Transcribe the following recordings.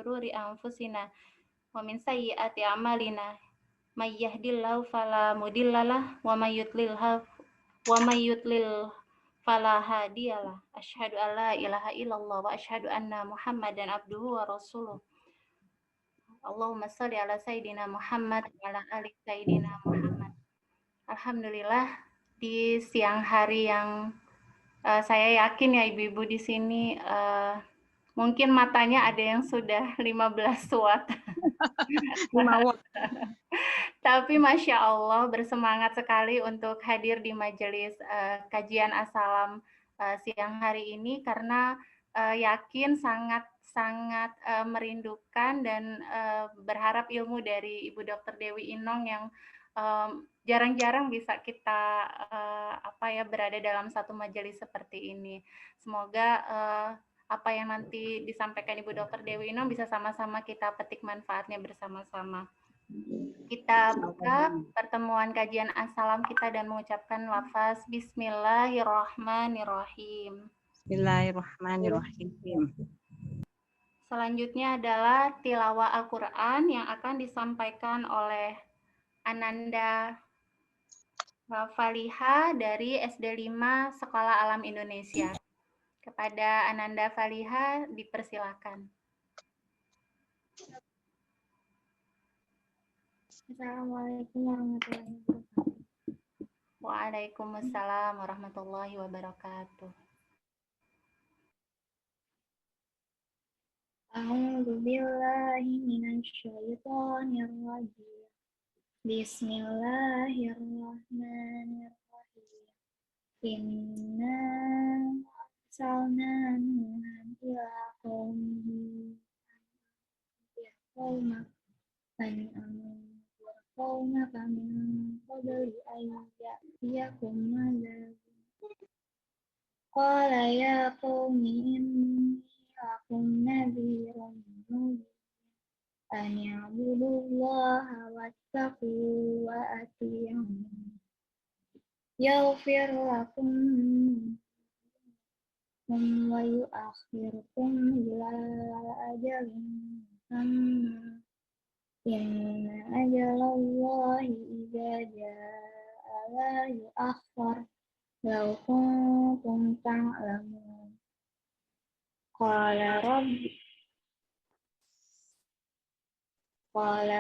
syururi anfusina wa min sayyiati a'malina. May yahdihillahu fala mudhillalah wa may yudlil fala hadiyalah. Asyhadu an la ilaha illallah wa asyhadu anna Muhammadan abduhu wa rasuluh. Allahumma shalli ala sayyidina Muhammad wa ala ali sayyidina Muhammad. Alhamdulillah, di siang hari yang saya yakin ya ibu-ibu di sini mungkin matanya ada yang sudah 15 watt. Tapi Masya Allah bersemangat sekali untuk hadir di majelis kajian As-Salam siang hari ini karena yakin sangat merindukan dan berharap ilmu dari Ibu Dr. Dewi Inong yang jarang-jarang bisa kita berada dalam satu majelis seperti ini. Semoga apa yang nanti disampaikan Ibu Dr. Dewi Inong bisa sama-sama kita petik manfaatnya bersama-sama. Kita buka pertemuan kajian As-Salam kita dan mengucapkan lafaz Bismillahirrahmanirrahim. Bismillahirrahmanirrahim. Selanjutnya adalah tilawah Al-Quran yang akan disampaikan oleh Ananda Faliha dari SD 5 Sekolah Alam Indonesia. Kepada Ananda Faliha dipersilakan. Assalamualaikum warahmatullahi wabarakatuh. Waalaikumsalam warahmatullahi wabarakatuh. A'udzu billahi minasy syaithanir rajim. Bismillahirrahmanirrahim. Inna arsalna Nuhan ila qaumihi ya qauma an anzur qaumaka min qabli an ya'tiyakum adzab. Qala ya qaumi inni lakum nadhirun mubin an ya'budullaha wattaqu wa ati'un yaghfir lakum wa yu'akhirkum ila ajalin musamma inna ajalallahi idza jaa'a la yu'akhkhar law kuntum ta'lamun. Qala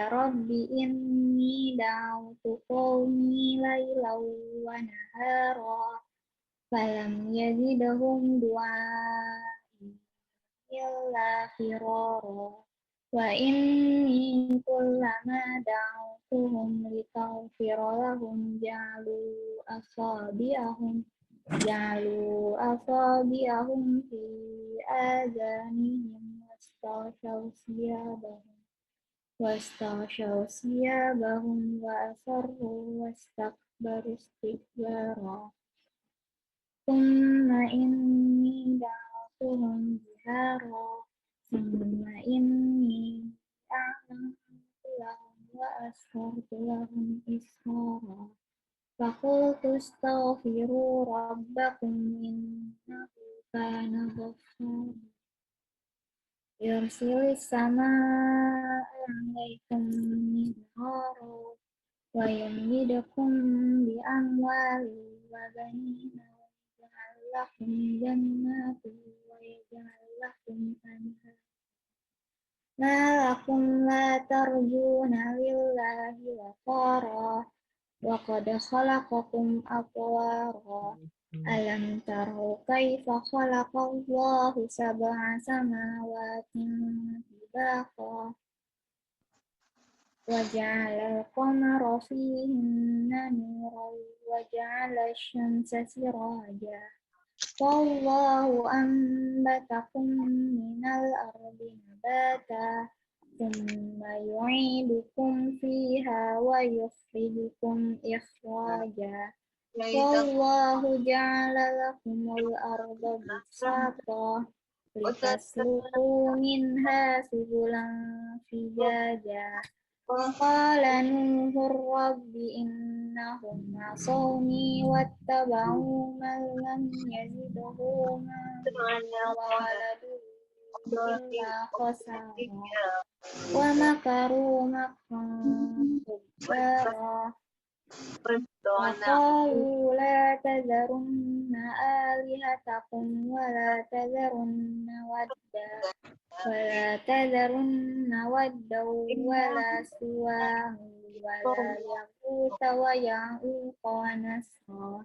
rabbi inni da'awtu qaumi laylan wa nahara falam yazidhum du'ai illa firara wa inni kullama da'awtuhum litaghfira lahum ja'alu asabi'ahum fi adhanihim واستغشوا ثيابهم وأصروا واستكبروا استكبارا ثم إني دعوتهم جهارا ثم إني أعلنت لهم وأسررت لهم إسرارا فقلت استغفروا ربكم إنه كان غفارا يرسل السماء عليكم مدرارا ويمددكم بأموال وبنين ويجعل لكم جنات ويجعل لكم أنهارا ما لكم لا ترجون لله وقارا وقد خلقكم أطوارا ألم تروا كيف خلق الله سبع سماوات طباقا وجعل القمر فيهن نورا وجعل الشمس سراجا والله أنبتكم من الأرض نباتا ثم يعيدكم فيها ويخرجكم إخراجا والله جعل لكم الأرض بساطا لتسلكوا منها سبلا فجاجا قال نوح رب إنهم عصوني واتبعوا من لم يزده ماله وولده إلا خسارا ومكروا مكرا كبارا وقالوا لا تذرن آلهتكم ولا تذرن ودا ولا سواع ولا يغوث ويعوق ونسرا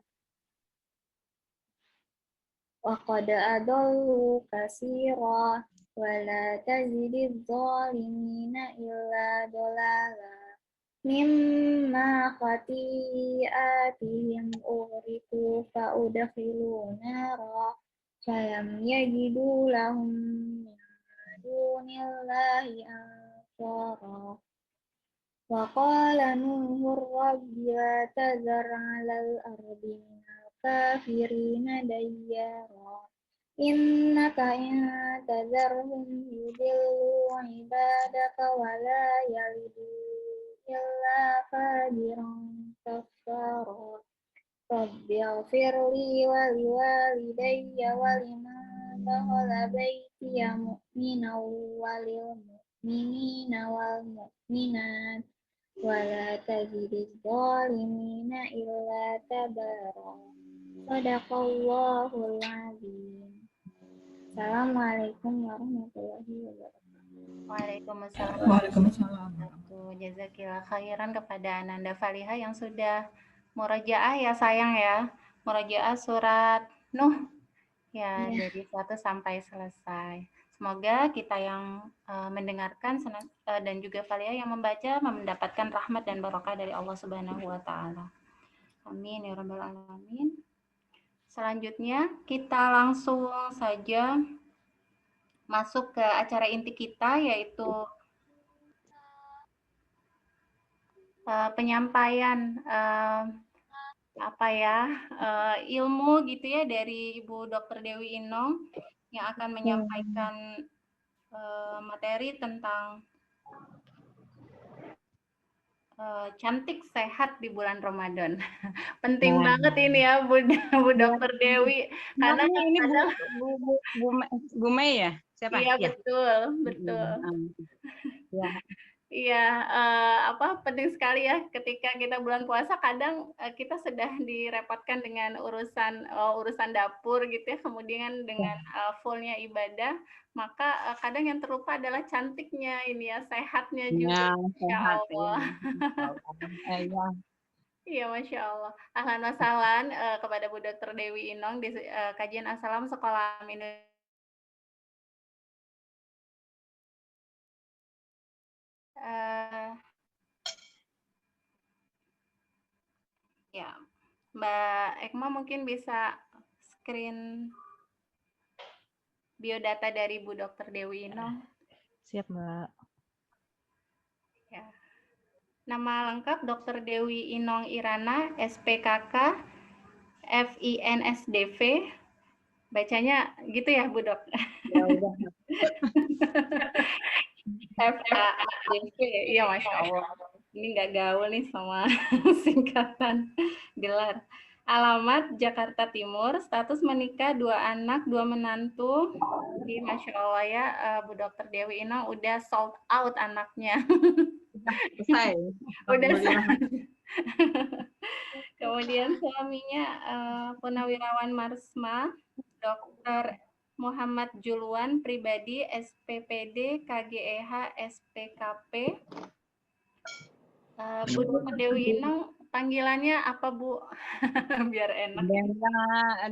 وقد أضلوا كثيرا ولا تزد الظالمين إلا ضلالا مما خطيئاتهم أغرقوا فأدخلوا نارا فلم يجدوا لهم من دون الله أنصارا وقال نوح رب لا تذر على الأرض من الكافرين ديارا إنك إن تذرهم يضلوا عبادك ولا يلدوا إلا فاجرا كفارا رب اغفر لي ولوالدي ولمن دخل بيتي مؤمنا وللمؤمنين والمؤمنات ولا تزد الظالمين إلا تبارا صدق الله العظيم. Assalamualaikum warahmatullahi wabarakatuh. Waalaikumsalam. Waalaikumsalam. Jazakillah khairan kepada Ananda Faliha yang sudah murojaah ya sayang ya. Murojaah surat Nuh ya, dari 1 sampai selesai. Semoga kita yang mendengarkan dan juga Faliha yang membaca mendapatkan rahmat dan barokah dari Allah Subhanahu wa taala. Amin ya rabbal alamin. Selanjutnya kita langsung saja masuk ke acara inti kita, yaitu penyampaian ilmu gitu ya dari Ibu Dr. Dewi Inong yang akan menyampaikan materi tentang cantik sehat di bulan Ramadan. Penting banget ini ya Bu Dr. Dewi, karena ini Bu Mei ya? Siapa? Iya, betul. Ya. Iya, penting sekali ya ketika kita bulan puasa, kadang kita sudah direpotkan dengan urusan dapur gitu ya, kemudian dengan fullnya ibadah, maka kadang yang terlupa adalah cantiknya ini ya, sehatnya juga. Ya, Masya Allah. Ya. Iya, Masya Allah. Ahlan wa sahlan kepada Bu Dr. Dewi Inong di kajian Assalam Sekolah Indonesia. Ya, Mbak Ekma mungkin bisa screen biodata dari Bu Dr. Dewi Inong. Siap, Mbak. Ya. Nama lengkap Dr. Dewi Inong Irana, SPKK, FINSDV. Bacanya gitu ya, Bu Dok? Ya udah. FAADV, iya Masya Allah. Ini nggak gaul nih sama singkatan gelar. Alamat Jakarta Timur, status menikah, 2 anak, 2 menantu. Jadi Masya Allah ya, Bu Dr. Dewi Inong udah sold out anaknya. Selesai. Udah selesai. Kemudian suaminya Purnawirawan Marsma, Dr. Muhammad Julwan, pribadi SPPD, KGEH, SPKP. Bu Dr. Dewi Inong, panggilannya apa Bu? Biar enak. Ada yang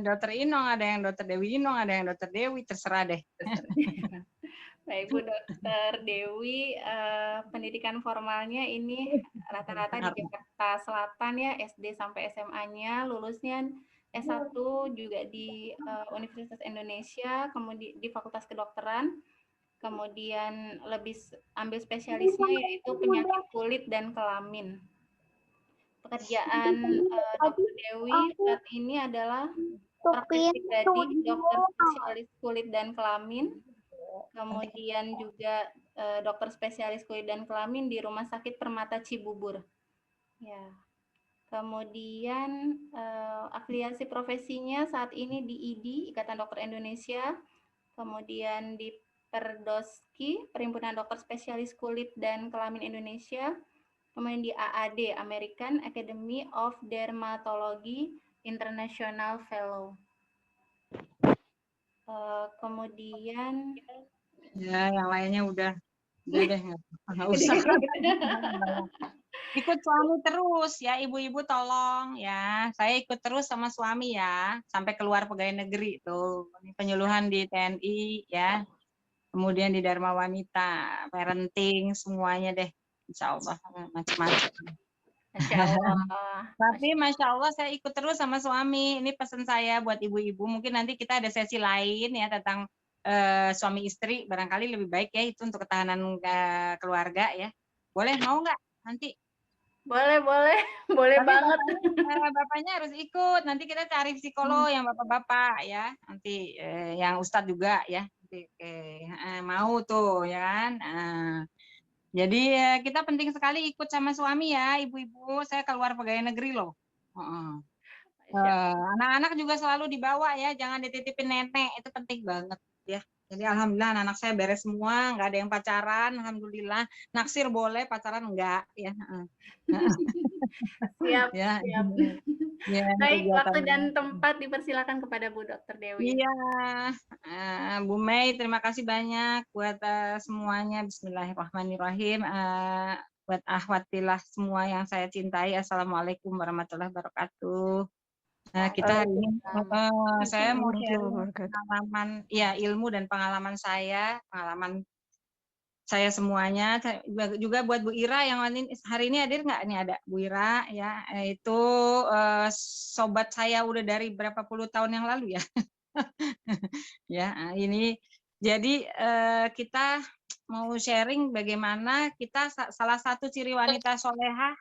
Dr. Inong, ada yang Dr. Dewi Inong, ada yang Dr. Dewi, terserah deh. Baik Bu Dr. Dewi, pendidikan formalnya ini rata-rata di Jakarta Selatan ya, SD sampai SMA-nya, lulusnya S1 juga di Universitas Indonesia, kemudian di Fakultas Kedokteran, kemudian ambil spesialisnya yaitu penyakit kulit dan kelamin. Pekerjaan Dr. Dewi saat ini adalah praktek pribadi, dokter spesialis kulit dan kelamin, kemudian juga dokter spesialis kulit dan kelamin di Rumah Sakit Permata Cibubur. Ya. Kemudian afiliasi profesinya saat ini di IDI, Ikatan Dokter Indonesia, kemudian di Perdoski, Perhimpunan Dokter Spesialis Kulit dan Kelamin Indonesia, kemudian di AAD, American Academy of Dermatology International Fellow. Kemudian Ya, yang lainnya udah deh, nggak usah. Ikut suami terus ya, ibu-ibu tolong ya. Saya ikut terus sama suami ya, sampai keluar pegawai negeri tuh. Penyuluhan di TNI ya, kemudian di Dharma Wanita, parenting, semuanya deh. Insya Allah, macam-macam. Masya Allah. Tapi Masya Allah saya ikut terus sama suami. Ini pesan saya buat ibu-ibu. Mungkin nanti kita ada sesi lain ya tentang suami istri. Barangkali lebih baik ya itu untuk ketahanan keluarga ya. Boleh, mau nggak nanti? Boleh Tapi banget. Bapaknya harus ikut. Nanti kita cari psikolog yang bapak-bapak ya. Nanti yang ustadz juga ya. Nanti, mau tuh ya kan. Jadi kita penting sekali ikut sama suami ya, ibu-ibu. Saya keluar pegawai negeri loh. Anak-anak juga selalu dibawa ya, jangan dititipin nenek. Itu penting banget ya. Jadi alhamdulillah anak saya beres semua, nggak ada yang pacaran, alhamdulillah. Naksir boleh, pacaran enggak ya. Siap, Ya, siap. ya, Baik, waktu dan tempat dipersilakan kepada Bu Dr. Dewi. Iya, Bu Mei, terima kasih banyak buat semuanya. Bismillahirrahmanirrahim. Buat akhwatillah semua yang saya cintai. Assalamualaikum warahmatullahi wabarakatuh. Nah, kita hari ini saya mau share pengalaman, ya ilmu dan pengalaman saya semuanya. Juga buat Bu Ira yang hari ini hadir nggak? Ini ada Bu Ira ya, itu sobat saya udah dari berapa puluh tahun yang lalu ya. Ya, ini jadi kita mau sharing bagaimana kita salah satu ciri wanita solehah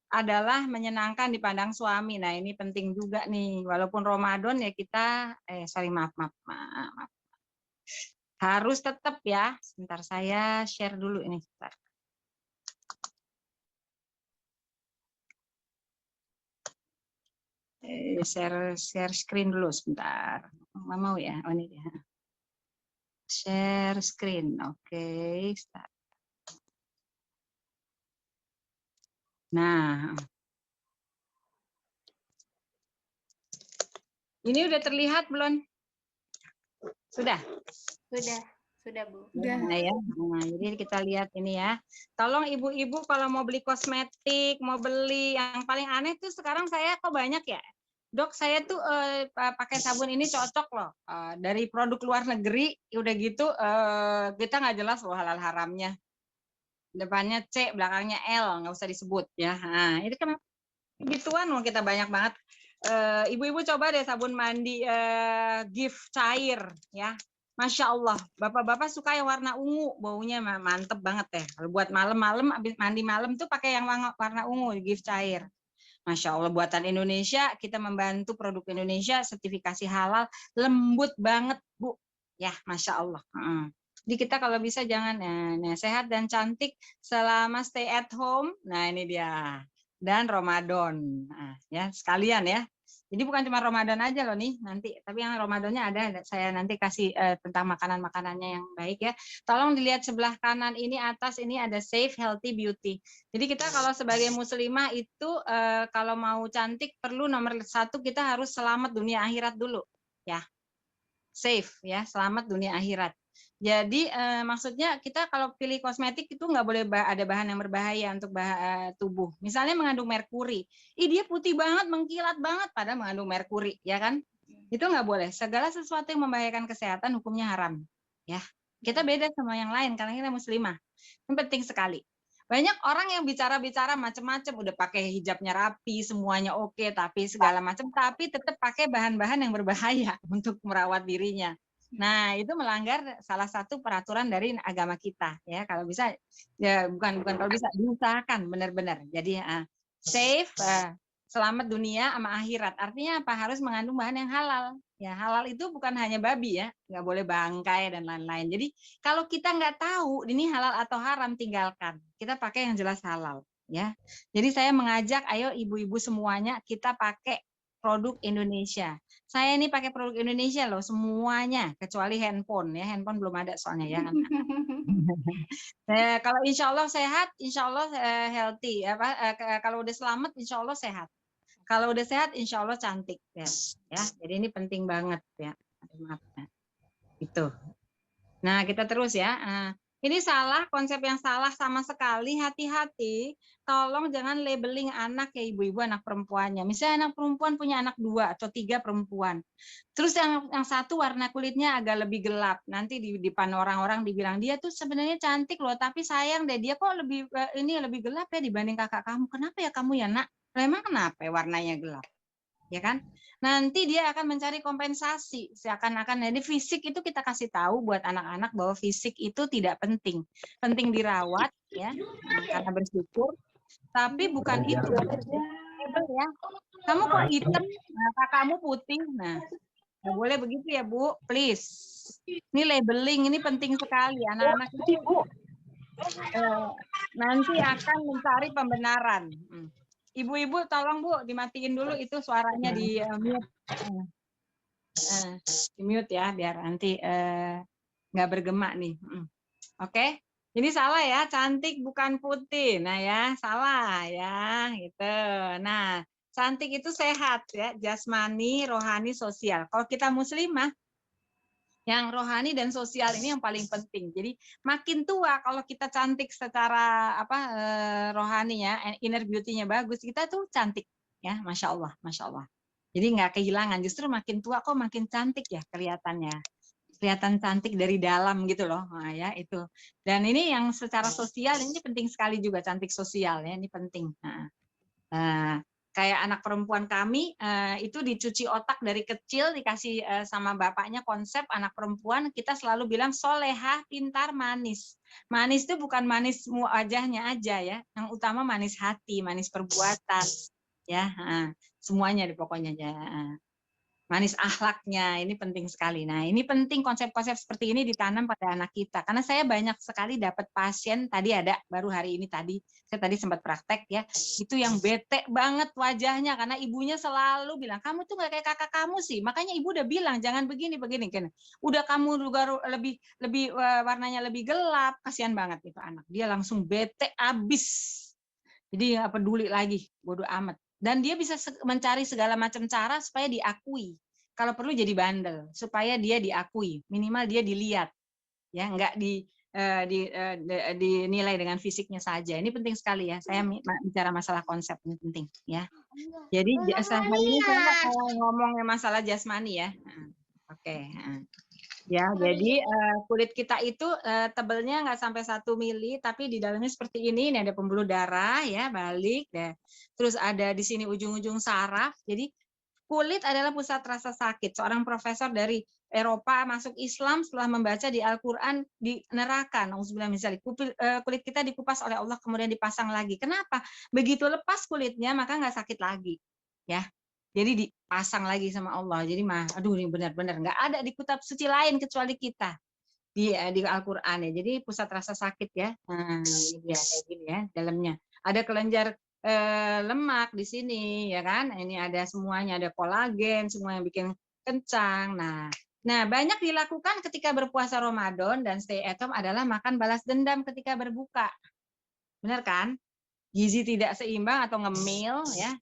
adalah menyenangkan dipandang suami. Nah, ini penting juga nih. Walaupun Ramadan ya kita maaf. Harus tetap ya. Sebentar saya share dulu ini sebentar. Share screen dulu sebentar. Nggak mau ya? Oh, ini dia. Share screen. Oke, start. Nah, ini udah terlihat belum? Sudah? Sudah Bu. Nah, ya. Nah, jadi kita lihat ini ya. Tolong ibu-ibu kalau mau beli kosmetik, mau beli yang paling aneh tuh sekarang saya kok banyak ya. Dok, saya tuh pakai sabun ini cocok loh. Dari produk luar negeri, udah gitu kita nggak jelas loh halal haramnya. Depannya C, belakangnya L, nggak usah disebut ya. Nah, itu kan gituan loh kita banyak banget. Ibu-ibu coba deh sabun mandi gift cair ya. Masya Allah, bapak-bapak suka yang warna ungu, baunya mantep banget ya. Kalau buat malam-malam, habis mandi malam tuh pakai yang warna ungu, gift cair. Masya Allah, buatan Indonesia, kita membantu produk Indonesia, sertifikasi halal, lembut banget Bu. Ya, Masya Allah. Jadi kita kalau bisa jangan sehat dan cantik selama stay at home. Nah ini dia. Dan Ramadan. Nah, ya sekalian ya. Jadi bukan cuma Ramadan aja loh nih nanti, tapi yang Ramadannya ada saya nanti kasih tentang makanan-makanannya yang baik ya. Tolong dilihat sebelah kanan ini atas ini ada safe healthy beauty. Jadi kita kalau sebagai muslimah itu kalau mau cantik perlu nomor satu kita harus selamat dunia akhirat dulu ya. Safe ya, selamat dunia akhirat. Jadi maksudnya kita kalau pilih kosmetik itu nggak boleh ada bahan yang berbahaya untuk tubuh. Misalnya mengandung merkuri, dia putih banget, mengkilat banget, padahal mengandung merkuri, ya kan? Itu nggak boleh. Segala sesuatu yang membahayakan kesehatan hukumnya haram. Ya, kita beda sama yang lain karena kita muslimah. Ini penting sekali. Banyak orang yang bicara-bicara macam-macam, udah pakai hijabnya rapi, semuanya oke, tapi segala macam, tapi tetap pakai bahan-bahan yang berbahaya untuk merawat dirinya. Nah, itu melanggar salah satu peraturan dari agama kita ya. Kalau bisa ya bukan kalau bisa diusahakan benar-benar. Jadi safe, selamat dunia sama akhirat. Artinya apa? Harus mengandung bahan yang halal. Ya, halal itu bukan hanya babi ya, nggak boleh bangkai dan lain-lain. Jadi kalau kita nggak tahu ini halal atau haram, tinggalkan. Kita pakai yang jelas halal ya. Jadi saya mengajak ayo ibu-ibu semuanya kita pakai produk Indonesia. Saya ini pakai produk Indonesia loh semuanya, kecuali handphone ya. Handphone belum ada soalnya ya. Kalau insya Allah sehat, insya Allah healthy. Kalau udah selamat, insya Allah sehat. Kalau udah sehat, insya Allah cantik ya. Jadi ini penting banget ya. Maaf. Itu. Nah kita terus ya. Ini salah, konsep yang salah sama sekali. Hati-hati, tolong jangan labeling anak ya ibu-ibu anak perempuannya. Misalnya anak perempuan punya anak 2 atau 3 perempuan. Terus yang satu warna kulitnya agak lebih gelap. Nanti di depan orang-orang dibilang dia tuh sebenarnya cantik loh, tapi sayang deh dia kok lebih gelap ya dibanding kakak kamu. Kenapa ya kamu ya nak? Memang kenapa ya warnanya gelap? Ya kan? Nanti dia akan mencari kompensasi seakan-akan. Jadi fisik itu kita kasih tahu buat anak-anak bahwa fisik itu tidak penting, penting dirawat ya karena bersyukur, tapi bukan itu ya. Kamu kok hitam, kakakmu putih, nah nggak boleh begitu ya Bu, please. Ini labeling ini penting sekali, anak-anak itu nanti akan mencari pembenaran. Ibu-ibu tolong Bu dimatiin dulu itu suaranya di mute. Di mute ya biar nanti nggak bergema nih. Oke. Ini salah ya, cantik bukan putih. Nah ya, salah ya gitu. Nah, cantik itu sehat ya, jasmani, rohani, sosial. Kalau kita muslimah yang rohani dan sosial ini yang paling penting. Jadi makin tua kalau kita cantik secara rohani ya, inner beauty-nya bagus, kita tuh cantik ya, masya Allah, masya Allah. Jadi nggak kehilangan, justru makin tua kok makin cantik ya kelihatannya, kelihatan cantik dari dalam gitu loh, nah, ya itu. Dan ini yang secara sosial ini penting sekali juga, cantik sosial ya, ini penting. Nah, kayak anak perempuan kami itu dicuci otak dari kecil, dikasih sama bapaknya konsep anak perempuan, kita selalu bilang solehah, pintar, manis. Manis itu bukan manis wajahnya aja ya, yang utama manis hati, manis perbuatan, ya semuanya pokoknya ya. Manis akhlaknya ini penting sekali. Nah ini penting konsep-konsep seperti ini ditanam pada anak kita, karena saya banyak sekali dapat pasien, tadi ada baru hari ini saya tadi sempat praktek ya, itu yang bete banget wajahnya karena ibunya selalu bilang kamu tuh nggak kayak kakak kamu sih, makanya ibu udah bilang jangan begini kan, udah kamu juga lebih warnanya lebih gelap, kasihan banget itu anak, dia langsung bete abis, jadi nggak peduli lagi, bodoh amat. Dan dia bisa mencari segala macam cara supaya diakui. Kalau perlu jadi bandel, supaya dia diakui. Minimal dia dilihat, ya, nggak dinilai dengan fisiknya saja. Ini penting sekali ya. Saya bicara masalah konsep ini penting, ya. Jadi hari ini saya ngomongnya masalah jasmani ya. Oke. Ya, jadi kulit kita itu tebelnya nggak sampai 1 mili, tapi di dalamnya seperti ini ada pembuluh darah ya, balik deh. Terus ada di sini ujung-ujung saraf. Jadi kulit adalah pusat rasa sakit. Seorang profesor dari Eropa masuk Islam setelah membaca di Al-Qur'an di neraka. Nauzubillah min dzalik. Kulit kita dikupas oleh Allah kemudian dipasang lagi. Kenapa? Begitu lepas kulitnya maka nggak sakit lagi. Ya. Jadi dipasang lagi sama Allah. Jadi aduh ini benar-benar nggak ada di kitab suci lain kecuali kita di Al-Qur'an ya. Jadi pusat rasa sakit ya. Nah, ini dia kayak gini ya dalamnya. Ada kelenjar lemak di sini ya kan. Ini ada semuanya, ada kolagen, semua yang bikin kencang. Nah, banyak dilakukan ketika berpuasa Ramadan dan stay at home adalah makan balas dendam ketika berbuka. Benar kan? Gizi tidak seimbang atau ngemil ya.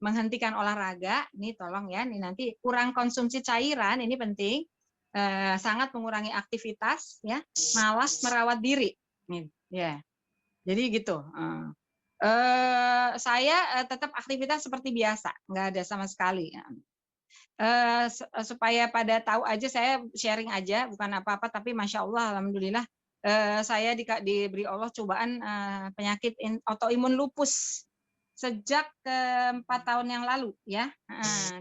Menghentikan olahraga, ini tolong ya, ini nanti kurang konsumsi cairan, ini penting, sangat mengurangi aktivitas, ya, malas merawat diri, nih, ya, jadi gitu. Saya tetap aktivitas seperti biasa, nggak ada sama sekali. Supaya pada tahu aja, saya sharing aja, bukan apa-apa, tapi masya Allah, alhamdulillah, saya diberi Allah cobaan penyakit autoimun lupus. Sejak 4 tahun yang lalu ya,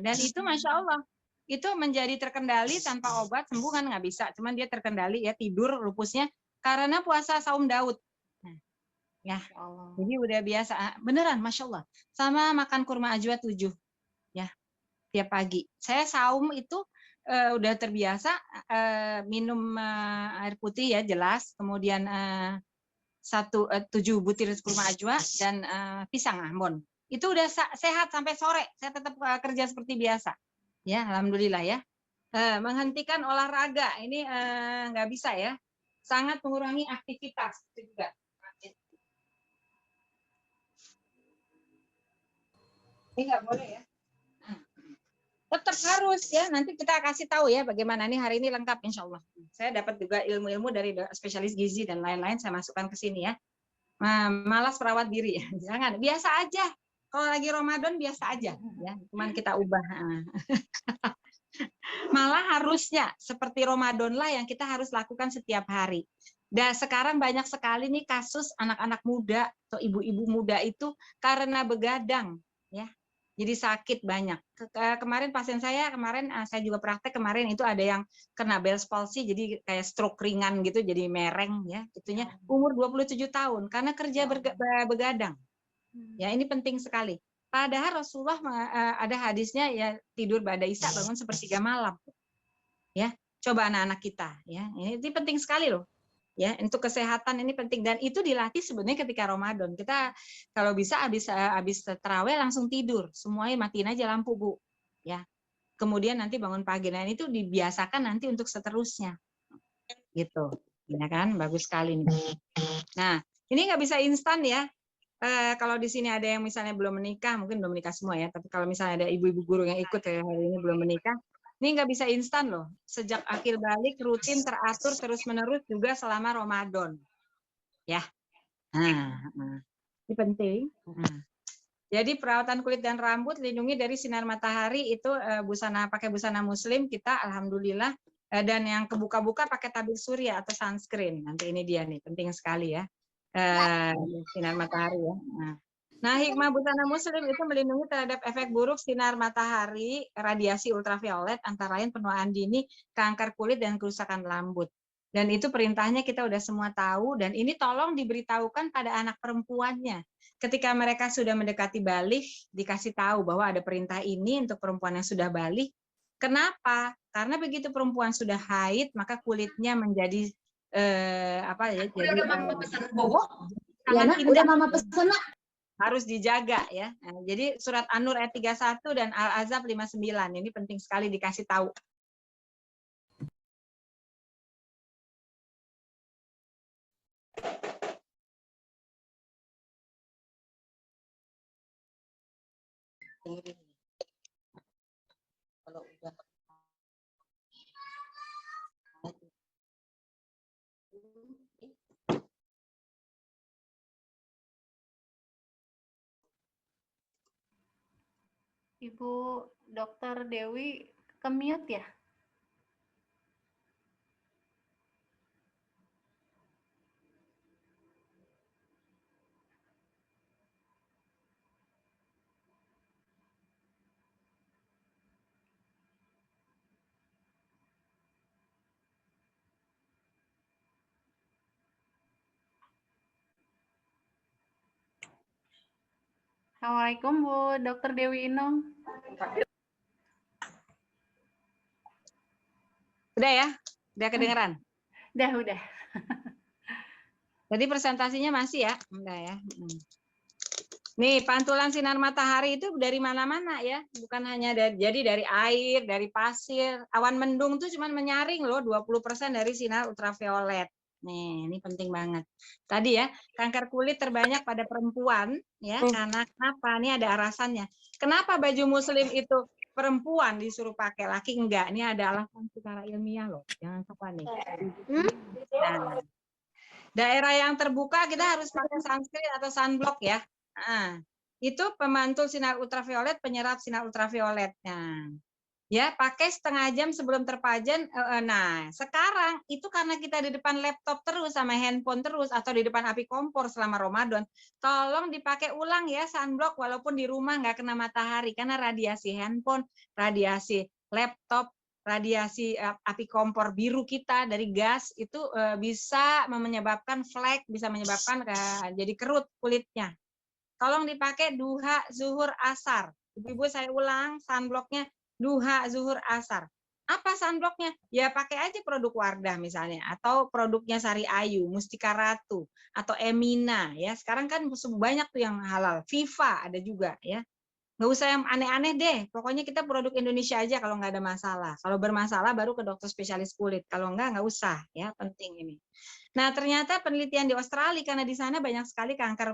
dan itu masya Allah itu menjadi terkendali tanpa obat, sembuh kan nggak bisa, cuman dia terkendali ya, tidur lupusnya karena puasa saum Daud ya. Jadi udah biasa beneran masya Allah, sama makan kurma ajwa 7 ya tiap pagi. Saya saum itu udah terbiasa minum air putih ya jelas, kemudian 7 butir kurma ajwa dan pisang Ambon itu udah sehat sampai sore, saya tetap kerja seperti biasa. Ya, alhamdulillah ya. Menghentikan olahraga ini nggak bisa ya, sangat mengurangi aktivitas juga. Ini nggak boleh ya. Tetap harus ya, nanti kita kasih tahu ya bagaimana nih hari ini lengkap insya Allah. Saya dapat juga ilmu-ilmu dari spesialis gizi dan lain-lain, saya masukkan ke sini ya. Malas perawat diri, jangan, biasa aja. Kalau lagi Ramadan biasa aja ya, cuman kita ubah. Malah harusnya seperti Ramadan lah yang kita harus lakukan setiap hari. Dan sekarang banyak sekali nih kasus anak-anak muda atau ibu-ibu muda itu karena begadang ya. Jadi sakit banyak. Kemarin pasien saya, saya juga praktek kemarin itu ada yang kena Bell's palsy, jadi kayak stroke ringan gitu, jadi mereng ya, itunya umur 27 tahun karena kerja begadang. Ya, ini penting sekali. Padahal Rasulullah ada hadisnya ya, tidur ba'da isya bangun sepertiga malam. Ya, coba anak-anak kita ya. Ini penting sekali loh. Ya, untuk kesehatan ini penting dan itu dilatih sebenarnya ketika Ramadan. Kita kalau bisa habis tarawih langsung tidur, semuanya matiin aja lampu, Bu. Ya. Kemudian nanti bangun pagi. Nah, itu dibiasakan nanti untuk seterusnya. Gitu. Ya kan? Bagus sekali nih. Nah, ini nggak bisa instan ya. Kalau di sini ada yang misalnya belum menikah, mungkin belum menikah semua ya, tapi kalau misalnya ada ibu-ibu guru yang ikut hari ini belum menikah, ini nggak bisa instan loh. Sejak akhir balik rutin teratur terus-menerus juga selama Ramadan. Ya. Ini penting. Jadi perawatan kulit dan rambut lindungi dari sinar matahari itu pakai busana muslim kita alhamdulillah, dan yang kebuka-buka pakai tabir surya atau sunscreen. Nanti ini dia nih, penting sekali ya. Sinar matahari ya. Nah, hikmah busana muslim itu melindungi terhadap efek buruk sinar matahari, radiasi ultraviolet, antara lain penuaan dini, kanker kulit, dan kerusakan rambut. Dan itu perintahnya kita udah semua tahu, dan ini tolong diberitahukan pada anak perempuannya. Ketika mereka sudah mendekati balik, dikasih tahu bahwa ada perintah ini untuk perempuan yang sudah balik. Kenapa? Karena begitu perempuan sudah haid, maka kulitnya menjadi udah mama pesan bobo ya nak, indah. udah mama pesan nak. Harus dijaga ya. Nah, jadi surat An-Nur ayat 31 dan Al-Ahzab 59 ini penting sekali dikasih tahu. Kalau udah Ibu Dokter Dewi ke-mute ya? Assalamualaikum Bu Dokter Dewi Inung. Udah ya? Udah kedengeran? Udah. Jadi presentasinya masih ya? Udah ya. Nih, pantulan sinar matahari itu dari mana-mana ya. Bukan hanya dari air, dari pasir. Awan mendung tuh cuma menyaring loh 20% dari sinar ultraviolet. Nih, ini penting banget. Tadi ya, kanker kulit terbanyak pada perempuan ya. Karena kenapa? Ini ada alasannya. Kenapa baju muslim itu perempuan disuruh pakai, laki enggak? Ini ada alasan secara ilmiah loh. Jangan lupa nih. Nah, daerah yang terbuka kita harus pakai sunscreen atau sunblock ya. Nah, itu pemantul sinar ultraviolet, penyerap sinar ultraviolet. Nah, ya pakai setengah jam sebelum terpajan. Nah, sekarang itu karena kita di depan laptop terus sama handphone terus atau di depan api kompor selama Ramadan, tolong dipakai ulang ya sunblock walaupun di rumah nggak kena matahari karena radiasi handphone, radiasi laptop, radiasi api kompor biru kita dari gas itu bisa menyebabkan flek, bisa menyebabkan jadi kerut kulitnya. Tolong dipakai duha, zuhur, asar. Ibu-ibu saya ulang sunblocknya duha, zuhur, asar. Apa sunblocknya? Ya pakai aja produk Wardah misalnya, atau produknya Sari Ayu, Mustika Ratu, atau Emina ya. Sekarang kan banyak tuh yang halal. Viva ada juga ya. Nggak usah yang aneh-aneh deh. Pokoknya kita produk Indonesia aja kalau nggak ada masalah. Kalau bermasalah baru ke dokter spesialis kulit. Kalau nggak usah ya. Penting ini. Nah ternyata penelitian di Australia karena di sana banyak sekali kanker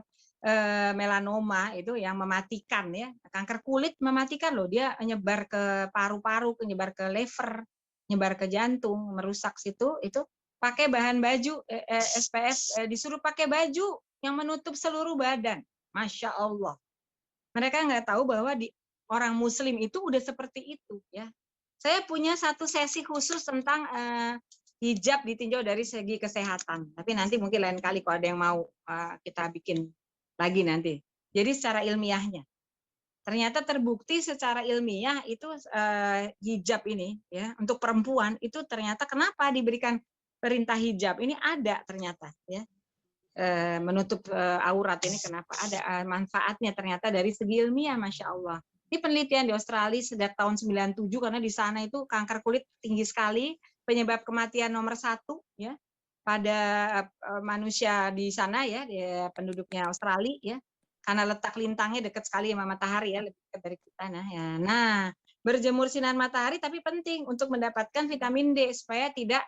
melanoma itu yang mematikan ya, kanker kulit mematikan loh, dia menyebar ke paru-paru, menyebar ke liver, menyebar ke jantung, merusak situ. Itu pakai bahan baju SPF, disuruh pakai baju yang menutup seluruh badan. Masya Allah, mereka nggak tahu bahwa di orang Muslim itu udah seperti itu ya. Saya punya satu sesi khusus tentang hijab ditinjau dari segi kesehatan. Tapi nanti mungkin lain kali kalau ada yang mau kita bikin lagi nanti. Jadi secara ilmiahnya, ternyata terbukti secara ilmiah itu hijab ini ya untuk perempuan itu ternyata kenapa diberikan perintah hijab ini ada ternyata ya menutup aurat ini kenapa ada manfaatnya ternyata dari segi ilmiah, Masya Allah. Ini penelitian di Australia sejak tahun 97 karena di sana itu kanker kulit tinggi sekali, penyebab kematian nomor 1 ya pada manusia di sana ya, penduduknya Australia ya, karena letak lintangnya dekat sekali sama matahari ya, lebih dekat dari kita. Nah, berjemur sinar matahari tapi penting untuk mendapatkan vitamin D supaya tidak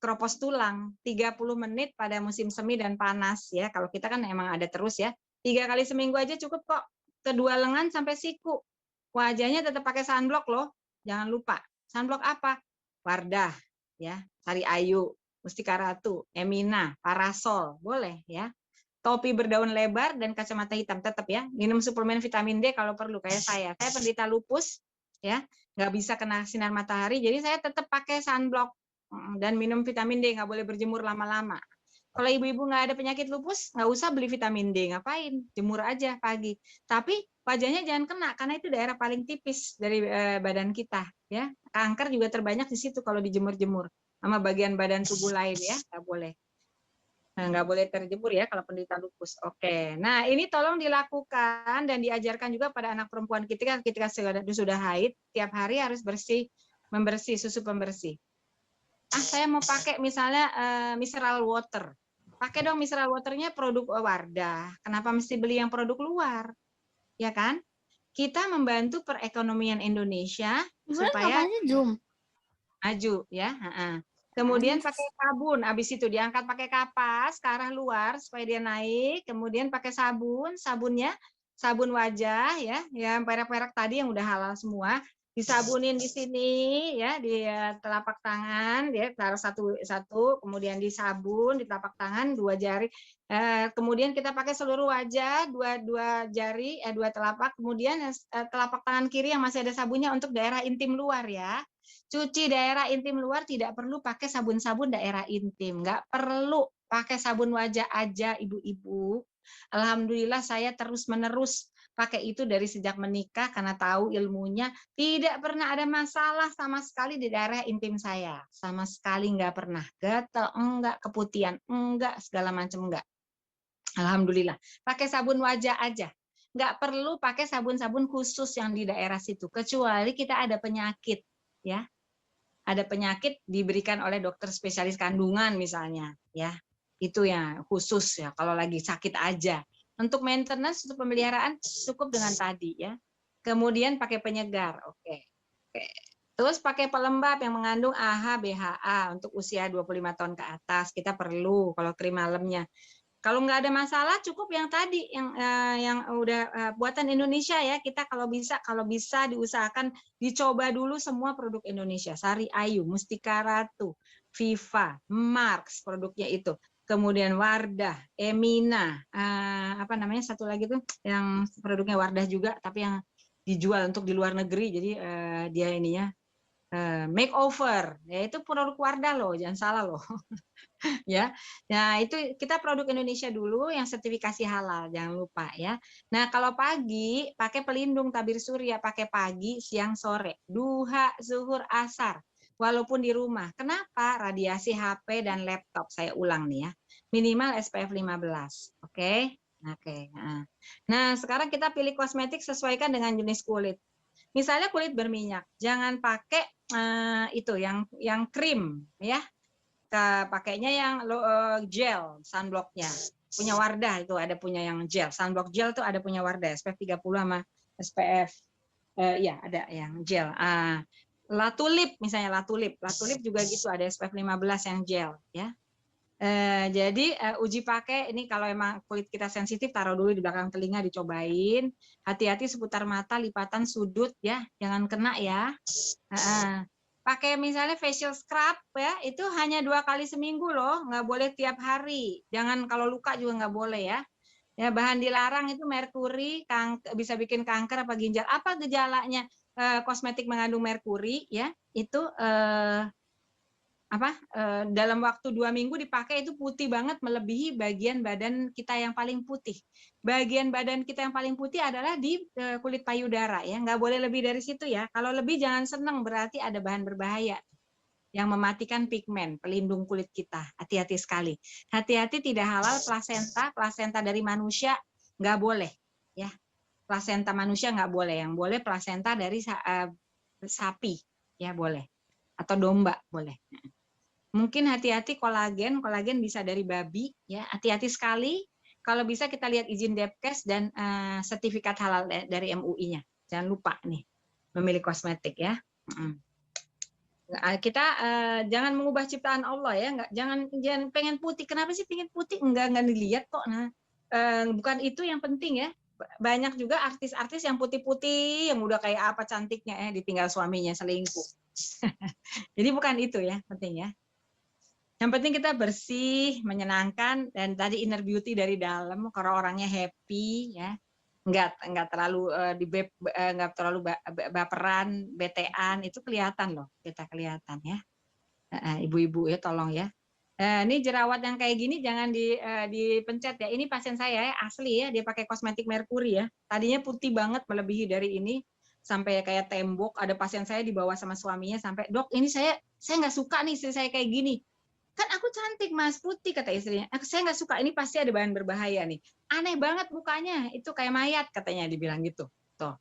keropos tulang. 30 menit pada musim semi dan panas ya. Kalau kita kan emang ada terus ya. 3 kali seminggu aja cukup kok. Kedua lengan sampai siku. Wajahnya tetap pakai sunblock loh. Jangan lupa. Sunblock apa? Wardah ya, Sari Ayu, Mustika Ratu, Emina, Parasol, boleh ya. Topi berdaun lebar dan kacamata hitam tetap ya. Minum suplemen vitamin D kalau perlu kayak saya. Saya penderita lupus ya, nggak bisa kena sinar matahari, jadi saya tetap pakai sunblock dan minum vitamin D, nggak boleh berjemur lama-lama. Kalau ibu-ibu nggak ada penyakit lupus, nggak usah beli vitamin D, ngapain? Jemur aja pagi. Tapi wajahnya jangan kena, karena itu daerah paling tipis dari badan kita. Ya, kanker juga terbanyak di situ kalau dijemur-jemur sama bagian badan tubuh lain ya, nggak boleh. Nah, nggak boleh terjemur ya kalau penderita lupus. Oke, nah ini tolong dilakukan dan diajarkan juga pada anak perempuan kita ketika sudah haid, tiap hari harus membersih susu pembersih. Saya mau pakai misalnya mineral water. Pakai dong mineral waternya produk Wardah. Kenapa mesti beli yang produk luar? Ya kan? Kita membantu perekonomian Indonesia supaya maju ya. Kemudian pakai sabun, habis itu diangkat pakai kapas ke arah luar supaya dia naik. Kemudian pakai sabunnya sabun wajah ya, yang perak-perak tadi yang udah halal semua. Disabunin di sini ya, di telapak tangan ya, taruh satu, kemudian disabun di telapak tangan 2 jari. Kemudian kita pakai seluruh wajah 2 jari, 2 telapak. Kemudian telapak tangan kiri yang masih ada sabunnya untuk daerah intim luar ya. Cuci daerah intim luar tidak perlu pakai sabun-sabun daerah intim, nggak perlu pakai sabun wajah aja ibu-ibu. Alhamdulillah saya terus-menerus pakai itu dari sejak menikah karena tahu ilmunya, tidak pernah ada masalah sama sekali di daerah intim saya. Sama sekali nggak pernah. Gatal, enggak, keputihan, enggak, segala macam enggak. Alhamdulillah. Pakai sabun wajah aja. Nggak perlu pakai sabun-sabun khusus yang di daerah situ. Kecuali kita ada penyakit. Ya, ada penyakit diberikan oleh dokter spesialis kandungan misalnya. Ya, itu ya khusus ya kalau lagi sakit aja. Untuk maintenance, untuk pemeliharaan cukup dengan tadi ya. Kemudian pakai penyegar, oke. Terus pakai pelembab yang mengandung AHA, BHA untuk usia 25 tahun ke atas. Kita perlu kalau krim malamnya. Kalau nggak ada masalah cukup yang tadi yang udah buatan Indonesia ya. Kita kalau bisa diusahakan dicoba dulu semua produk Indonesia. Sari Ayu, Mustika Ratu, Viva, Marks produknya itu. Kemudian Wardah, Emina, apa namanya satu lagi tuh yang produknya Wardah juga tapi yang dijual untuk di luar negeri. Jadi dia ininya makeover, ya itu produk Wardah loh, jangan salah loh. Ya, nah itu kita produk Indonesia dulu yang sertifikasi halal, jangan lupa ya. Nah kalau pagi pakai pelindung tabir surya, pakai pagi, siang, sore, duha, zuhur, asar. Walaupun di rumah. Kenapa? Radiasi HP dan laptop. Saya ulang nih ya. Minimal SPF 15. Oke. Oke. Nah, sekarang kita pilih kosmetik sesuaikan dengan jenis kulit. Misalnya kulit berminyak, jangan pakai itu yang krim ya. Pakainya yang gel sunblocknya. Punya Wardah itu ada punya yang gel. Sunblock gel tuh ada punya Wardah SPF 30 sama SPF ya ada yang gel. Latulip misalnya Latulip juga gitu ada SPF 15 yang gel ya. Jadi uji pakai ini kalau emang kulit kita sensitif taruh dulu di belakang telinga dicobain. Hati-hati seputar mata, lipatan, sudut ya, jangan kena ya. Pakai misalnya facial scrub ya, itu hanya 2 kali seminggu loh, nggak boleh tiap hari. Jangan kalau luka juga nggak boleh ya. Ya bahan dilarang itu merkuri, bisa bikin kanker apa ginjal. Apa gejalanya kosmetik mengandung merkuri ya? Itu dalam waktu 2 minggu dipakai itu putih banget melebihi bagian badan kita yang paling putih. Bagian badan kita yang paling putih adalah di kulit payudara ya, nggak boleh lebih dari situ ya. Kalau lebih jangan seneng, berarti ada bahan berbahaya yang mematikan pigmen pelindung kulit kita. Hati-hati sekali. Hati-hati tidak halal plasenta dari manusia nggak boleh ya. Plasenta manusia nggak boleh, yang boleh plasenta dari sapi ya boleh, atau domba boleh. Mungkin hati-hati kolagen bisa dari babi ya, hati-hati sekali. Kalau bisa kita lihat izin Depkes dan sertifikat halal dari MUI-nya. Jangan lupa nih memilih kosmetik ya. Kita jangan mengubah ciptaan Allah ya, jangan pengen putih. Kenapa sih pengen putih? Enggak dilihat kok. Nah, bukan itu yang penting ya. Banyak juga artis-artis yang putih-putih yang udah kayak apa cantiknya ditinggal suaminya selingkuh. Jadi bukan itu ya penting ya. Yang penting kita bersih, menyenangkan, dan tadi inner beauty dari dalam, kalau orangnya happy, ya, nggak terlalu nggak terlalu baperan, betean, itu kelihatan loh, kita kelihatan ya. Ibu-ibu ya, tolong ya. Ini jerawat yang kayak gini jangan dipencet ya. Ini pasien saya ya, asli ya, dia pakai kosmetik merkuri ya. Tadinya putih banget melebihi dari ini sampai kayak tembok. Ada pasien saya dibawa sama suaminya sampai, "Dok, ini saya nggak suka nih istri saya kayak gini." Kan aku cantik mas, putih, kata istrinya. Saya nggak suka, ini pasti ada bahan berbahaya nih. Aneh banget mukanya, itu kayak mayat katanya, dibilang gitu. Tuh.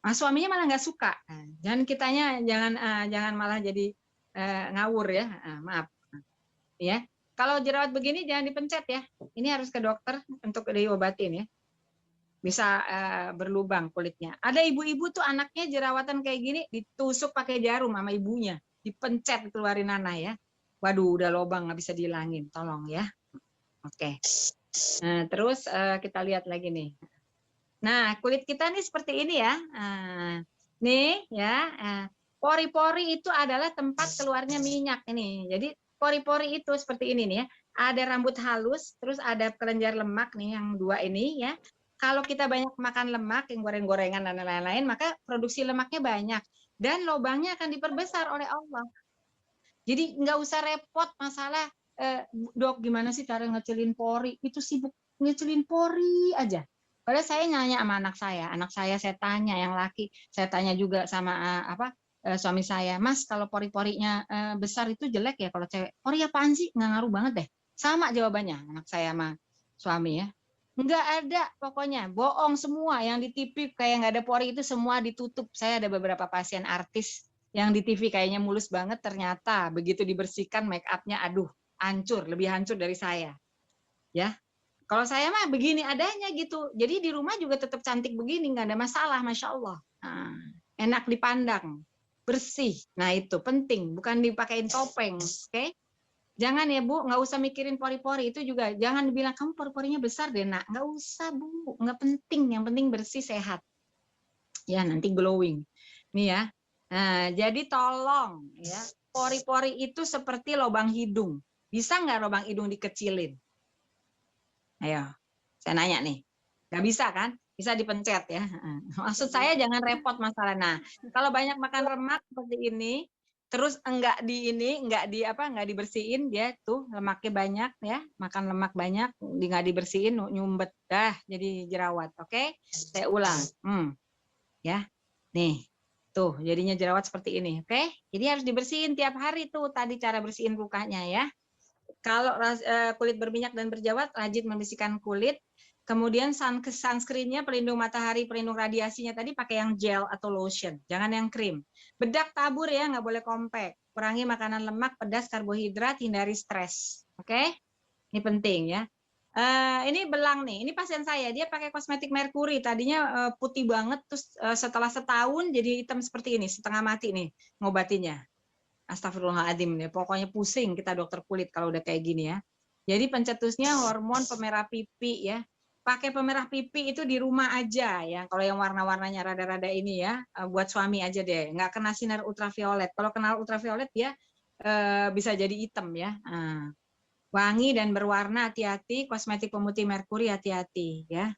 Mas suaminya malah nggak suka. Jangan kitanya jangan malah jadi ngawur ya. Maaf. Ya. Kalau jerawat begini jangan dipencet ya. Ini harus ke dokter untuk diobatin ya. Bisa berlubang kulitnya. Ada ibu-ibu tuh anaknya jerawatan kayak gini ditusuk pakai jarum sama ibunya, dipencet keluarin nanah ya. Waduh, udah lobang nggak bisa dihilangin, tolong ya. Oke. Nah, terus kita lihat lagi nih. Nah, kulit kita nih seperti ini ya. Nih ya, pori-pori itu adalah tempat keluarnya minyak ini. Jadi pori-pori itu seperti ini nih ya. Ada rambut halus, terus ada kelenjar lemak nih yang 2 ini ya. Kalau kita banyak makan lemak, yang goreng-gorengan dan lain-lain, maka produksi lemaknya banyak. Dan lubangnya akan diperbesar oleh Allah. Jadi nggak usah repot masalah, dok gimana sih cara ngecilin pori, itu sibuk ngecilin pori aja. Padahal saya nanya sama anak saya tanya yang laki, saya tanya juga sama suami saya, Mas kalau pori-porinya besar itu jelek ya kalau cewek? Pori apaan sih? Nggak ngaruh banget deh. Sama jawabannya anak saya sama suami ya. Nggak ada pokoknya, bohong semua. Yang di TV kayak nggak ada pori itu semua ditutup. Saya ada beberapa pasien artis yang di TV kayaknya mulus banget, ternyata begitu dibersihkan make up-nya, aduh, hancur, lebih hancur dari saya. Ya, kalau saya mah begini adanya gitu. Jadi di rumah juga tetap cantik begini, nggak ada masalah, masya Allah. Nah, enak dipandang, bersih. Nah itu penting, bukan dipakein topeng, oke? Jangan ya Bu, nggak usah mikirin pori-pori itu juga. Jangan dibilang kamu pori-porinya besar deh nak, nggak usah Bu, nggak penting. Yang penting bersih sehat. Ya nanti glowing. Nih ya. Nah, jadi tolong ya, pori-pori itu seperti lubang hidung. Bisa nggak lubang hidung dikecilin? Ayo, saya nanya nih. Nggak bisa kan? Bisa dipencet ya. Maksud saya jangan repot masalah. Nah, kalau banyak makan lemak seperti ini, terus enggak dibersihin, dia tuh lemaknya banyak ya, makan lemak banyak, nggak dibersihin, nyumbet dah jadi jerawat. Oke? Saya ulang. Ya. Nih. Tuh, jadinya jerawat seperti ini, oke? Jadi harus dibersihin tiap hari tuh, tadi cara bersihin lukanya ya. Kalau kulit berminyak dan berjerawat, rajin membersihkan kulit. Kemudian sunscreen-nya pelindung matahari, pelindung radiasinya tadi pakai yang gel atau lotion, jangan yang krim. Bedak tabur ya, nggak boleh compact. Kurangi makanan lemak, pedas, karbohidrat, hindari stres. Oke? Ini penting ya. Ini belang nih, ini pasien saya, dia pakai kosmetik Mercury, tadinya putih banget, terus setelah setahun jadi hitam seperti ini, setengah mati nih ngobatinya. Astagfirullahaladzim, ya. Pokoknya pusing kita dokter kulit kalau udah kayak gini ya. Jadi pencetusnya hormon pemerah pipi ya. Pakai pemerah pipi itu di rumah aja ya. Kalau yang warna-warnanya rada-rada ini ya, buat suami aja deh. Nggak kena sinar ultraviolet. Kalau kena ultraviolet ya bisa jadi hitam ya. Wangi dan berwarna hati-hati. Kosmetik pemutih merkuri hati-hati ya.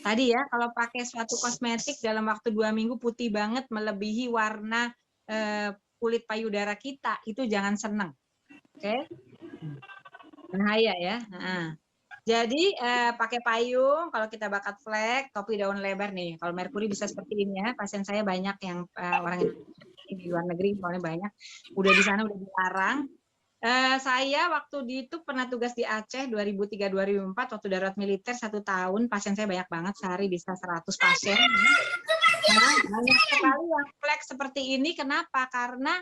Tadi ya kalau pakai suatu kosmetik dalam waktu 2 minggu putih banget melebihi warna kulit payudara kita, itu jangan seneng. Oke? Bahaya ya. Jadi pakai payung kalau kita bakat flek, topi daun lebar nih. Kalau Merkuri bisa seperti ini ya. Pasien saya banyak yang orang di luar negeri, soalnya banyak. Udah di sana udah dilarang. Saya waktu di itu pernah tugas di Aceh 2003-2004 waktu darurat militer 1 tahun. Pasien saya banyak banget, sehari bisa 100 pasien. Nah, banyak sekali yang flek seperti ini. Kenapa? Karena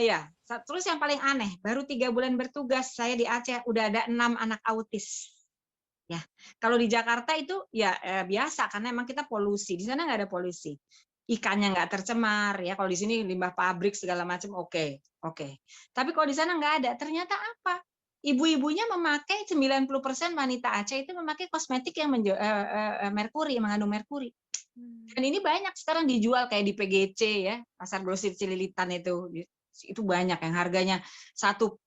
ya, terus yang paling aneh, baru 3 bulan bertugas saya di Aceh udah ada 6 anak autis. Ya, kalau di Jakarta itu ya biasa karena emang kita polusi. Di sana nggak ada polusi. Ikannya nggak tercemar ya. Kalau di sini limbah pabrik segala macam oke. Tapi kalau di sana nggak ada. Ternyata apa? Ibu-ibunya memakai 90% wanita Aceh itu memakai kosmetik yang merkuri, mengandung merkuri. Dan ini banyak sekarang dijual kayak di PGC ya, pasar grosir Cililitan itu banyak yang harganya 1-2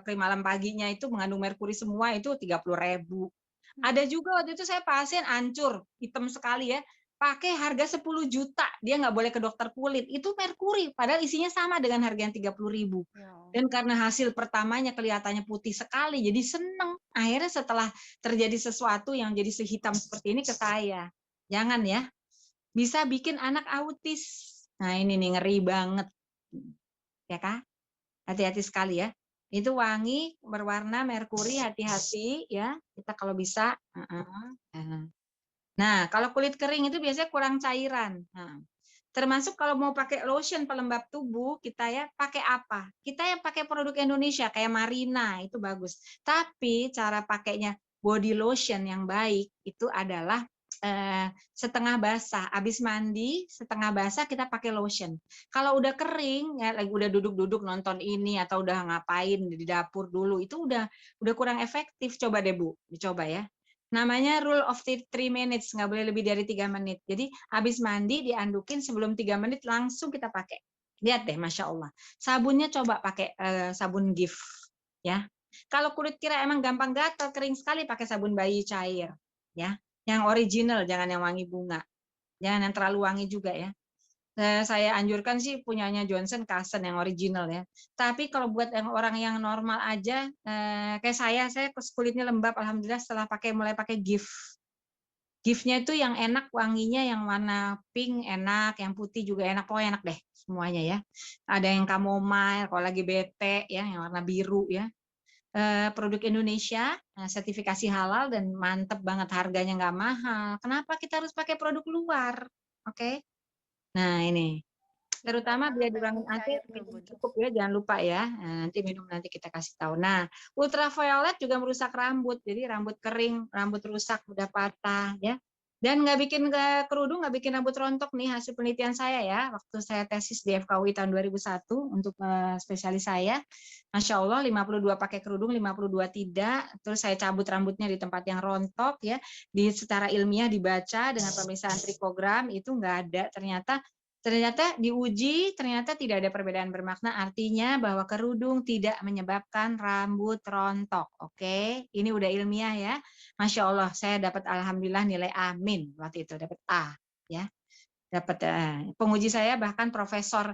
krim malam paginya itu mengandung merkuri semua, itu 30.000. Ada juga waktu itu saya pasien hancur, hitam sekali ya, pakai harga 10 juta, dia nggak boleh ke dokter kulit, itu merkuri, padahal isinya sama dengan harga yang 30.000. Dan karena hasil pertamanya kelihatannya putih sekali, jadi seneng. Akhirnya setelah terjadi sesuatu yang jadi sehitam seperti ini ke saya. Jangan ya, bisa bikin anak autis. Nah ini nih ngeri banget. Ya Kak, hati-hati sekali ya. Itu wangi, berwarna, merkuri, hati-hati ya. Kita kalau bisa. Nah kalau kulit kering itu biasanya kurang cairan. Termasuk kalau mau pakai lotion pelembab tubuh, kita ya pakai apa? Kita yang pakai produk Indonesia kayak Marina, itu bagus. Tapi cara pakainya body lotion yang baik itu adalah setengah basah, habis mandi setengah basah kita pakai lotion. Kalau udah kering ya, lagi udah duduk-duduk nonton ini atau udah ngapain di dapur dulu, itu udah kurang efektif. Coba deh Bu, dicoba ya. Namanya rule of 3 minutes, nggak boleh lebih dari 3 menit. Jadi habis mandi diandukin sebelum 3 menit langsung kita pakai. Lihat deh, Masya Allah. Sabunnya coba pakai sabun Gift ya. Kalau kulit kita emang gampang gatal, kering sekali, pakai sabun bayi cair ya. Yang original, jangan yang wangi bunga. Jangan yang terlalu wangi juga ya. Saya anjurkan sih punyanya Johnson Carson yang original ya. Tapi kalau buat yang orang yang normal aja, kayak saya kulitnya lembab, alhamdulillah setelah mulai pakai Gift. Gift-nya itu yang enak wanginya, yang warna pink enak, yang putih juga enak, pokoknya enak deh semuanya ya. Ada yang chamomile, kalau lagi bete ya, yang warna biru ya. Produk Indonesia, sertifikasi halal dan mantep banget, harganya nggak mahal. Kenapa kita harus pakai produk luar? Oke. Nah ini, terutama biar diurangin AC, minum cukup ya, jangan lupa ya. Nanti minum nanti kita kasih tahu. Nah, ultraviolet juga merusak rambut, jadi rambut kering, rambut rusak, udah patah ya. Dan nggak bikin kerudung, nggak bikin rambut rontok nih hasil penelitian saya ya. Waktu saya tesis di FKUI tahun 2001 untuk spesialis saya, Masya Allah 52 pakai kerudung, 52 tidak. Terus saya cabut rambutnya di tempat yang rontok ya. Secara ilmiah dibaca dengan pemeriksaan trikogram itu nggak ada. Ternyata diuji, ternyata tidak ada perbedaan bermakna, artinya bahwa kerudung tidak menyebabkan rambut rontok. Oke, ini udah ilmiah ya. Masya Allah, saya dapat alhamdulillah nilai amin waktu itu, dapat A ya. Dapat penguji saya bahkan Profesor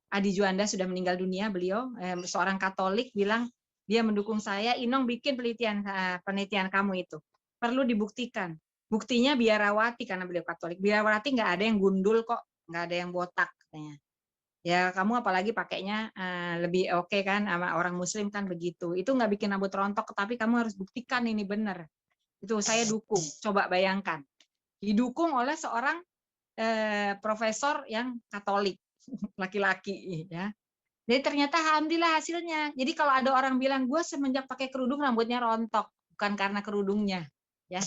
Adi Juanda sudah meninggal dunia, beliau seorang Katolik bilang dia mendukung saya, Inong bikin penelitian kamu itu perlu dibuktikan. Buktinya biarawati karena beliau Katolik. Biarawati nggak ada yang gundul kok, nggak ada yang botak katanya. Ya kamu apalagi pakainya lebih oke kan sama orang Muslim kan begitu. Itu nggak bikin rambut rontok, tapi kamu harus buktikan ini benar. Itu saya dukung. Coba bayangkan. Didukung oleh seorang profesor yang Katolik, laki-laki ya. Jadi ternyata alhamdulillah hasilnya. Jadi kalau ada orang bilang gue semenjak pakai kerudung rambutnya rontok, bukan karena kerudungnya, ya,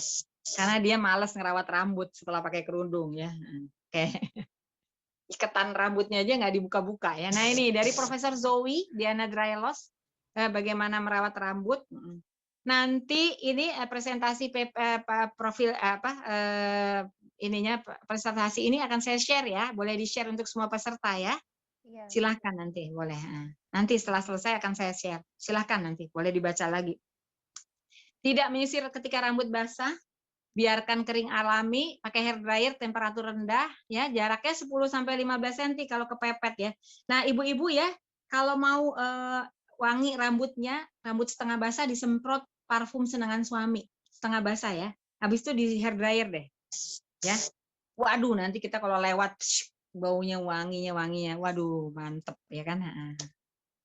karena dia malas ngerawat rambut setelah pakai kerudung ya. Oke, iketan rambutnya aja nggak dibuka-buka ya. Nah ini dari Profesor Zoe Diana Drailos, bagaimana merawat rambut. Nanti ini presentasi profil ininya presentasi ini akan saya share ya, boleh di share untuk semua peserta ya. Iya. Silahkan nanti boleh. Nanti setelah selesai akan saya share. Silahkan nanti boleh dibaca lagi. Tidak menyisir ketika rambut basah, biarkan kering alami, pakai hair dryer temperatur rendah ya, jaraknya 10-15 cm kalau kepepet ya. Nah, ibu-ibu ya, kalau mau wangi rambutnya, rambut setengah basah disemprot parfum senangan suami, setengah basah ya. Habis itu di hair dryer deh. Ya. Waduh, nanti kita kalau lewat baunya wanginya, waduh mantep ya kan,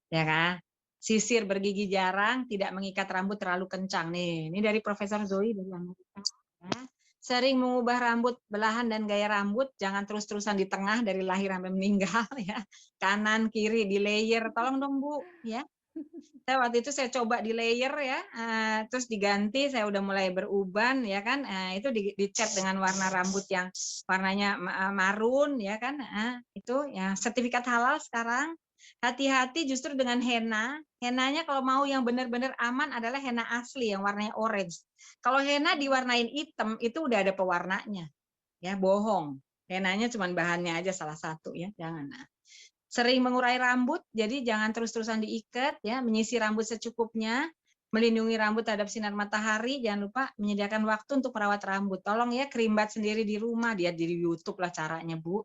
ya kan. Sisir bergigi jarang, tidak mengikat rambut terlalu kencang nih. Ini dari Profesor Zoe dari Amerika. Ya. Sering mengubah rambut belahan dan gaya rambut, jangan terus-terusan di tengah dari lahir sampai meninggal ya. Kanan kiri di layer, tolong dong Bu ya. Saya waktu itu saya coba di layer ya, terus diganti, saya udah mulai beruban ya kan, itu dicat dengan warna rambut yang warnanya marun ya kan, itu ya sertifikat halal sekarang. Hati-hati justru dengan henna, hennanya kalau mau yang benar-benar aman adalah henna asli yang warnanya orange. Kalau henna diwarnain hitam itu udah ada pewarnanya, ya bohong. Hennanya cuma bahannya aja salah satu ya, jangan. Sering mengurai rambut, jadi jangan terus-terusan diikat, ya, menyisir rambut secukupnya, melindungi rambut terhadap sinar matahari, jangan lupa menyediakan waktu untuk merawat rambut. Tolong ya kerimbat sendiri di rumah, dia di YouTube lah caranya Bu.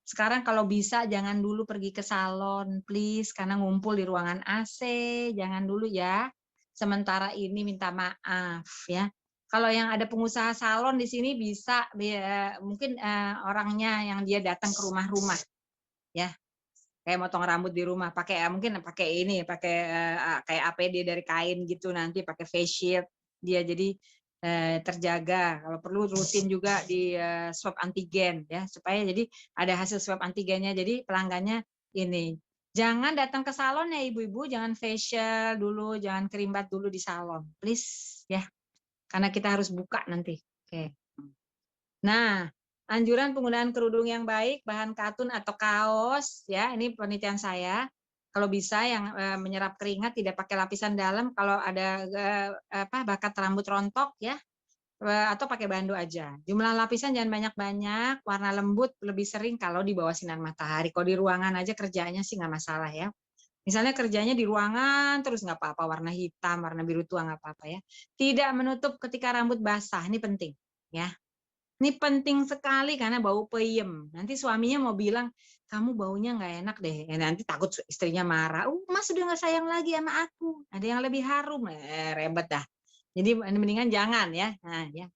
Sekarang kalau bisa jangan dulu pergi ke salon, please, karena ngumpul di ruangan AC, jangan dulu ya. Sementara ini minta maaf ya. Kalau yang ada pengusaha salon di sini bisa, mungkin orangnya yang dia datang ke rumah-rumah, ya. Kayak motong rambut di rumah, pakai mungkin pakai ini, pakai kayak APD dari kain gitu, nanti pakai face shield, dia jadi terjaga. Kalau perlu rutin juga di swab antigen ya, supaya jadi ada hasil swab antigennya. Jadi pelanggannya ini jangan datang ke salon ya ibu-ibu, jangan facial dulu, jangan kerimbat dulu di salon, please ya, karena kita harus buka nanti. Oke. Nah, anjuran penggunaan kerudung yang baik, bahan katun atau kaos, ya ini penelitian saya. Kalau bisa yang menyerap keringat tidak pakai lapisan dalam. Kalau ada bakat rambut rontok, ya, atau pakai bando aja. Jumlah lapisan jangan banyak-banyak. Warna lembut lebih sering kalau di bawah sinar matahari. Kalau di ruangan aja kerjanya sih nggak masalah ya. Misalnya kerjanya di ruangan terus nggak apa-apa, warna hitam, warna biru tua nggak apa-apa ya. Tidak menutup ketika rambut basah, ini penting, ya. Ini penting sekali karena bau peyem. Nanti suaminya mau bilang, kamu baunya nggak enak deh. Nanti takut istrinya marah. Mas sudah nggak sayang lagi sama aku. Ada yang lebih harum. Rebet dah. Jadi mendingan jangan ya. Nah, ya.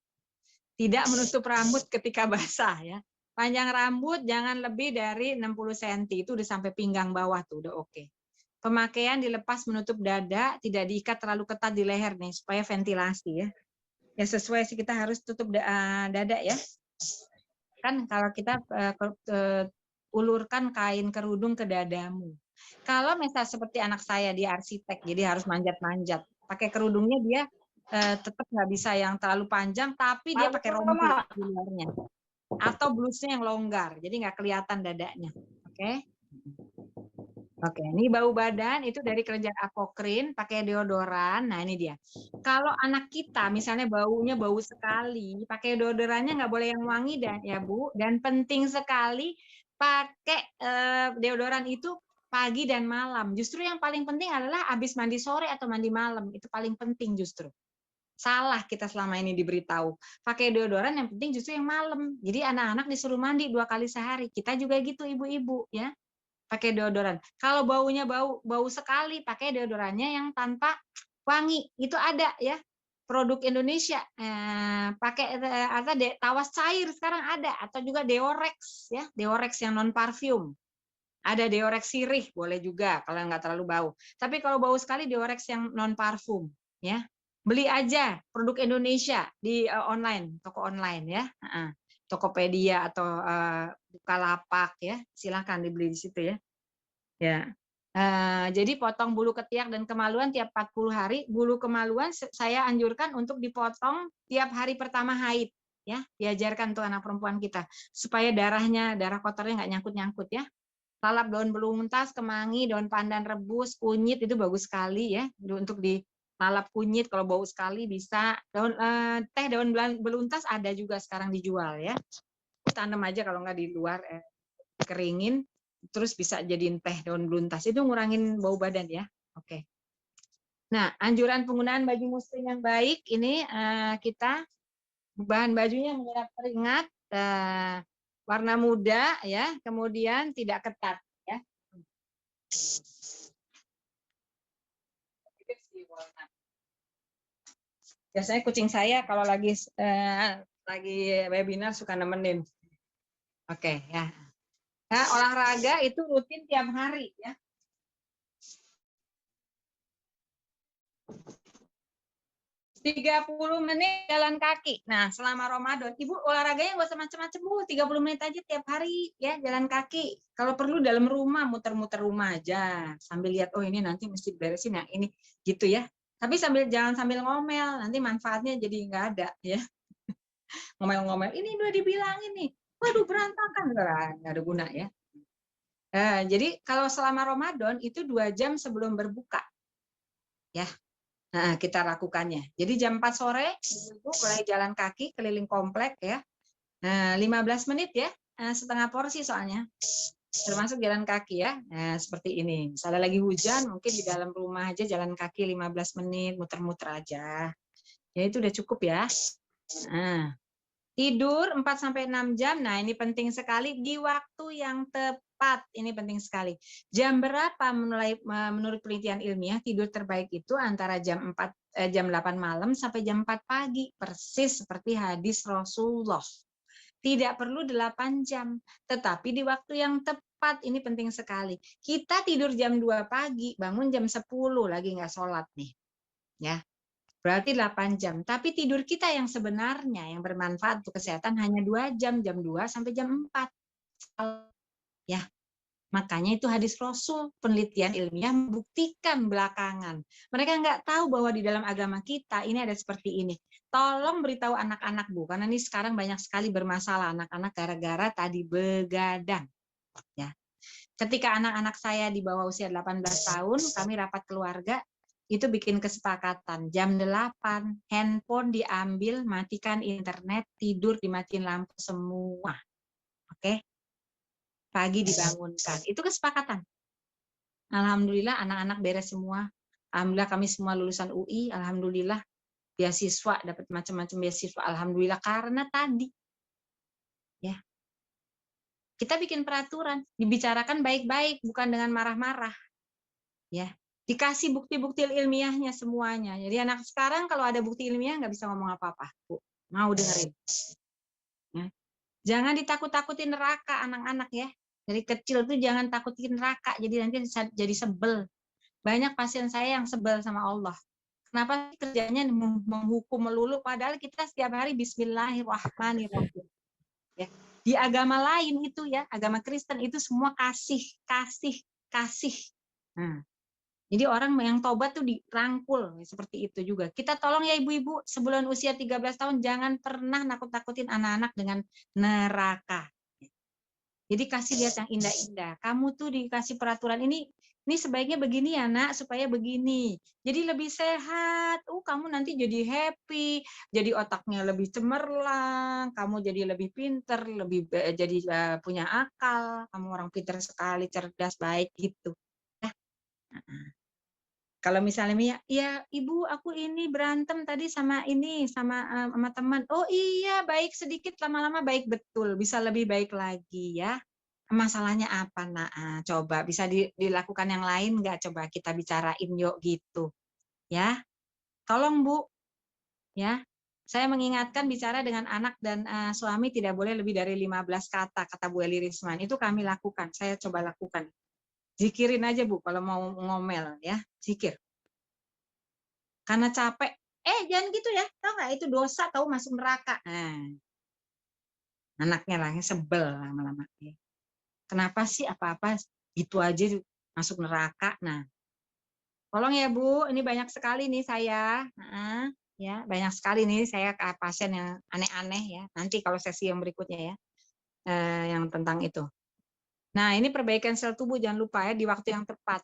Tidak menutup rambut ketika basah ya. Panjang rambut jangan lebih dari 60 cm. Itu udah sampai pinggang bawah tuh, udah oke. Pemakaian dilepas menutup dada, tidak diikat terlalu ketat di leher nih supaya ventilasi ya. Ya sesuai sih, kita harus tutup dada ya. Kan kalau kita ulurkan kain kerudung ke dadamu. Kalau misal seperti anak saya, dia arsitek, jadi harus manjat-manjat. Pakai kerudungnya dia tetap nggak bisa yang terlalu panjang, tapi dia pakai rompi di luarnya. Atau blusnya yang longgar, jadi nggak kelihatan dadanya. Oke? Oke, ini bau badan itu dari kerajaan Apokrin, pakai deodoran. Nah ini dia. Kalau anak kita misalnya baunya bau sekali, pakai deodorannya nggak boleh yang wangi dan ya Bu. Dan penting sekali pakai deodoran itu pagi dan malam. Justru yang paling penting adalah habis mandi sore atau mandi malam. Itu paling penting justru. Salah kita selama ini diberitahu. Pakai deodoran yang penting justru yang malam. Jadi anak-anak disuruh mandi 2 kali sehari. Kita juga gitu ibu-ibu ya. Pakai deodoran. Kalau baunya bau sekali, pakai deodorannya yang tanpa wangi. Itu ada ya. Produk Indonesia. Pakai tawas cair sekarang ada, atau juga Deorex ya. Deorex yang non parfum. Ada Deorex sirih boleh juga kalau nggak terlalu bau. Tapi kalau bau sekali Deorex yang non parfum ya. Beli aja produk Indonesia di online, toko online ya. Tokopedia atau Bukalapak ya. Silakan dibeli di situ ya. Ya. Jadi potong bulu ketiak dan kemaluan tiap 40 hari. Bulu kemaluan saya anjurkan untuk dipotong tiap hari pertama haid. Ya, diajarkan tuh anak perempuan kita supaya darah kotornya nggak nyangkut-nyangkut ya. Lalap daun beluntas, kemangi, daun pandan rebus, kunyit itu bagus sekali ya untuk dilalap kunyit. Kalau bau sekali bisa daun beluntas ada juga sekarang dijual ya. Tanam aja kalau nggak di luar keringin, terus bisa jadiin teh daun beluntas itu ngurangin bau badan ya. Oke. Nah, anjuran penggunaan baju muslim yang baik ini kita bahan bajunya menyerap keringat, warna muda ya, kemudian tidak ketat ya. Biasanya kucing saya kalau lagi webinar suka nemenin. Oke ya. Nah, olahraga itu rutin tiap hari ya. 30 menit jalan kaki. Nah, selama Ramadan, Ibu olahraganya nggak usah macam-macam, Bu. 30 menit aja tiap hari ya, jalan kaki. Kalau perlu dalam rumah, muter-muter rumah aja. Sambil lihat, oh ini nanti mesti beresin yang ini, gitu ya. Tapi jangan sambil ngomel, nanti manfaatnya jadi nggak ada ya. Ngomel-ngomel, ini udah dibilangin nih. Waduh, berantakan. Nggak ada guna ya. Jadi kalau selama Ramadan, itu 2 jam sebelum berbuka. Ya. Nah, kita lakukannya. Jadi jam 4 sore, Ibu mulai jalan kaki keliling komplek ya. 15 menit ya, setengah porsi soalnya. Termasuk jalan kaki ya. Nah, seperti ini. Misalnya lagi hujan, mungkin di dalam rumah aja jalan kaki 15 menit, muter-muter aja. Ya itu udah cukup ya. Nah, tidur 4-6 jam. Nah, ini penting sekali di waktu yang tepat. Ini penting sekali. Jam berapa menurut penelitian ilmiah tidur terbaik itu antara jam 8 malam sampai jam 4 pagi. Persis seperti hadis Rasulullah. Tidak perlu 8 jam, tetapi di waktu yang tepat. Ini penting sekali. Kita tidur jam 2 pagi, bangun jam 10 lagi nggak sholat nih. Ya. Berarti 8 jam. Tapi tidur kita yang sebenarnya yang bermanfaat untuk kesehatan hanya 2 jam, jam 2 sampai jam 4. Ya. Makanya itu hadis Rasul, penelitian ilmiah membuktikan belakangan. Mereka nggak tahu bahwa di dalam agama kita ini ada seperti ini. Tolong beritahu anak-anak, Bu, karena ini sekarang banyak sekali bermasalah anak-anak gara-gara tadi begadang. Ya. Ketika anak-anak saya di bawah usia 18 tahun, kami rapat keluarga, itu bikin kesepakatan jam 8 handphone diambil, matikan internet, tidur dimatiin lampu semua. Oke. Pagi dibangunkan. Itu kesepakatan. Alhamdulillah anak-anak beres semua. Alhamdulillah kami semua lulusan UI, alhamdulillah beasiswa, dapat macam-macam beasiswa, alhamdulillah karena tadi ya. Kita bikin peraturan, dibicarakan baik-baik, bukan dengan marah-marah. Ya. Dikasih bukti-bukti ilmiahnya semuanya. Jadi anak sekarang kalau ada bukti ilmiah nggak bisa ngomong apa-apa, Bu. Mau dengerin. Ya. Jangan ditakut-takutin neraka anak-anak ya. Dari kecil tuh jangan takutin neraka, jadi nanti jadi sebel. Banyak pasien saya yang sebel sama Allah. Kenapa kerjanya menghukum melulu, padahal kita setiap hari Bismillahirrahmanirrahim. Ya. Di agama lain itu ya, agama Kristen itu semua kasih. Nah, jadi orang yang tobat tuh dirangkul, seperti itu juga. Kita tolong ya ibu-ibu, sebelum usia 13 tahun jangan pernah nakut-nakutin anak-anak dengan neraka. Jadi kasih lihat yang indah-indah. Kamu tuh dikasih peraturan ini sebaiknya begini ya nak, supaya begini. Jadi lebih sehat. Kamu nanti jadi happy, jadi otaknya lebih cemerlang, kamu jadi lebih pinter, lebih jadi punya akal. Kamu orang pinter sekali, cerdas, baik gitu. Ya. Kalau misalnya ya ibu aku ini berantem tadi sama teman. Oh iya baik sedikit, lama-lama baik betul, bisa lebih baik lagi ya. Masalahnya apa nak? Coba bisa dilakukan yang lain nggak? Coba kita bicarain yuk gitu ya. Tolong Bu ya. Saya mengingatkan bicara dengan anak dan suami tidak boleh lebih dari 15 kata Bu Eli Risman. Itu kami lakukan, saya coba lakukan. Zikirin aja Bu kalau mau ngomel ya, zikir. Karena capek Jangan gitu ya, tahu nggak itu dosa, tahu masuk neraka. Nah, anaknya lah sebel lama-lama. Kenapa sih apa-apa gitu aja masuk neraka? Nah, tolong ya Bu, ini banyak sekali nih saya. Ya, banyak sekali nih saya ke pasien yang aneh-aneh ya. Nanti kalau sesi yang berikutnya ya, yang tentang itu. Nah, ini perbaikan sel tubuh, jangan lupa ya, di waktu yang tepat.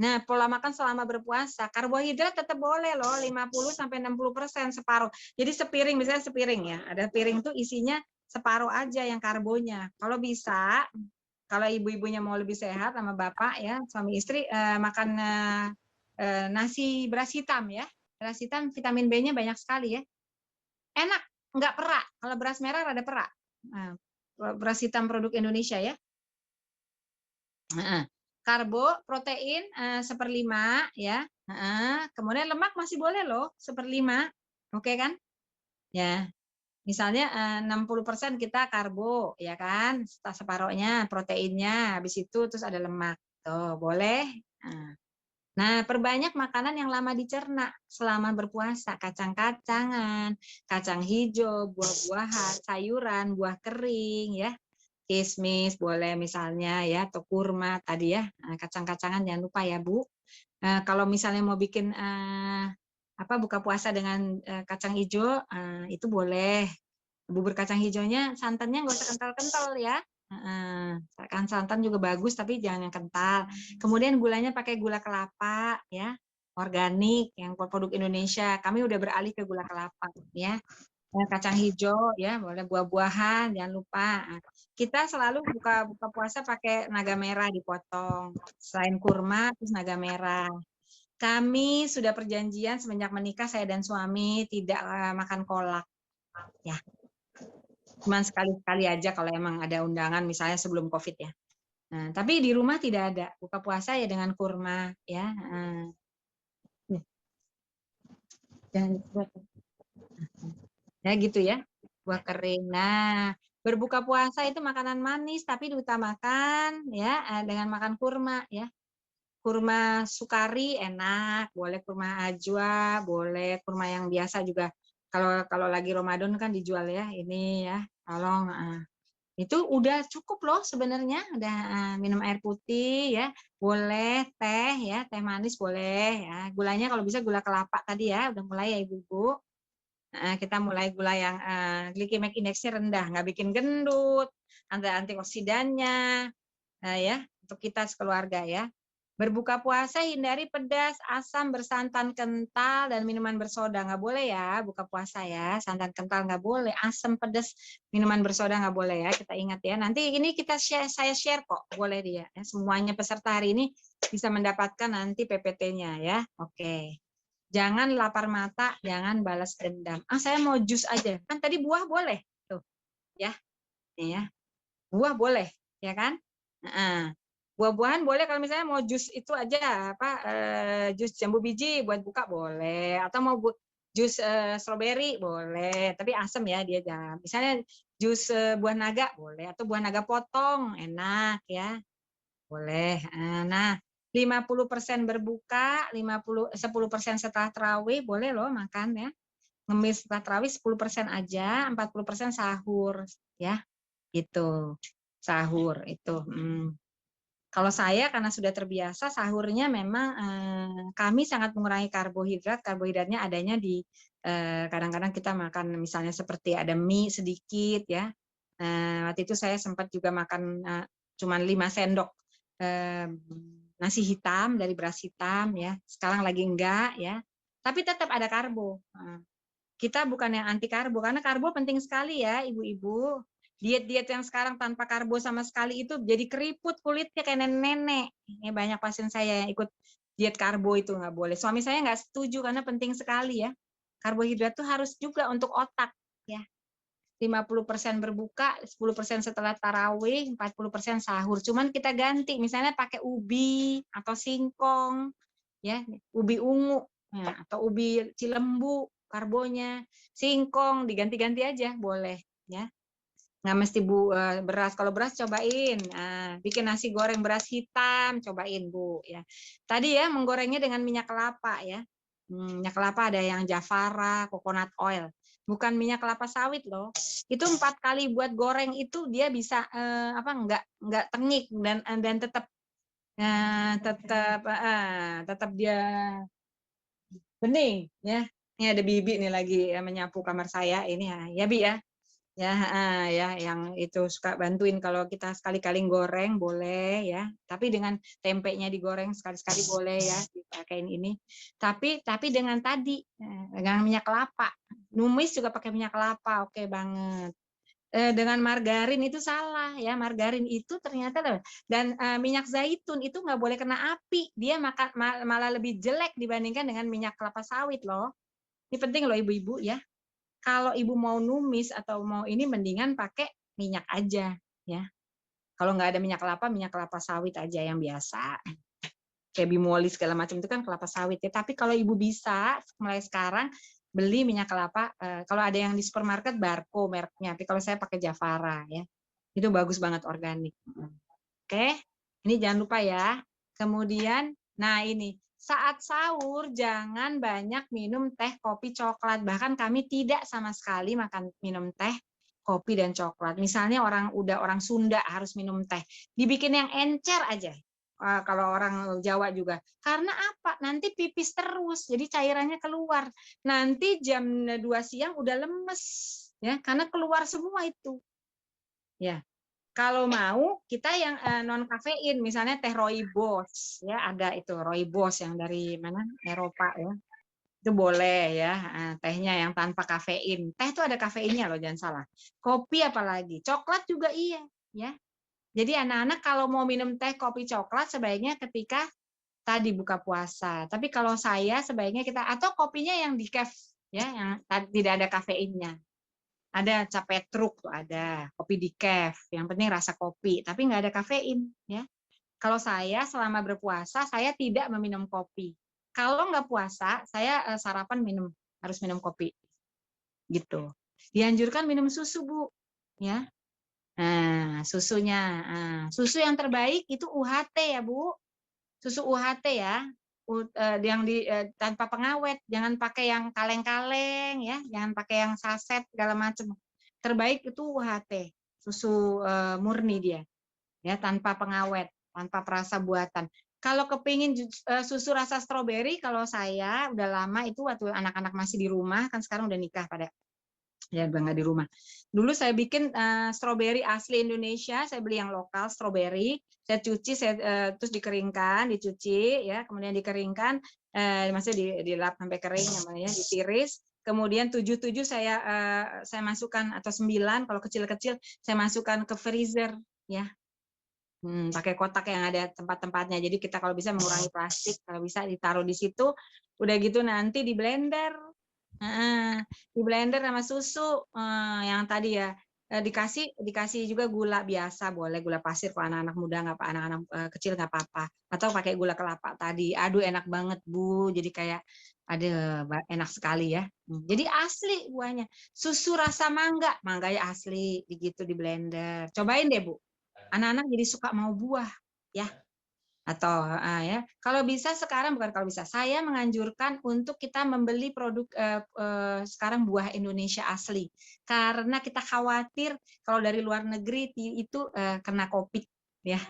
Nah, pola makan selama berpuasa, karbohidrat tetap boleh loh, 50-60%, separuh. Jadi sepiring, misalnya sepiring ya, ada piring itu isinya separuh aja yang karbonya. Kalau bisa, kalau ibu-ibunya mau lebih sehat sama bapak ya, suami istri, makan nasi beras hitam ya. Beras hitam vitamin B-nya banyak sekali ya. Enak, nggak perak. Kalau beras merah ada perak. Nah, beras hitam produk Indonesia ya. Karbo, protein 1/5 ya. Kemudian lemak masih boleh loh 1/5, oke kan? Ya, misalnya 60% kita karbo, ya kan? Separohnya proteinnya, habis itu terus ada lemak, tuh boleh. Nah, perbanyak makanan yang lama dicerna selama berpuasa, kacang-kacangan, kacang hijau, buah-buahan, sayuran, buah kering ya. Kismis boleh misalnya ya, atau kurma tadi ya, kacang-kacangan jangan lupa ya Bu. Kalau misalnya mau bikin buka puasa dengan kacang hijau, itu boleh. Bubur kacang hijaunya santannya nggak usah kental-kental ya. Kan santan juga bagus tapi jangan yang kental. Kemudian gulanya pakai gula kelapa ya, organik yang produk Indonesia. Kami udah beralih ke gula kelapa ya. Kacang hijau ya, boleh buah-buahan, jangan lupa. Kita selalu buka puasa pakai naga merah dipotong. Selain kurma, terus naga merah. Kami sudah perjanjian semenjak menikah saya dan suami tidak makan kolak. Ya. Cuman sekali-sekali aja kalau emang ada undangan misalnya sebelum Covid ya. Nah, tapi di rumah tidak ada. Buka puasa ya dengan kurma ya. Jangan buat. Ya gitu ya, buah kering. Nah, berbuka puasa itu makanan manis tapi diutamakan ya dengan makan kurma ya. Kurma sukari enak, boleh kurma ajwa, boleh kurma yang biasa juga. Kalau lagi Ramadan kan dijual ya, ini ya. Tolong itu udah cukup loh sebenarnya, udah minum air putih ya, boleh teh ya, teh manis boleh ya. Gulanya kalau bisa gula kelapa tadi ya, udah mulai ya Ibu-ibu. Kita mulai gula yang glycemic index-nya rendah, nggak bikin gendut, ada antioksidannya, ya untuk kita sekeluarga ya. Berbuka puasa hindari pedas, asam, bersantan kental, dan minuman bersoda. Nggak boleh ya buka puasa ya, santan kental nggak boleh, asam, pedas, minuman bersoda nggak boleh ya, kita ingat ya. Nanti ini saya share kok, boleh dia. Ya. Semuanya peserta hari ini bisa mendapatkan nanti PPT-nya ya, oke. Jangan lapar mata, jangan balas dendam. Saya mau jus aja. Kan tadi buah boleh. Tuh, ya. Nih ya. Buah boleh, ya kan? Buah-buahan boleh kalau misalnya mau jus itu aja jus jambu biji buat buka boleh, atau mau jus stroberi boleh, tapi asam ya dia jangan. Misalnya jus buah naga boleh, atau buah naga potong enak ya. Boleh. Nah, 50% berbuka, 10% setelah tarawih boleh loh makan ya. Ngemis setelah tarawih 10% aja, 40% sahur ya. Gitu. Sahur itu. Kalau saya karena sudah terbiasa sahurnya memang kami sangat mengurangi karbohidrat. Karbohidratnya adanya di kadang-kadang kita makan misalnya seperti ada mie sedikit ya. Waktu itu saya sempat juga makan cuma 5 sendok nasi hitam dari beras hitam ya. Sekarang lagi enggak ya. Tapi tetap ada karbo. Kita bukan yang anti karbo karena karbo penting sekali ya ibu-ibu. Diet-diet yang sekarang tanpa karbo sama sekali itu jadi keriput kulitnya kayak nenek-nenek. Ini banyak pasien saya yang ikut diet karbo itu nggak boleh. Suami saya nggak setuju karena penting sekali ya. Karbohidrat itu harus juga untuk otak ya. 50% berbuka, 10% setelah tarawih, 40% sahur. Cuman kita ganti, misalnya pakai ubi atau singkong, ya, ubi ungu ya, atau ubi cilembu karbonya, singkong diganti-ganti aja boleh ya. Nggak mesti beras. Kalau beras cobain, bikin nasi goreng beras hitam, cobain Bu ya. Tadi ya menggorengnya dengan minyak kelapa ya. Minyak kelapa ada yang Jafara, coconut oil. Bukan minyak kelapa sawit loh. Itu 4 kali buat goreng itu dia bisa enggak tengik dan tetap tetap dia bening ya. Ini ada Bibi nih lagi menyapu kamar saya ini ya Bi ya. Ya yang itu suka bantuin kalau kita sekali-kali goreng boleh ya, tapi dengan tempenya digoreng sekali-sekali boleh ya dipakein ini, tapi dengan tadi dengan minyak kelapa, numis juga pakai minyak kelapa, oke banget. Dengan margarin itu salah ya, margarin itu ternyata dan minyak zaitun itu nggak boleh kena api, dia malah lebih jelek dibandingkan dengan minyak kelapa sawit loh. Ini penting loh ibu-ibu ya. Kalau ibu mau numis atau mau ini mendingan pakai minyak aja ya. Kalau nggak ada minyak kelapa sawit aja yang biasa. Kayak bimoli segala macam itu kan kelapa sawit ya. Tapi kalau ibu bisa mulai sekarang beli minyak kelapa. Kalau ada yang di supermarket Barco mereknya. Tapi kalau saya pakai Jafara ya. Itu bagus banget organik. Oke. Ini jangan lupa ya. Kemudian, nah ini. Saat sahur jangan banyak minum teh, kopi, coklat. Bahkan kami tidak sama sekali minum teh, kopi dan coklat. Misalnya orang Sunda harus minum teh, dibikin yang encer aja. Kalau orang Jawa juga. Karena apa? Nanti pipis terus, jadi cairannya keluar. Nanti jam 2 siang udah lemes, ya, karena keluar semua itu. Ya. Kalau mau kita yang non kafein, misalnya teh rooibos, ya ada itu rooibos yang dari mana Eropa ya, itu boleh ya, tehnya yang tanpa kafein. Teh itu ada kafeinnya loh, jangan salah. Kopi apalagi, coklat juga iya, ya. Jadi anak-anak kalau mau minum teh, kopi, coklat sebaiknya ketika tadi buka puasa. Tapi kalau saya sebaiknya kita atau kopinya yang decaf, ya, yang tidak ada kafeinnya. Ada capetruk tuh ada, kopi decaf, yang penting rasa kopi, tapi nggak ada kafein ya. Kalau saya selama berpuasa saya tidak meminum kopi. Kalau nggak puasa saya sarapan harus minum kopi, gitu. Dianjurkan minum susu Bu, ya. Nah susunya, susu yang terbaik itu UHT ya Bu, susu UHT ya. Yang tanpa pengawet, jangan pakai yang kaleng-kaleng ya, jangan pakai yang saset segala macam. Terbaik itu UHT, susu murni dia, ya tanpa pengawet, tanpa perasa buatan. Kalau kepingin susu rasa stroberi, kalau saya udah lama itu waktu anak-anak masih di rumah, kan sekarang udah nikah pada ya udah nggak di rumah. Dulu saya bikin stroberi asli Indonesia, saya beli yang lokal stroberi, saya cuci, terus dikeringkan, dicuci, ya, kemudian dikeringkan, maksudnya dilap sampai kering, namanya, ditiris, kemudian 7 saya masukkan atau 9 kalau kecil-kecil saya masukkan ke freezer, ya, pakai kotak yang ada tempat-tempatnya. Jadi kita kalau bisa mengurangi plastik, kalau bisa ditaruh di situ, udah gitu nanti di blender. Di blender sama susu yang tadi ya, dikasih juga gula biasa, boleh gula pasir kalau anak-anak muda, nggak apa, anak-anak kecil nggak apa-apa, atau pakai gula kelapa tadi. Aduh enak banget Bu, jadi kayak enak sekali ya. Jadi asli buahnya, susu rasa mangga ya asli, begitu di blender. Cobain deh Bu, anak-anak jadi suka mau buah ya. Atau ya kalau bisa sekarang, bukan kalau bisa, saya menganjurkan untuk kita membeli produk sekarang buah Indonesia asli, karena kita khawatir kalau dari luar negeri itu kena COVID ya,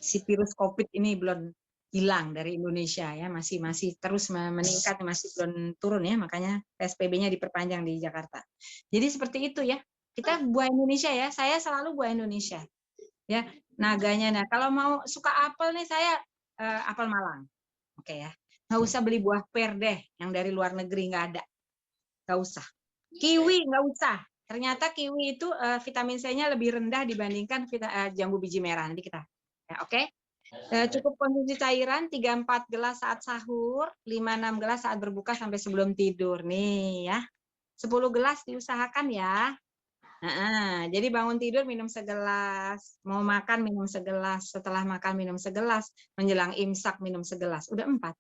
si virus COVID ini belum hilang dari Indonesia ya, masih terus meningkat, masih belum turun ya, makanya PSBB-nya diperpanjang di Jakarta. Jadi seperti itu ya, kita buah Indonesia ya, saya selalu buah Indonesia ya. Naganya, nah kalau mau suka apel nih saya apel Malang, oke ya, nggak usah beli buah per deh yang dari luar negeri, nggak ada, nggak usah. Kiwi nggak usah, ternyata kiwi itu vitamin C-nya lebih rendah dibandingkan jambu biji merah. Nanti kita ya, oke. Cukup konsumsi cairan 3-4 gelas saat sahur, 5-6 gelas saat berbuka sampai sebelum tidur nih ya, 10 gelas diusahakan ya. Jadi bangun tidur minum segelas, mau makan minum segelas, setelah makan minum segelas, menjelang imsak minum segelas, udah 4.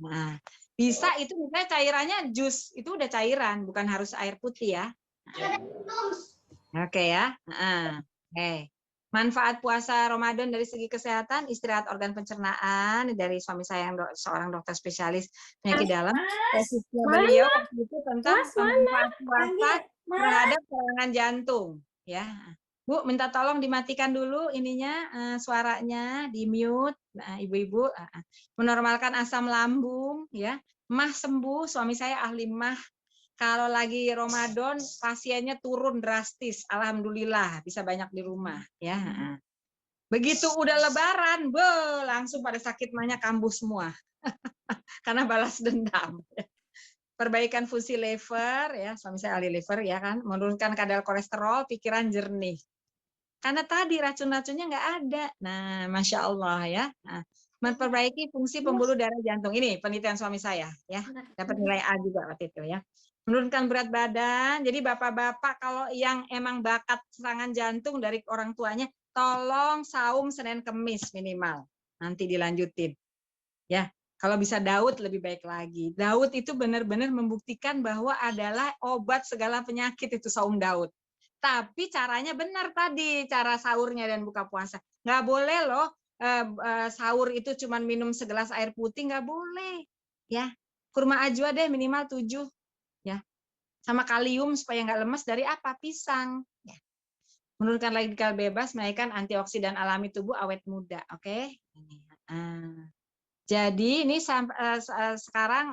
Nah, bisa itu misalnya cairannya jus, itu udah cairan, bukan harus air putih ya. Oke ya. Oke. Manfaat puasa Ramadan dari segi kesehatan, istirahat organ pencernaan dari suami saya yang seorang dokter spesialis penyakit dalam. Tesisnya beliau waktu itu tentang manfaat puasa terhadap serangan jantung. Ya, Bu, minta tolong dimatikan dulu ininya suaranya, di mute, ibu-ibu. Menormalkan asam lambung, ya. Mah sembuh, suami saya ahli mah. Kalau lagi Ramadan pasiennya turun drastis, alhamdulillah bisa banyak di rumah, ya. Begitu udah Lebaran, langsung pada sakit mahnya kambuh semua, karena balas dendam. Perbaikan fungsi liver, ya, suami saya ahli liver, ya kan, menurunkan kadar kolesterol, pikiran jernih. Karena tadi racun-racunnya nggak ada. Nah, masya Allah ya. Nah, memperbaiki fungsi pembuluh darah jantung. Ini penelitian suami saya, ya, dapat nilai A juga waktu itu, ya. Menurunkan berat badan. Jadi bapak-bapak kalau yang emang bakat serangan jantung dari orang tuanya, tolong saum Senin Kemis minimal. Nanti dilanjutin. Ya, kalau bisa Daud lebih baik lagi. Daud itu benar-benar membuktikan bahwa adalah obat segala penyakit itu saum Daud. Tapi caranya benar tadi, cara sahurnya dan buka puasa. Nggak boleh loh sahur itu cuma minum segelas air putih, nggak boleh. Ya, kurma ajwa deh minimal 7. Ya, sama kalium supaya nggak lemes dari apa? Pisang. Ya. Menurunkan radikal bebas, menaikkan antioksidan alami tubuh awet muda. Oke. Jadi ini sekarang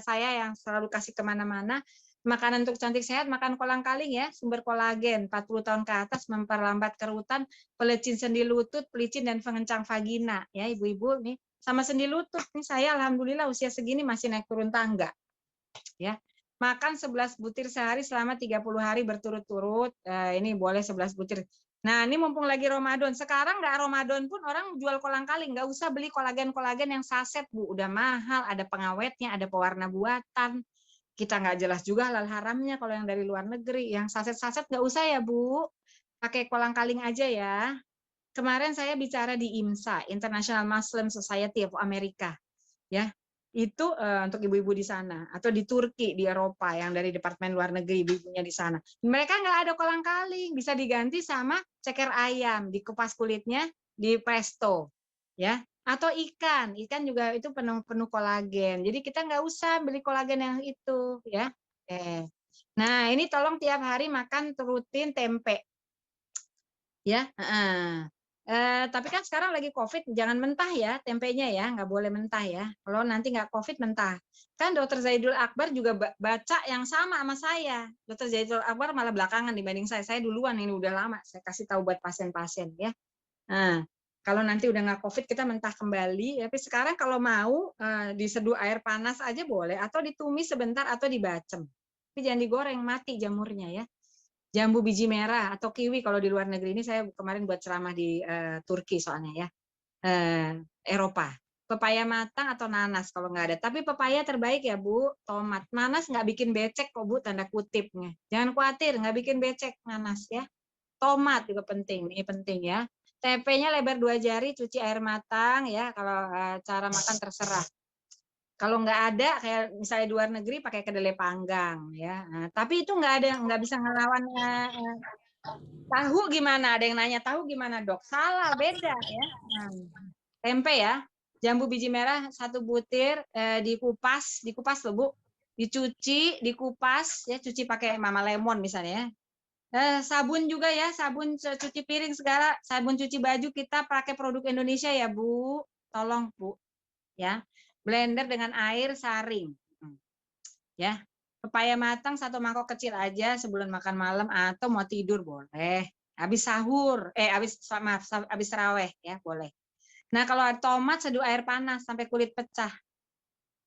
saya yang selalu kasih kemana-mana, makanan untuk cantik sehat, makan kolang-kaling ya, sumber kolagen, 40 tahun ke atas, memperlambat kerutan, pelicin sendi lutut, pelicin dan pengencang vagina. Ya ibu-ibu nih, sama sendi lutut, nih saya alhamdulillah usia segini masih naik turun tangga. Ya, makan 11 butir sehari selama 30 hari berturut-turut, ini boleh 11 butir. Nah, ini mumpung lagi Ramadan. Sekarang nggak Ramadan pun orang jual kolang-kaling. Nggak usah beli kolagen-kolagen yang saset, Bu. Udah mahal, ada pengawetnya, ada pewarna buatan. Kita nggak jelas juga halal haramnya kalau yang dari luar negeri. Yang saset-saset nggak usah ya, Bu. Pakai kolang-kaling aja ya. Kemarin saya bicara di IMSA, International Muslim Society of America. Ya, itu untuk ibu-ibu di sana, atau di Turki, di Eropa yang dari Departemen Luar Negeri ibu-ibunya di sana. Mereka nggak ada kolang-kaling, bisa diganti sama ceker ayam, dikupas kulitnya, di presto, ya. Atau ikan juga itu penuh kolagen. Jadi kita nggak usah beli kolagen yang itu, ya. Nah ini tolong tiap hari makan rutin tempe, ya. Tapi kan sekarang lagi COVID, jangan mentah ya tempenya ya, nggak boleh mentah ya. Kalau nanti nggak COVID mentah. Kan Dokter Zaidul Akbar juga baca yang sama saya. Dokter Zaidul Akbar malah belakangan dibanding saya. Saya duluan, ini udah lama. Saya kasih tahu buat pasien-pasien ya. Nah, kalau nanti udah nggak COVID kita mentah kembali. Tapi sekarang kalau mau diseduh air panas aja boleh, atau ditumis sebentar atau dibacem. Tapi jangan digoreng, mati jamurnya ya. Jambu biji merah atau kiwi kalau di luar negeri, ini saya kemarin buat ceramah di Turki soalnya ya, Eropa. Pepaya matang atau nanas kalau nggak ada. Tapi pepaya terbaik ya Bu, tomat. Nanas nggak bikin becek kok Bu, tanda kutipnya. Jangan khawatir, nggak bikin becek nanas ya. Tomat juga penting, ini penting ya. Tempenya lebar 2 jari, cuci air matang ya. Kalau cara makan terserah. Kalau nggak ada kayak misalnya di luar negeri pakai kedelai panggang ya. Nah, tapi itu nggak bisa ngelawan tahu gimana? Ada yang nanya tahu gimana Dok? Salah, beda ya. Nah, tempe ya, jambu biji merah 1 butir, dikupas loh Bu, dicuci, dikupas ya, cuci pakai Mama Lemon misalnya ya. Sabun juga ya, sabun cuci piring segala, sabun cuci baju kita pakai produk Indonesia ya Bu, tolong Bu ya. Blender dengan air, saring ya. Pepaya matang 1 mangkok kecil aja sebelum makan malam atau mau tidur boleh. Habis sahur, habis taraweh ya boleh. Nah kalau tomat seduh air panas sampai kulit pecah,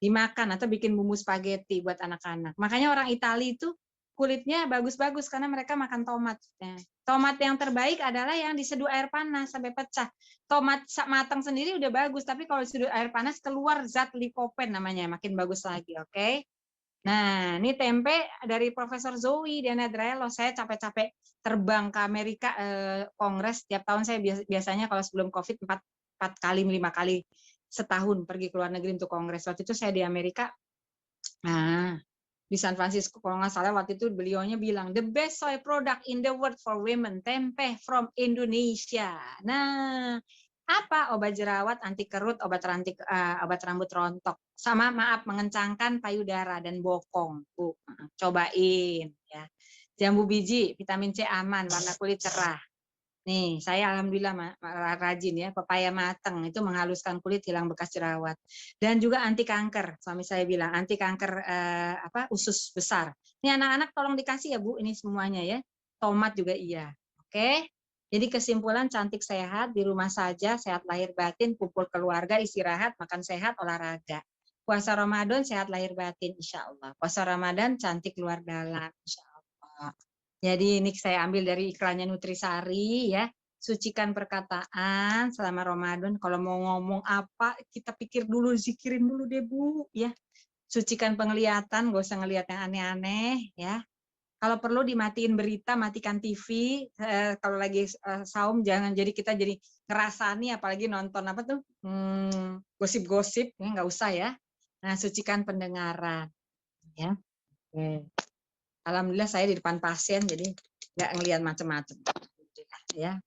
dimakan atau bikin bumbu spaghetti buat anak-anak. Makanya orang Italia itu kulitnya bagus-bagus karena mereka makan tomat. Nah, tomat yang terbaik adalah yang diseduh air panas sampai pecah. Tomat matang sendiri udah bagus, tapi kalau diseduh air panas keluar zat likopen namanya, makin bagus lagi, oke? Nah, ini tempe dari Profesor Zoe Diana Drello. Saya capek-capek terbang ke Amerika kongres. Tiap tahun saya biasanya kalau sebelum COVID 4 kali, 5 kali setahun pergi ke luar negeri untuk kongres. Waktu itu saya di Amerika. Nah, di San Francisco kalau nggak salah waktu itu beliaunya bilang the best soy product in the world for women, tempe from Indonesia. Nah, apa obat jerawat, anti kerut, obat rambut rontok, sama maaf mengencangkan payudara dan bokong. Bu, cobain ya. Jambu biji, vitamin C aman, warna kulit cerah. Nih, saya alhamdulillah rajin ya, pepaya mateng itu menghaluskan kulit, hilang bekas jerawat. Dan juga anti kanker, suami saya bilang anti kanker usus besar. Ini anak-anak tolong dikasih ya Bu, ini semuanya ya. Tomat juga iya. Oke. Jadi kesimpulan cantik sehat di rumah saja, sehat lahir batin, kumpul keluarga, istirahat, makan sehat, olahraga. Puasa Ramadan sehat lahir batin insya Allah. Puasa Ramadan cantik luar dalam insya Allah. Jadi ini saya ambil dari iklannya Nutrisari ya. Sucikan perkataan selama Ramadan. Kalau mau ngomong apa, kita pikir dulu, zikirin dulu deh Bu ya. Sucikan penglihatan, gak usah ngelihat yang aneh-aneh ya. Kalau perlu dimatiin berita, matikan TV. Kalau lagi saum jangan jadi kita jadi ngerasani, apalagi nonton apa tuh gosip-gosip, ya nggak usah ya. Nah, sucikan pendengaran ya. Oke. Alhamdulillah saya di depan pasien jadi nggak ngelihat macam-macam ya.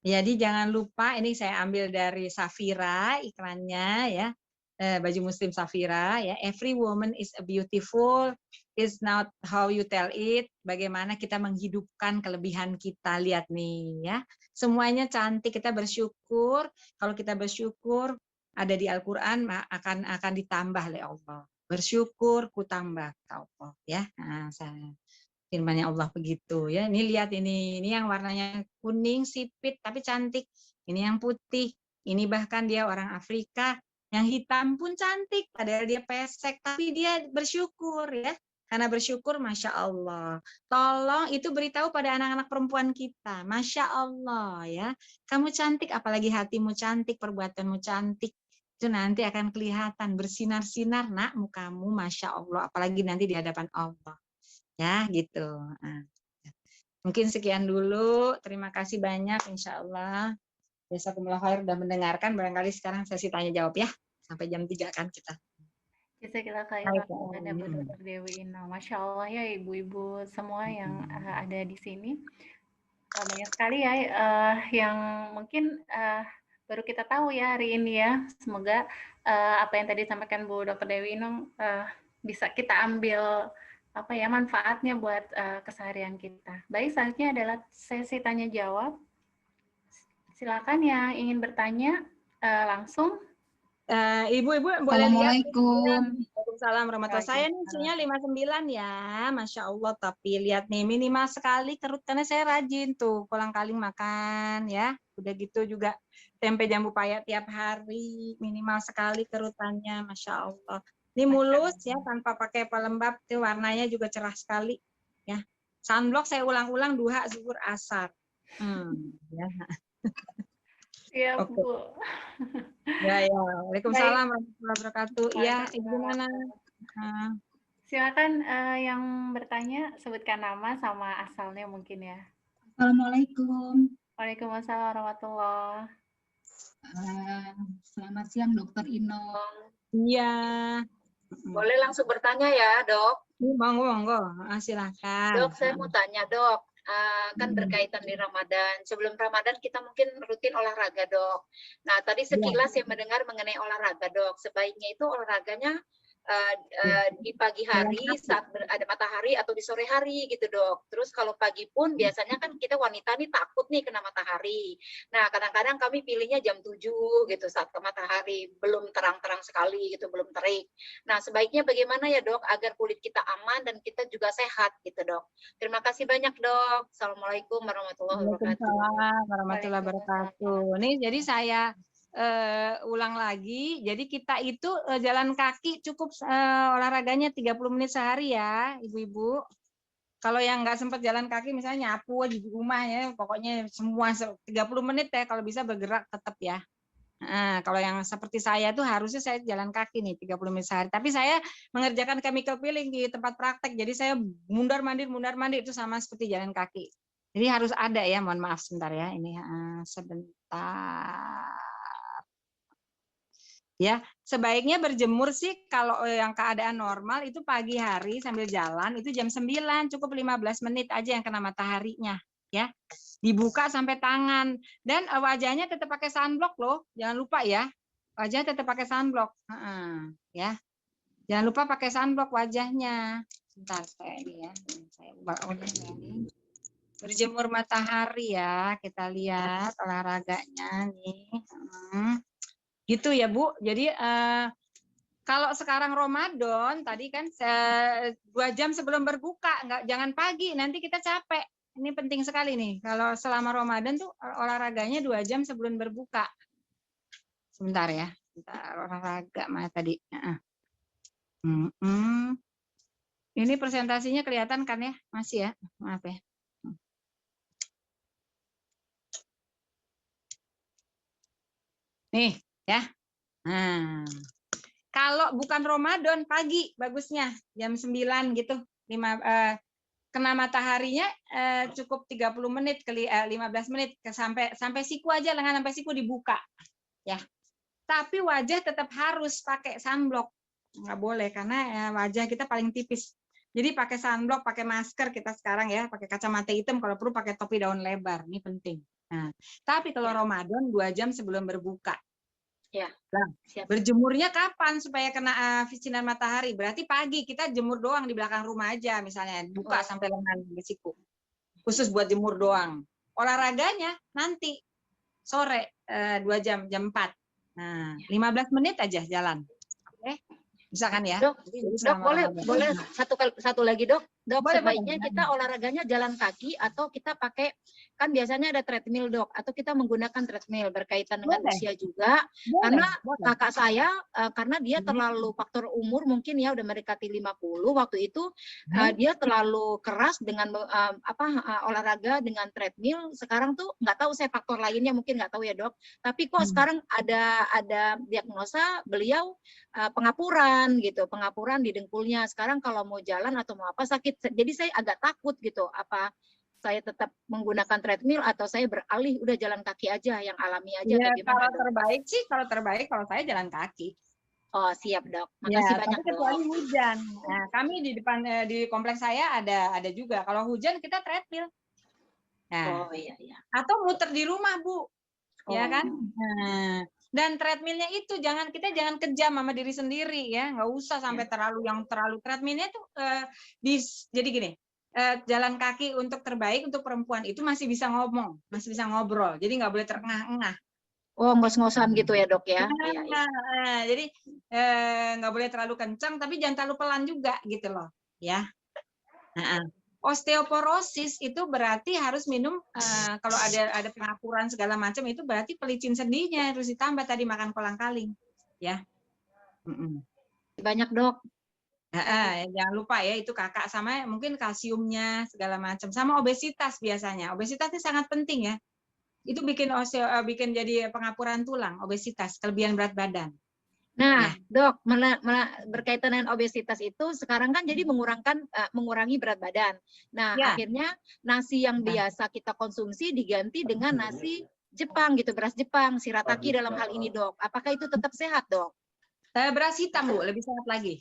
Jadi jangan lupa ini saya ambil dari Safira iklannya ya. Baju muslim Safira ya. Every woman is a beautiful, is not how you tell it. Bagaimana kita menghidupkan kelebihan kita, lihat nih ya. Semuanya cantik, kita bersyukur. Kalau kita bersyukur ada di Al-Qur'an akan ditambah oleh Allah. Bersyukur ku tambah Allah ya. Nah, saya firman-Nya Allah begitu ya. Ini lihat ini yang warnanya kuning sipit tapi cantik. Ini yang putih. Ini bahkan dia orang Afrika. Yang hitam pun cantik, padahal dia pesek tapi dia bersyukur ya. Karena bersyukur, masya Allah. Tolong itu beritahu pada anak-anak perempuan kita, masya Allah ya. Kamu cantik, apalagi hatimu cantik, perbuatanmu cantik. Itu nanti akan kelihatan bersinar-sinar nak mukamu, masya Allah. Apalagi nanti di hadapan Allah. Ya gitu. Nah, mungkin sekian dulu. Terima kasih banyak insya Allah. Jazakumullah khair udah mendengarkan. Barangkali sekarang sesi tanya jawab ya. Sampai jam 3 kan kita. Jazakallah khairan kepada Bu Dr. Dewi Ina. Masya Allah ya ibu-ibu semua yang ada di sini. Banyak sekali ya yang mungkin baru kita tahu ya hari ini ya. Semoga apa yang tadi disampaikan Bu Dr. Dewi Ina bisa kita ambil manfaatnya buat keseharian kita. Baik, selanjutnya adalah sesi tanya jawab. Silakan yang ingin bertanya langsung. Ibu-ibu boleh lihat. Assalamualaikum. Waalaikumsalam warahmatullahi wabarakatuh. Saya nih isunya 59 ya, masya Allah. Tapi lihat nih minimal sekali kerut karena saya rajin tuh kolang-kaling makan ya. Udah gitu juga tempe jambu payah tiap hari minimal sekali kerutannya, masya Allah. Ini mulus ya tanpa pakai pelembab tuh warnanya juga cerah sekali ya. Sunblock saya ulang-ulang duha zuhur asar. Ya. Iya, Oke. Bu. Ya. Waalaikumsalam warahmatullahi wabarakatuh. Iya, gimana? Silakan yang bertanya sebutkan nama sama asalnya mungkin ya. Assalamualaikum. Waalaikumsalam warahmatullahi. Selamat siang Dokter Ino. Iya. Boleh langsung bertanya ya, Dok? Monggo, silakan. Dok, saya mau tanya, Dok. Kan berkaitan di Ramadan. Sebelum Ramadan kita mungkin rutin olahraga, Dok. Nah, tadi sekilas saya mendengar mengenai olahraga, Dok. Sebaiknya itu olahraganya di pagi hari saat ada matahari atau di sore hari gitu, Dok. Terus kalau pagi pun biasanya kan kita wanita nih takut nih kena matahari. Nah, kadang-kadang kami pilihnya jam 7 gitu saat ke matahari belum terang-terang sekali gitu, belum terik. Nah, sebaiknya bagaimana ya, Dok, agar kulit kita aman dan kita juga sehat gitu, Dok. Terima kasih banyak, Dok. Assalamualaikum warahmatullahi wabarakatuh. Waalaikumsalam warahmatullahi wabarakatuh. Nih, jadi saya ulang lagi. Jadi kita itu jalan kaki cukup olahraganya 30 menit sehari ya, ibu-ibu. Kalau yang nggak sempat jalan kaki, misalnya nyapu di rumah ya, pokoknya semua 30 menit ya, kalau bisa bergerak tetap ya. Nah, kalau yang seperti saya tuh harusnya saya jalan kaki nih 30 menit sehari. Tapi saya mengerjakan chemical peeling di tempat praktek, jadi saya mundar mandir itu sama seperti jalan kaki. Jadi harus ada ya, mohon maaf sebentar ya, ini sebentar. Ya, sebaiknya berjemur sih kalau yang keadaan normal itu pagi hari sambil jalan itu jam 9, cukup 15 menit aja yang kena mataharinya, ya. Dibuka sampai tangan dan wajahnya tetap pakai sunblock loh, jangan lupa ya. Wajahnya tetap pakai sunblock. Ya. Jangan lupa pakai sunblock wajahnya. Bentar saya ini ya. Saya ubah ini. Berjemur matahari ya, kita lihat olahraganya nih. Gitu ya Bu. Jadi kalau sekarang Ramadan tadi kan 2 jam sebelum berbuka, jangan pagi, nanti kita capek. Ini penting sekali nih. Kalau selama Ramadan tuh olahraganya 2 jam sebelum berbuka. Sebentar ya. Sebentar, olahraga mana tadi? Ini presentasinya kelihatan kan ya? Masih ya? Maaf ya. Nih ya. Nah, kalau bukan Ramadan pagi bagusnya jam 9 gitu. Kena mataharinya cukup 30 menit ke 15 menit sampai siku aja, lengan sampai siku dibuka. Ya. Tapi wajah tetap harus pakai sunblock. Nggak boleh karena wajah kita paling tipis. Jadi pakai sunblock, pakai masker kita sekarang ya, pakai kacamata hitam, kalau perlu pakai topi daun lebar, ini penting. Nah, tapi kalau Ramadan 2 jam sebelum berbuka. Ya. Nah, berjemurnya kapan supaya kena sinar matahari? Berarti pagi kita jemur doang di belakang rumah aja, misalnya buka sampai lengan siku. Khusus buat jemur doang. Olahraganya nanti sore 2 jam, jam 4. Nah, 15 menit aja jalan. Oke. Misalkan ya. Dok, boleh satu lagi dok. Dok, boleh, sebaiknya kita olahraganya jalan kaki atau kita pakai, kan biasanya ada treadmill dok, atau kita menggunakan treadmill berkaitan dengan usia juga. Karena kakak saya, karena dia terlalu faktor umur mungkin ya udah mendekati 50 waktu itu, dia terlalu keras dengan olahraga dengan treadmill. Sekarang tuh nggak tahu saya faktor lainnya mungkin nggak tahu ya dok. Tapi kok sekarang ada diagnosa beliau pengapuran gitu, pengapuran di dengkulnya. Sekarang kalau mau jalan atau mau apa sakit. Jadi saya agak takut gitu, apa saya tetap menggunakan treadmill atau saya beralih udah jalan kaki aja yang alami aja ya, atau gimana? Kalau terbaik sih, kalau saya jalan kaki. Oh siap dok, makasih banyak dok. Kecuali hujan. Nah, kami di depan di kompleks saya ada juga. Kalau hujan kita treadmill. Nah, iya. Atau muter di rumah Bu, ya kan? Nah, dan treadmillnya itu kita jangan kejam sama diri sendiri ya, nggak usah sampai terlalu treadmillnya tuh jadi gini. Jalan kaki untuk terbaik untuk perempuan itu masih bisa ngomong, masih bisa ngobrol, jadi nggak boleh terengah-engah. Oh, ngos-ngosan gitu ya dok ya? Jadi nggak boleh terlalu kencang, tapi jangan terlalu pelan juga gitu loh, ya. Osteoporosis itu berarti harus minum kalau ada pengapuran segala macam itu berarti pelicin sendinya harus ditambah tadi makan kolang-kaling, ya. Banyak dok. Jangan lupa ya itu kakak sama mungkin kalsiumnya segala macam sama obesitas biasanya. Obesitas ini sangat penting ya. Itu bikin jadi pengapuran tulang, obesitas, kelebihan berat badan. Nah, dok, berkaitan dengan obesitas itu sekarang kan jadi mengurangi berat badan. Nah, akhirnya nasi yang biasa kita konsumsi diganti dengan nasi Jepang gitu, beras Jepang, shirataki dalam hal ini dok. Apakah itu tetap sehat dok? Beras hitam Bu, lebih sehat lagi.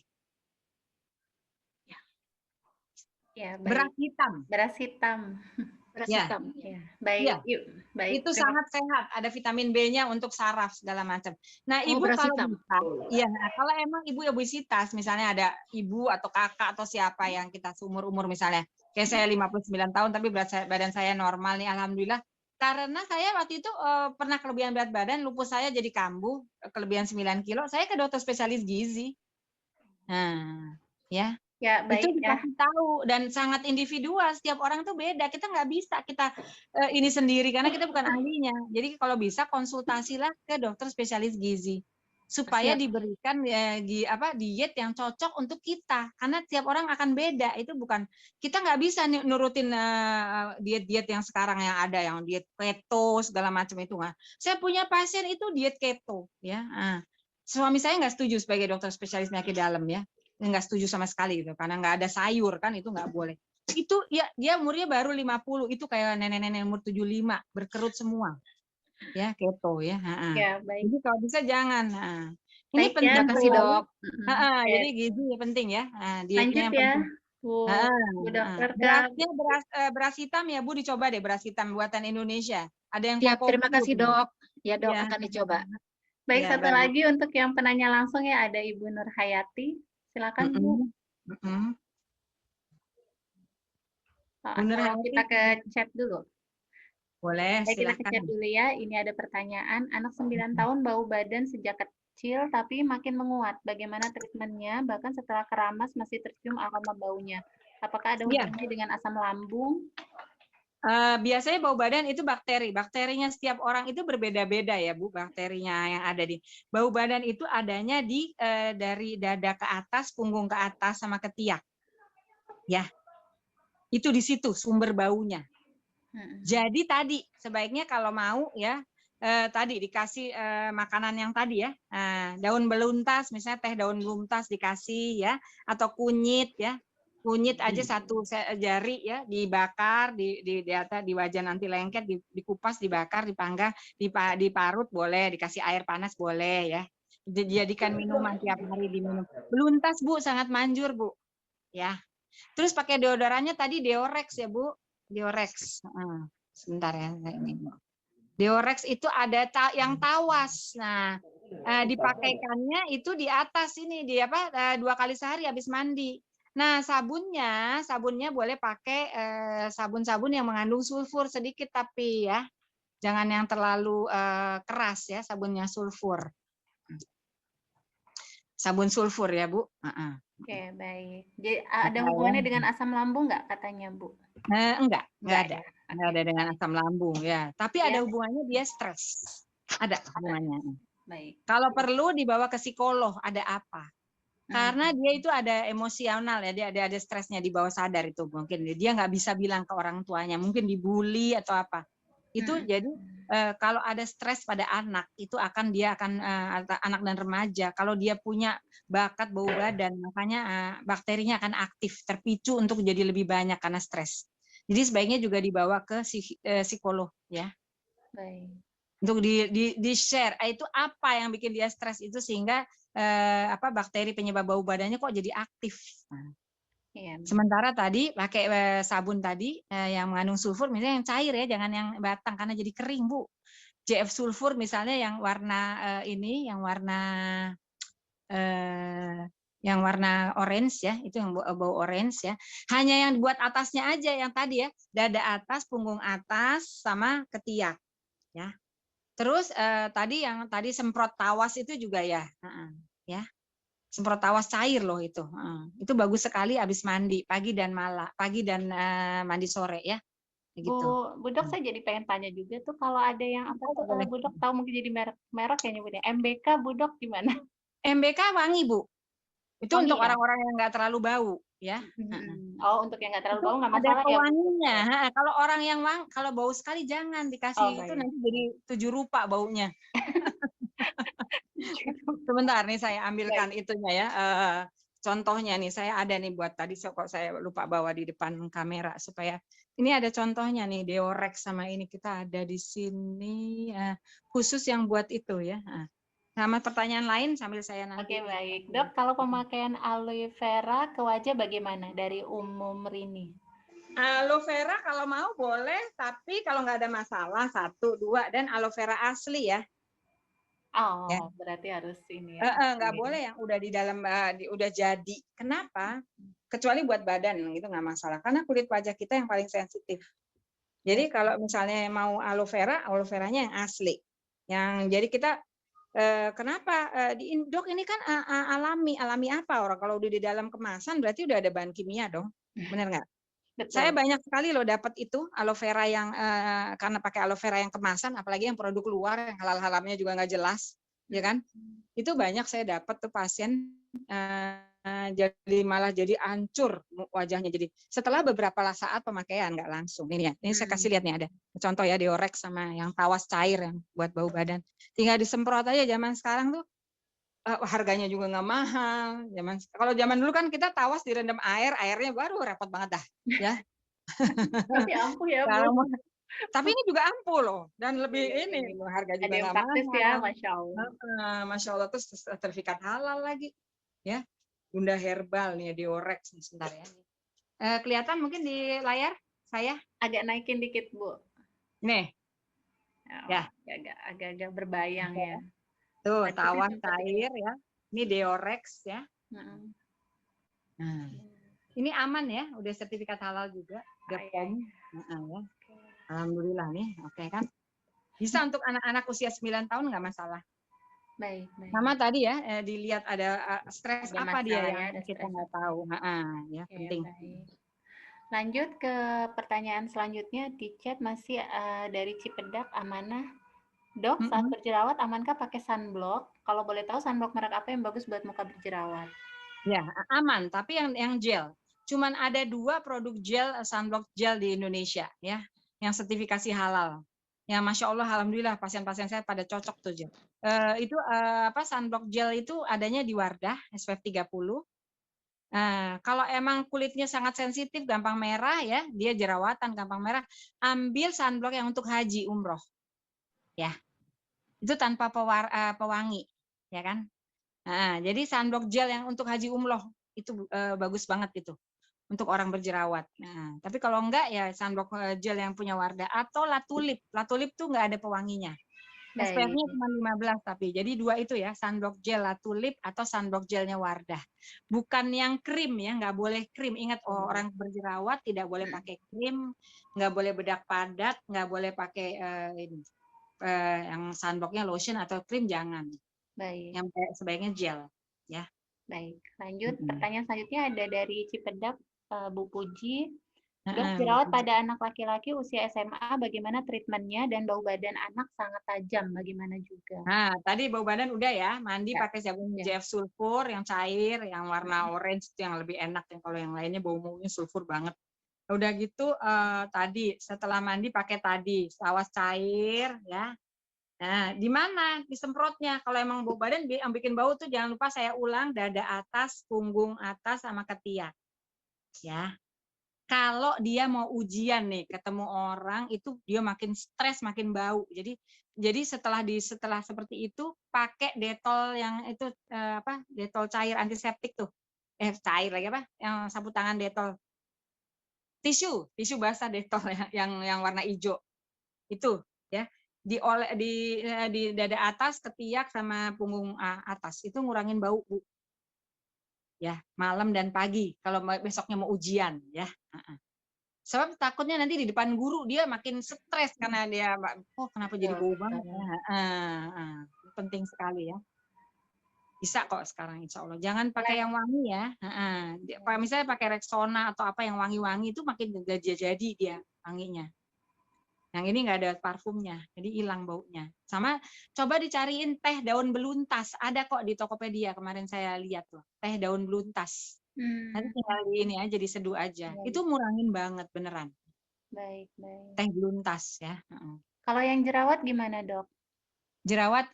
Ya, beras hitam. Beras hitam. Beras hitam. Ya. Baik. Baik. Itu sangat sehat. Ada vitamin B-nya untuk saraf segala macam. Nah, ibu kalau emang ibu obesitas, misalnya ada ibu atau kakak atau siapa yang kita seumur-umur misalnya, kayak saya 59 tahun tapi berat badan saya normal nih, alhamdulillah. Karena saya waktu itu pernah kelebihan berat badan, lupus saya jadi kambuh, kelebihan 9 kilo, saya ke dokter spesialis gizi. Nah, ya. Ya, baik, itu dikasih tahu dan sangat individual, setiap orang tuh beda, kita nggak bisa ini sendiri karena kita bukan ahlinya. Jadi kalau bisa konsultasilah ke dokter spesialis gizi supaya diberikan diet yang cocok untuk kita, karena tiap orang akan beda. Itu bukan, kita nggak bisa nurutin diet-diet yang sekarang yang ada, yang diet keto segala macam itu nggak. Saya punya pasien itu diet keto ya. Suami saya nggak setuju sebagai dokter spesialis penyakit dalam ya. Nggak setuju sama sekali gitu karena nggak ada sayur kan, itu nggak boleh. Itu ya dia umurnya baru 50, itu kayak nenek-nenek umur 75 berkerut semua ya, keto ya. Ya, baik. Jadi kalau bisa jangan. Ini Baik penting. ya, Terima kasih, Bu. Dok. Oke. Jadi gizi ya penting ya. Dietnya Lanjut yang ya, penting. Bu Dokter ke Berasnya beras hitam ya Bu, dicoba deh beras hitam buatan Indonesia. Ada yang Siap, Koko terima Blue. kasih, Dok. Ya, Dok, Ya. akan dicoba. Baik, Ya, satu baik. lagi untuk yang penanya langsung ya, ada Ibu Nur Hayati. Silakan Bu. Bener, Atau kita ke chat dulu. boleh, Baik, kita ke silakan. chat dulu ya. Ini ada pertanyaan. Anak 9 tahun bau badan sejak kecil tapi makin menguat. Bagaimana treatmentnya? Bahkan setelah keramas masih tercium aroma baunya. Apakah ada Iya. hubungannya dengan asam lambung? Biasanya bau badan itu bakteri. Bakterinya setiap orang itu berbeda-beda ya Bu, bakterinya yang ada di bau badan itu adanya di dari dada ke atas, punggung ke atas sama ketiak. Ya. Itu di situ sumber baunya. Jadi tadi sebaiknya kalau mau ya tadi dikasih makanan yang tadi ya, daun beluntas misalnya teh daun beluntas dikasih ya, atau kunyit ya, kunyit aja satu jari ya dibakar di wajan anti lengket, dikupas, dibakar, dipanggang, diparut boleh, dikasih air panas boleh ya, dijadikan minuman tiap hari diminum. Beluntas Bu sangat manjur Bu ya. Terus pakai deodorannya tadi Deorex ya Bu, Deorex. Sebentar ya ini. Deorex itu ada yang tawas. Nah, dipakaikannya itu di atas ini di 2 kali sehari habis mandi. Nah, sabunnya boleh pakai sabun-sabun yang mengandung sulfur sedikit tapi ya. Jangan yang terlalu keras ya sabunnya sulfur. Sabun sulfur ya, Bu. Oke, baik. Jadi, ada hubungannya dengan asam lambung nggak katanya, Bu? Enggak ada. Ya. Nggak ada dengan asam lambung ya. Tapi Ya. ada hubungannya dia stres. Ada hubungannya. Baik. Kalau perlu dibawa ke psikolog, ada apa? Karena dia itu ada emosional ya, dia ada stresnya di bawah sadar itu mungkin. Dia nggak bisa bilang ke orang tuanya, mungkin dibully atau apa. Itu jadi kalau ada stres pada anak itu dia akan anak dan remaja kalau dia punya bakat bau badan makanya bakterinya akan aktif terpicu untuk jadi lebih banyak karena stres. Jadi sebaiknya juga dibawa ke psikolog ya. Baik. Untuk di share itu apa yang bikin dia stres itu sehingga bakteri penyebab bau badannya kok jadi aktif. Iya. Sementara tadi pakai sabun tadi yang mengandung sulfur misalnya yang cair ya, jangan yang batang karena jadi kering Bu. JF sulfur misalnya yang warna yang warna orange ya, itu yang bau orange ya. Hanya yang buat atasnya aja yang tadi ya, dada atas, punggung atas sama ketiak ya. Terus tadi semprot tawas itu juga ya, ya. Semprot tawas cair loh itu. Itu bagus sekali habis mandi pagi dan malam, pagi dan mandi sore ya. Gitu. Bu Dok, saya jadi pengen tanya juga tuh kalau ada yang apa tuh kalau Bu Dok tahu mungkin jadi merek ya nyebutnya MBK Bu Dok gimana? MBK wangi Bu. Itu Wangi, untuk orang-orang yang nggak terlalu bau ya. Oh, untuk yang nggak terlalu bau nggak Ada masalah ya. pewanginya. Kalau orang yang kalau bau sekali jangan dikasih itu nanti jadi 7 rupa baunya. Sebentar nih saya ambilkan itunya ya. Contohnya nih saya ada nih buat tadi kok saya lupa bawa di depan kamera supaya ini ada contohnya nih Deorex sama ini kita ada di sini khusus yang buat itu ya. Sama pertanyaan lain sambil saya nanti. Oke, baik. Dok, kalau pemakaian aloe vera ke wajah bagaimana dari Umum Rini? Aloe vera kalau mau boleh, tapi kalau nggak ada masalah 1, 2 dan aloe vera asli ya. Oh, ya. Berarti harus ini ya. Nggak boleh yang udah di dalam udah jadi. Kenapa? Kecuali buat badan itu nggak masalah. Karena kulit wajah kita yang paling sensitif. Jadi kalau misalnya mau aloe veranya yang asli. Jadi kita kenapa di Dok ini kan alami apa orang kalau udah di dalam kemasan berarti udah ada bahan kimia dong. Benar nggak? Betul. Saya banyak sekali loh dapat itu aloe vera yang karena pakai aloe vera yang kemasan, apalagi yang produk luar yang halal-halamnya juga nggak jelas, ya kan? Itu banyak saya dapat tuh pasien jadi malah jadi hancur wajahnya. Jadi setelah beberapa saat pemakaian nggak langsung ini ya. Ini saya kasih lihat nih ada contoh ya Deorex sama yang tawas cair yang buat bau badan. Tinggal disemprot aja zaman sekarang tuh. Harganya juga nggak mahal. Kalau zaman dulu kan kita tawas direndam airnya baru repot banget dah, ya. Tapi ampuh ya Bu. Tapi ini juga ampuh loh, dan lebih ini loh, harga juga Ada yang nggak praktis ya, mahal. Masya Allah. Masya Allah, terus sertifikat halal lagi, ya. Bunda Herbal nih, Diorex nih, sebentar ya. Kelihatan mungkin di layar saya? Agak naikin dikit, Bu. Nih, Oh, ya. Agak-agak berbayang ya. Tuh, Tadi tawar sih sempat cair ya. Ini Diorex ya. Mm-mm. Nah, ini aman ya, udah sertifikat halal juga, udah iya, POM. iya. Ya. Alhamdulillah nih, oke kan. Bisa untuk anak-anak usia 9 tahun nggak masalah. Baik, baik. Sama tadi ya, dilihat ada stres Ada apa dia masalah yang ya, ada kita stres nggak apa. tahu. Ya, Oke, penting. baik. Lanjut ke pertanyaan selanjutnya di chat masih dari Cipedak Amanah. Dok, saat berjerawat amankah pakai sunblock? Kalau boleh tahu sunblock merek apa yang bagus buat muka berjerawat? Ya, aman, tapi yang gel. Cuman ada 2 produk gel, sunblock gel di Indonesia ya, yang sertifikasi halal. Ya, Masya Allah, Alhamdulillah pasien-pasien saya pada cocok tuh gel. Itu sunblock gel itu adanya di Wardah SPF 30. Kalau emang kulitnya sangat sensitif, gampang merah ya, dia jerawatan, gampang merah, ambil sunblock yang untuk haji umroh. Ya. Itu tanpa pewangi, ya kan? Jadi sunblock gel yang untuk haji umroh itu bagus banget itu untuk orang berjerawat. Tapi kalau enggak ya sunblock gel yang punya Wardah atau Latulip. Latulip tuh enggak ada pewanginya. SPF-nya cuma 15 tapi. Jadi 2 itu ya, sunblock gel Latulip atau sunblock gelnya Wardah. Bukan yang krim ya, nggak boleh krim. Ingat orang berjerawat tidak boleh pakai krim, nggak boleh bedak padat, nggak boleh pakai yang sunblocknya lotion atau krim jangan. Baik. Yang sebaiknya gel ya. Baik, lanjut. Pertanyaan selanjutnya ada dari Cipedak, Bu Puji. Dok, Heeh, jerawat pada anak laki-laki usia SMA bagaimana treatmentnya dan bau badan anak sangat tajam, bagaimana juga? Nah, tadi bau badan udah ya, mandi Ya. pakai sabun Ya. JF sulfur yang cair, yang warna orange itu yang lebih enak. Kalau yang lainnya bau-baunya sulfur banget. Udah gitu tadi setelah mandi pakai tadi sawas cair ya. Nah, di mana disemprotnya? Kalau emang bau badan yang bikin bau tuh jangan lupa saya ulang, dada atas, punggung atas sama ketiak. Ya. Kalau dia mau ujian nih, ketemu orang itu dia makin stres, makin bau. Jadi setelah seperti itu pakai Detol yang itu Detol cair antiseptik tuh. Cair lagi apa? Yang sapu tangan Detol. Tisu basah Detol yang warna hijau. Itu ya. Di dada atas, ketiak sama punggung atas. Itu ngurangin bau, Bu. Ya, malam dan pagi kalau besoknya mau ujian ya. Sebab takutnya nanti di depan guru dia makin stres karena dia kenapa jadi bau banget ya. Penting sekali ya. Bisa kok sekarang insya Allah. Jangan pakai yang wangi ya. Misalnya pakai Rexona atau apa yang wangi-wangi itu makin jadi dia wanginya. Yang ini nggak ada parfumnya, jadi hilang baunya. Sama coba dicariin teh daun beluntas. Ada kok di Tokopedia kemarin saya lihat loh. Teh daun beluntas. Nanti tinggal di ini aja diseduh aja. Baik. Itu ngurangin banget beneran. Baik, baik. Teh beluntas ya. Kalau yang jerawat gimana, Dok? Jerawat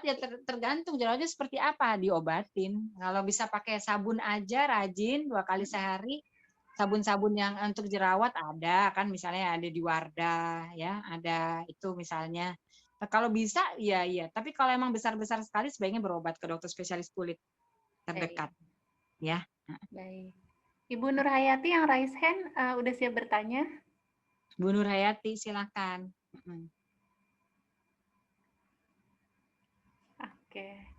ya tergantung jerawatnya seperti apa, diobatin. Kalau bisa pakai sabun aja rajin 2 kali sehari. Sabun-sabun yang untuk jerawat ada kan, misalnya ada di Wardah ya, ada itu misalnya. Kalau bisa iya, tapi kalau emang besar-besar sekali sebaiknya berobat ke dokter spesialis kulit terdekat. Baik. Ya. Baik. Ibu Nur Hayati yang raise hand udah siap bertanya? Bu Nur Hayati silakan. Oke.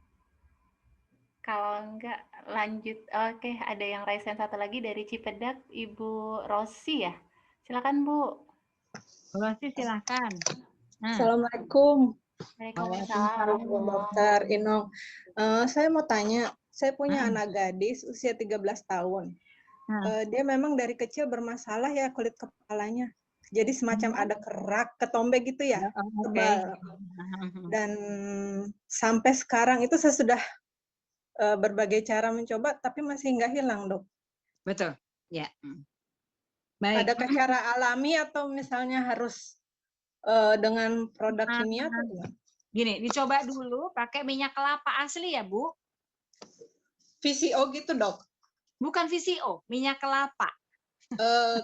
Kalau enggak lanjut. Oke, ada yang raise hand satu lagi dari Cipedak, Ibu Rosi ya. Silakan, Bu. Rosi silakan. Assalamualaikum. Waalaikumsalam. Dokter Inong. Saya mau tanya, saya punya anak gadis usia 13 tahun. Dia memang dari kecil bermasalah ya kulit kepalanya. Jadi semacam ada kerak, ketombe gitu ya. Tebal. Dan sampai sekarang itu saya sudah berbagai cara mencoba, tapi masih nggak hilang, Dok. Betul, ya. Baik. Adakah cara alami atau misalnya harus dengan produk kimia atau gimana? Gini, dicoba dulu pakai minyak kelapa asli ya, Bu? VCO gitu, Dok? Bukan VCO, minyak kelapa.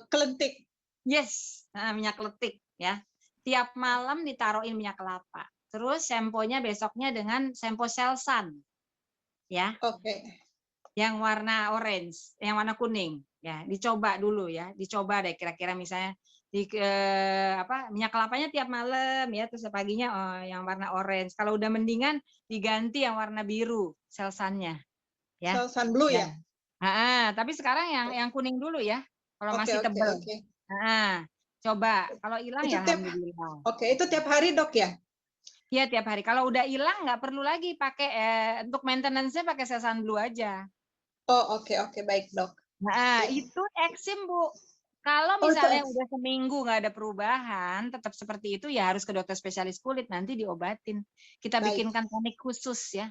Kelentik. Yes, minyak kletik. ya. Tiap malam ditaruhin minyak kelapa. Terus semponya besoknya dengan sempo Selsun, ya. Oke. Yang warna orange, yang warna kuning, ya. Dicoba dulu ya, dicoba deh kira-kira misalnya minyak kelapanya tiap malam ya, terus paginya yang warna orange. Kalau udah mendingan diganti yang warna biru Selsunnya, ya. Selsun blue ya? Tapi sekarang yang kuning dulu ya, kalau masih tebal. Coba, kalau hilang ya alhamdulillah. Oke, itu tiap hari dok ya? Iya tiap hari. Kalau udah hilang nggak perlu lagi pakai untuk maintenance-nya pakai Selsun Blue aja. Oh oke baik dok. Nah itu eksim Bu. Kalau misalnya udah seminggu nggak ada perubahan, tetap seperti itu ya harus ke dokter spesialis kulit nanti diobatin. Kita bikinkan tonik khusus ya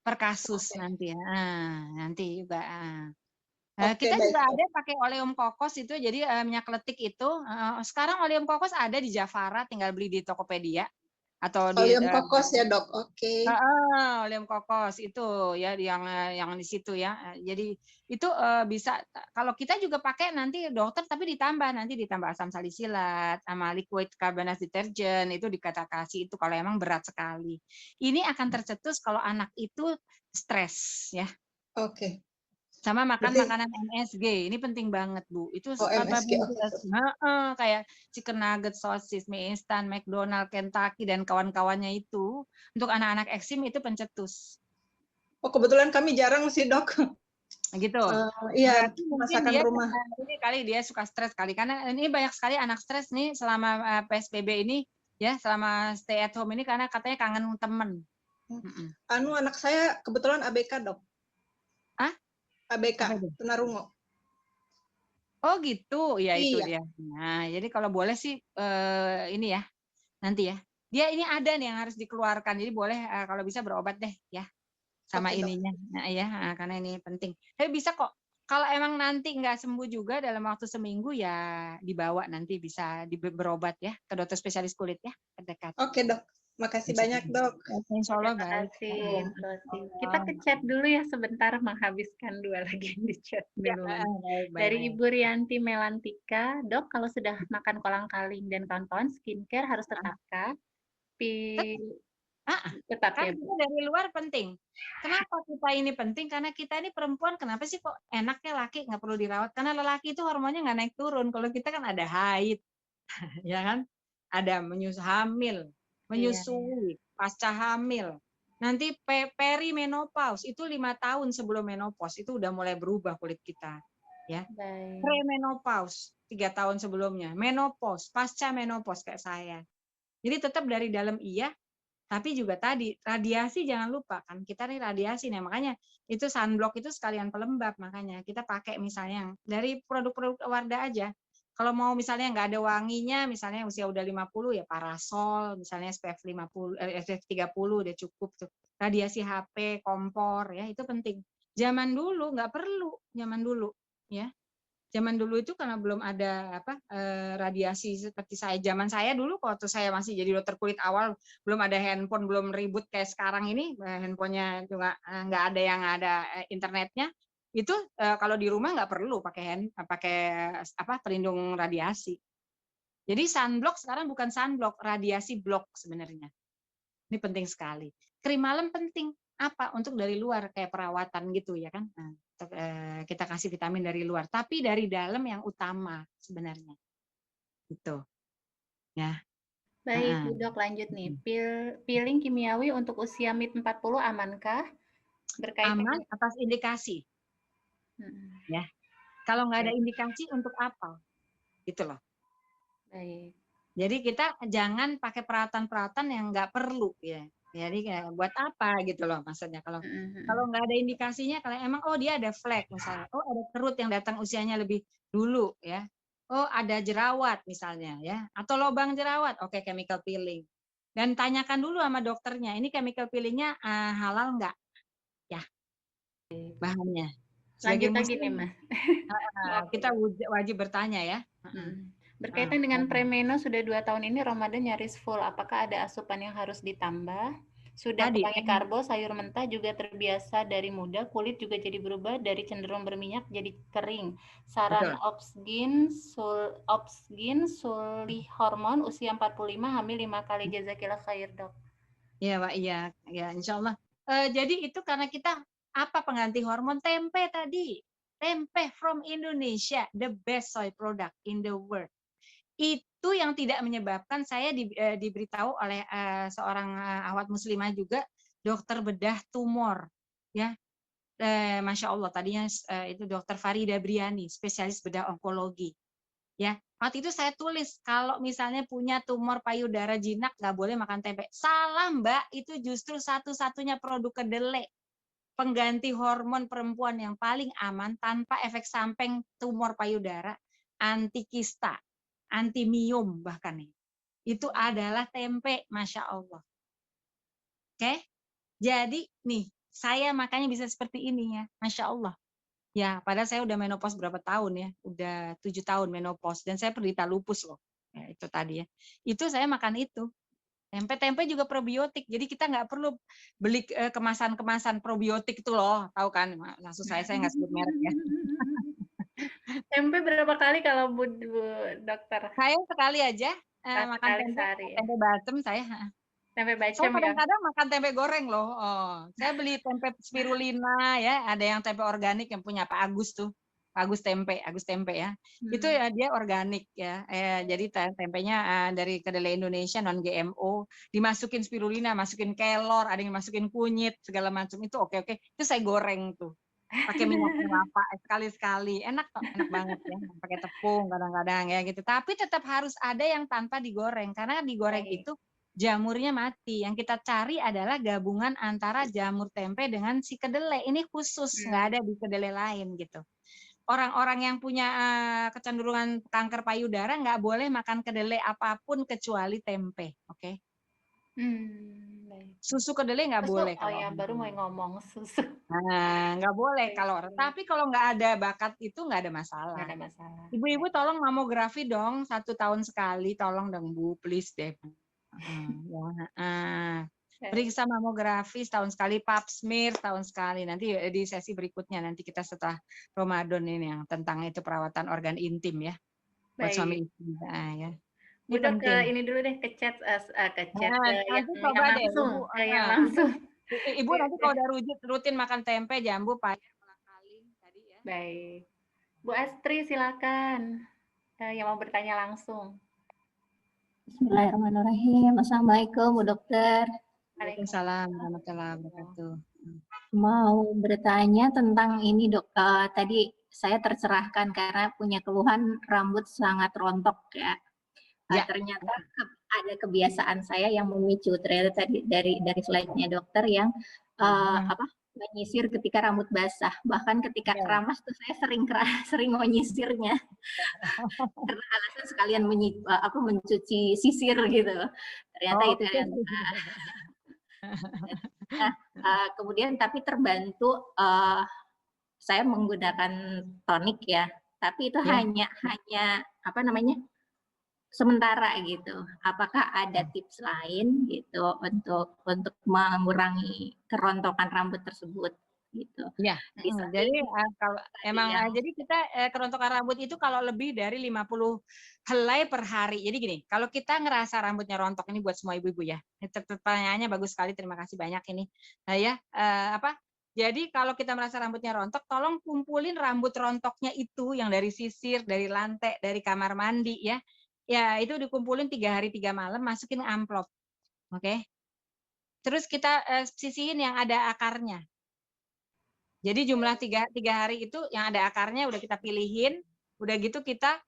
per kasus nanti ya. Nanti juga. Kita juga ada pakai oleum kokos itu, jadi minyak letik itu. Sekarang oleum kokos ada di Javara, tinggal beli di Tokopedia atau di oleum kokos ya dok. Oke. Oleum kokos itu ya yang di situ ya. Jadi itu bisa kalau kita juga pakai nanti dokter tapi nanti ditambah asam salisilat sama liquid carbonate detergent itu kasih itu kalau emang berat sekali. Ini akan tercetus kalau anak itu stres ya. Oke. Sama makan makanan MSG, ini penting banget Bu. Itu kayak chicken nugget, sosis, mie instan, McDonald, Kentucky dan kawan-kawannya itu untuk anak-anak eksim itu pencetus. Oh kebetulan kami jarang sih dok. Gitu. Iya masakan rumah. Ini kali dia suka stres kali karena ini banyak sekali anak stres nih selama PSBB ini ya, selama stay at home ini karena katanya kangen temen. Anak saya kebetulan ABK dok. ABK, tunarungu. Oh gitu, ya itu dia. Nah, jadi kalau boleh sih ini ya, nanti ya. Dia ini ada nih yang harus dikeluarkan, jadi boleh kalau bisa berobat deh ya sama ininya. Nah ya, karena ini penting. Tapi bisa kok. Kalau emang nanti nggak sembuh juga dalam waktu seminggu ya dibawa nanti bisa berobat ya ke dokter spesialis kulit ya terdekat. Oke dok. Makasih banyak dok. Insya Allah baik. Kita ke chat dulu ya sebentar, menghabiskan 2 lagi di chat dulu. Dari Ibu Rianti Melantika, dok kalau sudah makan kolang-kaling dan kawan-kawan skincare harus tetatkah? Tetap ya Bu. Dari luar penting. Kenapa kita ini penting? Karena kita ini perempuan, kenapa sih kok enaknya laki nggak perlu dirawat? Karena lelaki itu hormonnya nggak naik turun. Kalau kita kan ada haid, ya kan? Ada hamil. Menyusui, pasca hamil, nanti perimenopause itu 5 tahun sebelum menopause itu udah mulai berubah kulit kita, ya. Premenopause 3 tahun sebelumnya, menopause, pasca menopause kayak saya. Jadi tetap dari dalam iya, tapi juga tadi radiasi jangan lupa kan kita nih radiasi nih makanya itu sunblock itu sekalian pelembab makanya kita pakai misalnya dari produk-produk Wardah aja. Kalau mau misalnya nggak ada wanginya, misalnya usia udah 50 ya parasol, misalnya SPF 50, SPF 30 udah cukup tuh. Radiasi HP, kompor ya itu penting. Zaman dulu nggak perlu, zaman dulu ya. Zaman dulu itu karena belum ada radiasi seperti zaman saya dulu waktu saya masih jadi dokter kulit awal belum ada handphone, belum ribut kayak sekarang ini, handphonenya juga nggak ada yang ada internetnya. Itu kalau di rumah nggak perlu pakai pelindung radiasi. Jadi sunblock sekarang bukan sunblock, radiasi block sebenarnya. Ini penting sekali. Krim malam penting apa? Untuk dari luar kayak perawatan gitu ya kan. Nah, kita kasih vitamin dari luar, tapi dari dalam yang utama sebenarnya. Gitu. Ya. Baik, Bu Dok lanjut nih. Peeling kimiawi untuk usia mid 40 amankah? Berkaitan aman atas indikasi. Ya, kalau nggak ada indikasi untuk apa, gitu loh. Baik. Jadi kita jangan pakai peralatan-peralatan yang nggak perlu ya. Jadi buat apa gitu loh maksudnya kalau nggak ada indikasinya kalau emang dia ada flek misalnya, ada kerut yang datang usianya lebih dulu ya, ada jerawat misalnya ya, atau lubang jerawat, oke chemical peeling. Dan tanyakan dulu sama dokternya, ini chemical peelingnya halal nggak ya bahannya. Lanjut lagi nih Mas. Kita wajib bertanya ya. Berkaitan dengan premeno sudah 2 tahun ini Ramadan nyaris full. Apakah ada asupan yang harus ditambah? Sudah Tadi. kurangi karbo, sayur mentah juga terbiasa dari muda, kulit juga jadi berubah dari cenderung berminyak jadi kering. Saran Betul. Opsgin Sulih Hormon usia 45 hamil 5 kali, jazakillah khair, Dok. Iya, Pak, iya, ya, insya Allah. Jadi itu karena kita apa pengganti hormon? Tempe tadi. Tempe from Indonesia, the best soy product in the world. Itu yang tidak menyebabkan saya diberitahu oleh seorang awat muslimah juga, dokter bedah tumor, ya. Masya Allah, tadinya itu dokter Farida Briani, spesialis bedah onkologi. Ya, waktu itu saya tulis kalau misalnya punya tumor payudara jinak nggak boleh makan tempe. Salah, Mbak, itu justru satu-satunya produk kedelai pengganti hormon perempuan yang paling aman tanpa efek samping tumor payudara, anti kista, anti miom bahkan nih. Itu adalah tempe, Masya Allah. Oke, jadi nih saya makanya bisa seperti ini ya, Masya Allah. Ya, padahal saya udah menopause berapa tahun ya, udah 7 tahun menopause dan saya penderita lupus loh. Ya, itu tadi ya. Itu saya makan itu. Tempe-tempe juga probiotik. Jadi kita nggak perlu beli kemasan-kemasan probiotik itu loh, tahu kan? Maksud saya nggak sebut merek ya. Tempe berapa kali kalau Bu Dokter? Saya sekali aja makan Sekali tempe, sehari ya? tempe bacem saya. Tempe Saya bacem ya? kadang-kadang makan tempe goreng loh. Saya beli tempe spirulina ya, ada yang tempe organik yang punya Pak Agus tuh. Pak Agus tempe ya. Itu ya dia organik ya. Jadi tempenya dari kedelai Indonesia non GMO, dimasukin spirulina, masukin kelor, ada yang masukin kunyit segala macam itu oke. Itu saya goreng tuh. Pakai minyak kelapa sekali-sekali. Enak kok, enak banget ya. Pakai tepung kadang-kadang ya gitu. Tapi tetap harus ada yang tanpa digoreng karena digoreng itu jamurnya mati. Yang kita cari adalah gabungan antara jamur tempe dengan si kedelai. Ini khusus, nggak ada di kedelai lain gitu. Orang-orang yang punya kecenderungan kanker payudara nggak boleh makan kedelai apapun kecuali tempe, oke? Susu kedelai nggak boleh. Oh ya, baru mau ngomong susu. Nah, nggak boleh kalau. Tapi kalau nggak ada bakat itu nggak ada masalah. Nggak ada masalah. Ibu-ibu tolong mamografi dong 1 tahun sekali, tolong dong Bu, please deh. Periksa mamografi setahun sekali, pap smear setahun sekali. Nanti di sesi berikutnya nanti kita setelah Ramadan ini yang tentang itu perawatan organ intim ya. Buat suami istri ya. Bu Dok, ini dulu deh ke chat nanti coba deh Ibu. Yang langsung. Ibu nanti kalau udah rutin makan tempe, jambu, payah, kolang-kaling tadi ya. Baik. Bu Astri silakan yang mau bertanya langsung. Bismillahirrahmanirrahim. Assalamualaikum Bu Dokter. Waalaikumsalam warahmatullahi wabarakatuh. Mau bertanya tentang ini Dok. Tadi saya tercerahkan karena punya keluhan rambut sangat rontok ya. Ternyata ada kebiasaan saya yang memicu ternyata tadi dari slide-nya dokter yang menyisir ketika rambut basah, bahkan ketika keramas tuh saya sering menyisirnya karena alasan sekalian mencuci sisir gitu. Ternyata itu yang kemudian tapi terbantu saya menggunakan tonik ya, tapi itu hanya sementara gitu. Apakah ada tips lain gitu untuk mengurangi kerontokan rambut tersebut gitu? Ya. Jadi kalau jadi kita kerontokan rambut itu kalau lebih dari 50 helai per hari. Jadi gini, kalau kita ngerasa rambutnya rontok, ini buat semua ibu-ibu ya. Pertanyaannya bagus sekali, terima kasih banyak ini. Jadi kalau kita merasa rambutnya rontok, tolong kumpulin rambut rontoknya itu yang dari sisir, dari lantai, dari kamar mandi ya. Ya, itu dikumpulin 3 hari 3 malam, masukin amplop. Oke. Terus kita sisihin yang ada akarnya. Jadi jumlah 3 hari itu yang ada akarnya udah kita pilihin, udah gitu kita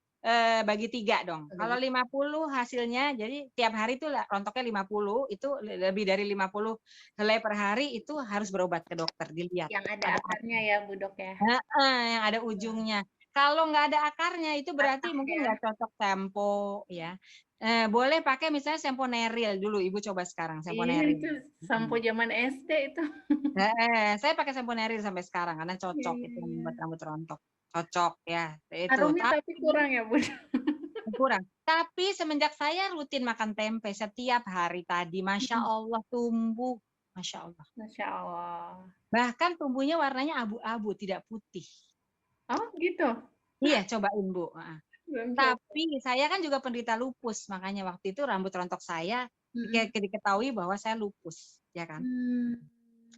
bagi 3 dong. Kalau 50 hasilnya, jadi tiap hari itu rontoknya 50, itu lebih dari 50 helai per hari itu harus berobat ke dokter, dilihat. Yang ada akarnya ya Bu Dok ya. Yang ada ujungnya. Kalau nggak ada akarnya itu berarti mungkin nggak cocok sampo ya. Boleh pakai misalnya sampo Neril dulu, Ibu coba sekarang sampo Neril. Itu sampo zaman SD itu. Saya pakai sampo Neril sampai sekarang karena cocok itu membuat rambut rontok. Cocok ya. Itu. Aromanya tapi kurang ya Bu. Kurang. Tapi semenjak saya rutin makan tempe setiap hari tadi, Masya Allah tumbuh Masya Allah. Masya Allah. Bahkan tumbuhnya warnanya abu-abu, tidak putih. Oh gitu? Iya, cobain Bu. Belum coba. Tapi saya kan juga penderita lupus, makanya waktu itu rambut rontok saya diketahui bahwa saya lupus, ya kan?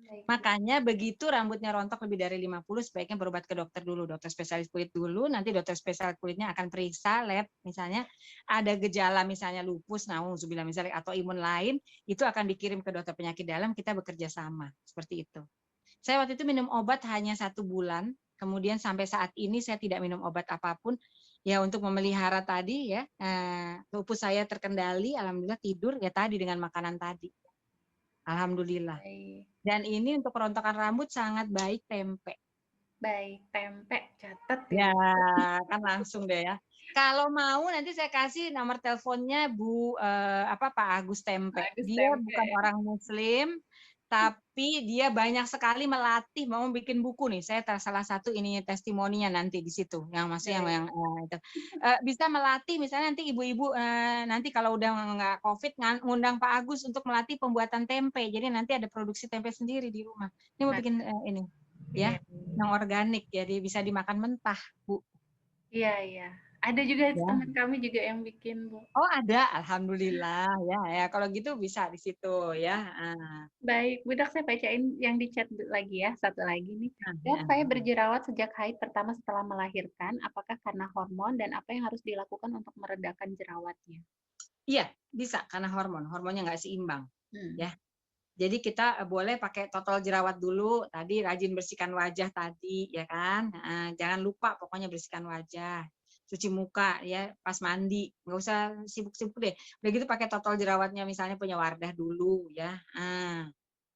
Baik. Makanya begitu rambutnya rontok lebih dari 50, sebaiknya berobat ke dokter dulu, dokter spesialis kulit dulu, nanti dokter spesialis kulitnya akan periksa lab, misalnya ada gejala misalnya lupus, nauzubillah misalnya, atau imun lain, itu akan dikirim ke dokter penyakit dalam, kita bekerja sama, seperti itu. Saya waktu itu minum obat hanya 1 bulan, kemudian sampai saat ini saya tidak minum obat apapun, ya untuk memelihara tadi ya, lupus saya terkendali, alhamdulillah tidur ya tadi dengan makanan tadi. Alhamdulillah. Baik. Dan ini untuk kerontokan rambut sangat baik tempe. Baik, tempe catat Ya, kan langsung deh ya. Kalau mau nanti saya kasih nomor teleponnya Pak Agus Tempe. Agus Dia Tempe. bukan orang Muslim, tapi dia banyak sekali melatih, mau bikin buku nih. Saya salah satu ininya testimoninya nanti di situ, yang masih yang itu. Bisa melatih misalnya nanti ibu-ibu nanti kalau udah nggak COVID ngundang Pak Agus untuk melatih pembuatan tempe. Jadi nanti ada produksi tempe sendiri di rumah. Ini mau bikin ini ya, yang organik, jadi bisa dimakan mentah, Bu. Iya, iya. Ada juga teman kami juga yang bikin, Bu. Oh, ada, alhamdulillah ya. Kalau gitu bisa di situ ya. Baik, Bu Dok, saya bacain yang di chat lagi ya, satu lagi nih. Dok, saya berjerawat sejak haid pertama setelah melahirkan. Apakah karena hormon dan apa yang harus dilakukan untuk meredakan jerawatnya? Iya, bisa karena hormonnya nggak seimbang, ya. Jadi kita boleh pakai total jerawat dulu, tadi rajin bersihkan wajah tadi, ya kan. Jangan lupa pokoknya bersihkan wajah, cuci muka ya pas mandi, nggak usah sibuk-sibuk deh. Udah gitu pakai total jerawatnya misalnya punya Wardah dulu ya.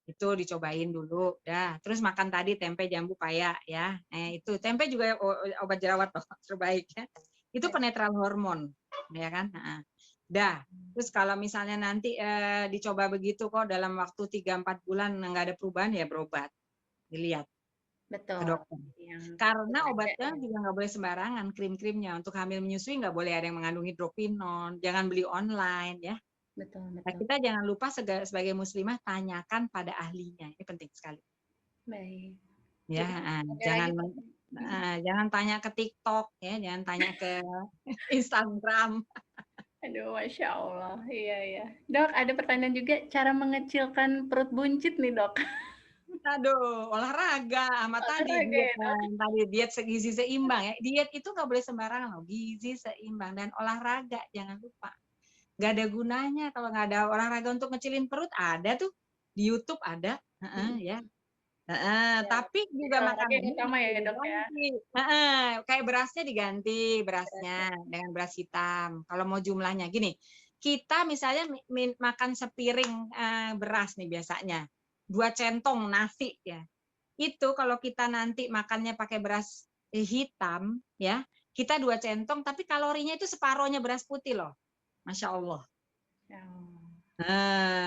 Itu dicobain dulu, dah. Terus makan tadi tempe, jambu, paya ya. Itu tempe juga obat jerawat loh, terbaik ya. Itu penetral hormon, ya kan. Dah, terus kalau misalnya nanti dicoba begitu kok dalam waktu 3-4 bulan nggak ada perubahan ya berobat, dilihat Betul. ke dokter. Karena obatnya juga nggak boleh sembarangan, krim-krimnya untuk hamil menyusui nggak boleh ada yang mengandung hidroquinon, jangan beli online ya. Betul. Nah, kita jangan lupa sebagai muslimah tanyakan pada ahlinya, ini penting sekali. Baik. Ya, jangan tanya ke TikTok ya, jangan tanya ke Instagram. Aduh, Masya Allah. Iya, iya. Dok, ada pertanyaan juga, cara mengecilkan perut buncit nih, Dok. Aduh, olahraga sama tadi diet gizi seimbang ya. Diet itu nggak boleh sembarangan loh, gizi seimbang dan olahraga jangan lupa. Nggak ada gunanya kalau nggak ada olahraga untuk ngecilin perut, ada tuh di YouTube ada, ya. Tapi juga makanan utama ya, Dok ya. Kayak berasnya diganti berasnya dengan beras hitam. Kalau mau jumlahnya gini, kita misalnya makan sepiring beras nih biasanya, 2 centong nasi ya. Itu kalau kita nanti makannya pakai beras hitam ya, kita 2 centong tapi kalorinya itu separohnya beras putih loh. Masya Allah.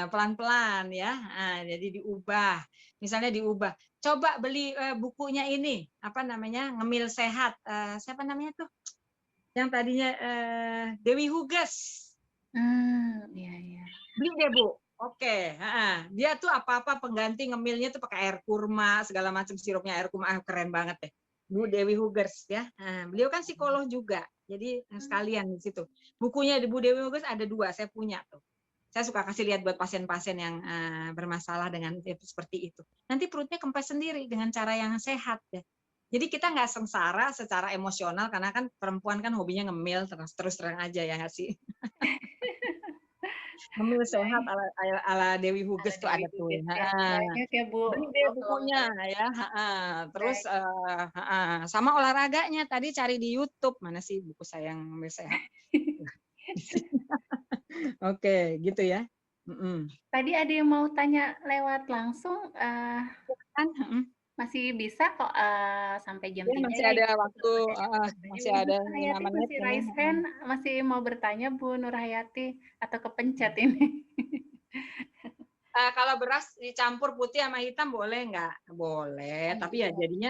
Pelan-pelan ya. Jadi diubah. Misalnya diubah. Coba beli bukunya ini, apa namanya? Ngemil Sehat. Siapa namanya tuh? Yang tadinya Dewi Huges. Iya. Beli deh, Bu. Oke, dia tuh apa-apa pengganti ngemilnya tuh pakai air kurma, segala macam sirupnya air kurma, keren banget deh. Bu Dewi Huges ya. Beliau kan psikolog juga. Jadi sekalian di situ. Bukunya Bu Dewi Huges ada 2, saya punya tuh. Saya suka kasih lihat buat pasien-pasien yang bermasalah dengan seperti itu. Nanti perutnya kempes sendiri dengan cara yang sehat ya. Jadi kita nggak sengsara secara emosional karena kan perempuan kan hobinya ngemil terus terang aja ya nggak sih. Ngemil sehat ala Dewi Huges tuh ada tuh. Banyak ya, Bu. Beli deh bukunya ya. Terus sama olahraganya tadi cari di YouTube, mana sih buku saya yang ngemil sehat. Oke, gitu ya. Tadi ada yang mau tanya lewat langsung, masih bisa kok sampai jam 3. Masih ada waktu, masih ada 5 menit. Masih raise hand, masih mau bertanya Bu Nurhayati atau kepencet ini? Kalau beras dicampur putih sama hitam boleh nggak? Boleh, tapi ya jadinya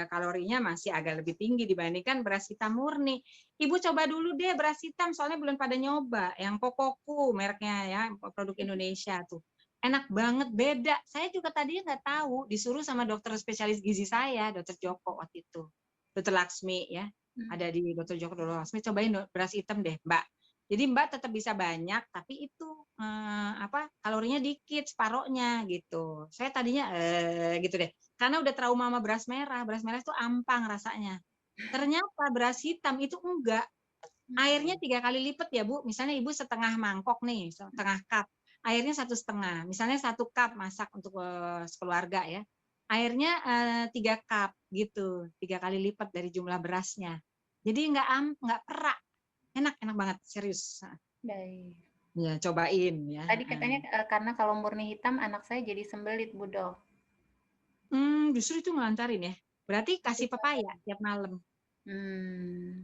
kalorinya masih agak lebih tinggi dibandingkan beras hitam murni. Ibu coba dulu deh beras hitam, soalnya belum pada nyoba. Yang Kokoku mereknya ya, produk Indonesia tuh. Enak banget, beda. Saya juga tadinya nggak tahu, disuruh sama dokter spesialis gizi saya, dokter Joko waktu itu. Dokter Laksmi ya. Ada di dokter Joko Dokter Laksmi, cobain beras hitam deh, Mbak. Jadi Mbak tetap bisa banyak, tapi itu kalorinya dikit, separohnya gitu. Saya tadinya gitu deh. Karena udah trauma sama beras merah itu ampang rasanya. Ternyata beras hitam itu enggak. Airnya 3 kali lipat ya Bu. Misalnya Ibu setengah mangkok nih, setengah cup. Airnya 1,5. Misalnya 1 cup masak untuk sekeluarga ya. Airnya 3 cup gitu. 3 kali lipat dari jumlah berasnya. Jadi nggak perak. Enak banget, serius. Baik. Ya, cobain ya. Tadi katanya karena kalau murni hitam anak saya jadi sembelit, Bu Dok. Justru itu ngelancarin ya. Berarti kasih pepaya tiap malam.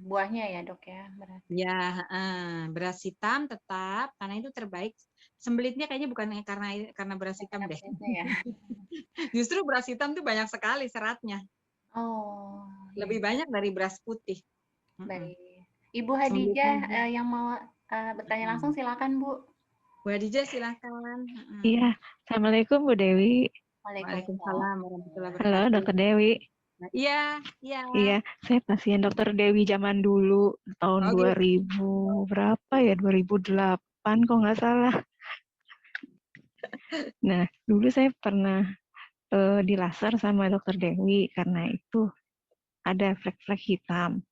Buahnya ya Dok ya berarti. Ya, beras hitam tetap karena itu terbaik. Sembelitnya kayaknya bukan karena beras hitam deh. Ya. Justru beras hitam tuh banyak sekali seratnya. Oh. Lebih banyak dari beras putih. Baik. Ibu Hadijah yang mau bertanya langsung silakan Bu. Bu Hadijah silakan. Iya, Assalamualaikum Bu Dewi. Waalaikumsalam warahmatullahi wabarakatuh. Halo Dokter Dewi. Iya. Iya, saya pasien Dokter Dewi zaman dulu tahun 2000 berapa ya? 2008 kok nggak salah. Nah, dulu saya pernah di laser sama Dokter Dewi karena itu ada flek-flek hitam.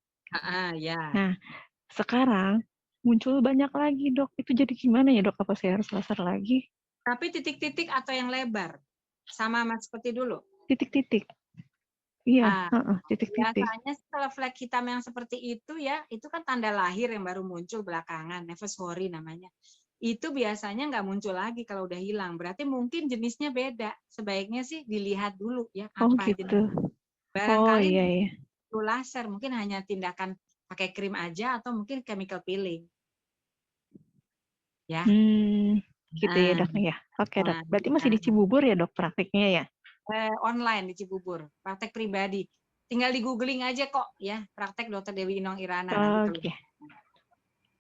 Ya. Nah, sekarang muncul banyak lagi Dok. Itu jadi gimana ya Dok? Apa saya harus laser lagi? Tapi titik-titik atau yang lebar? Sama seperti dulu? Titik-titik. Iya, titik-titik. Biasanya kalau flek hitam yang seperti itu ya, itu kan tanda lahir yang baru muncul belakangan, nevus hori namanya. Itu biasanya nggak muncul lagi kalau udah hilang. Berarti mungkin jenisnya beda. Sebaiknya sih dilihat dulu ya. Apa gitu. jenis. Barangkali iya. perlu laser, mungkin hanya tindakan pakai krim aja atau mungkin chemical peeling. Ya. Gitu ya Dok ya. Oke Dok. Berarti masih di Cibubur ya Dok praktiknya ya? Online di Cibubur, praktek pribadi. Tinggal di googling aja kok ya, praktek Dokter Dewi Inong Irana. Nanti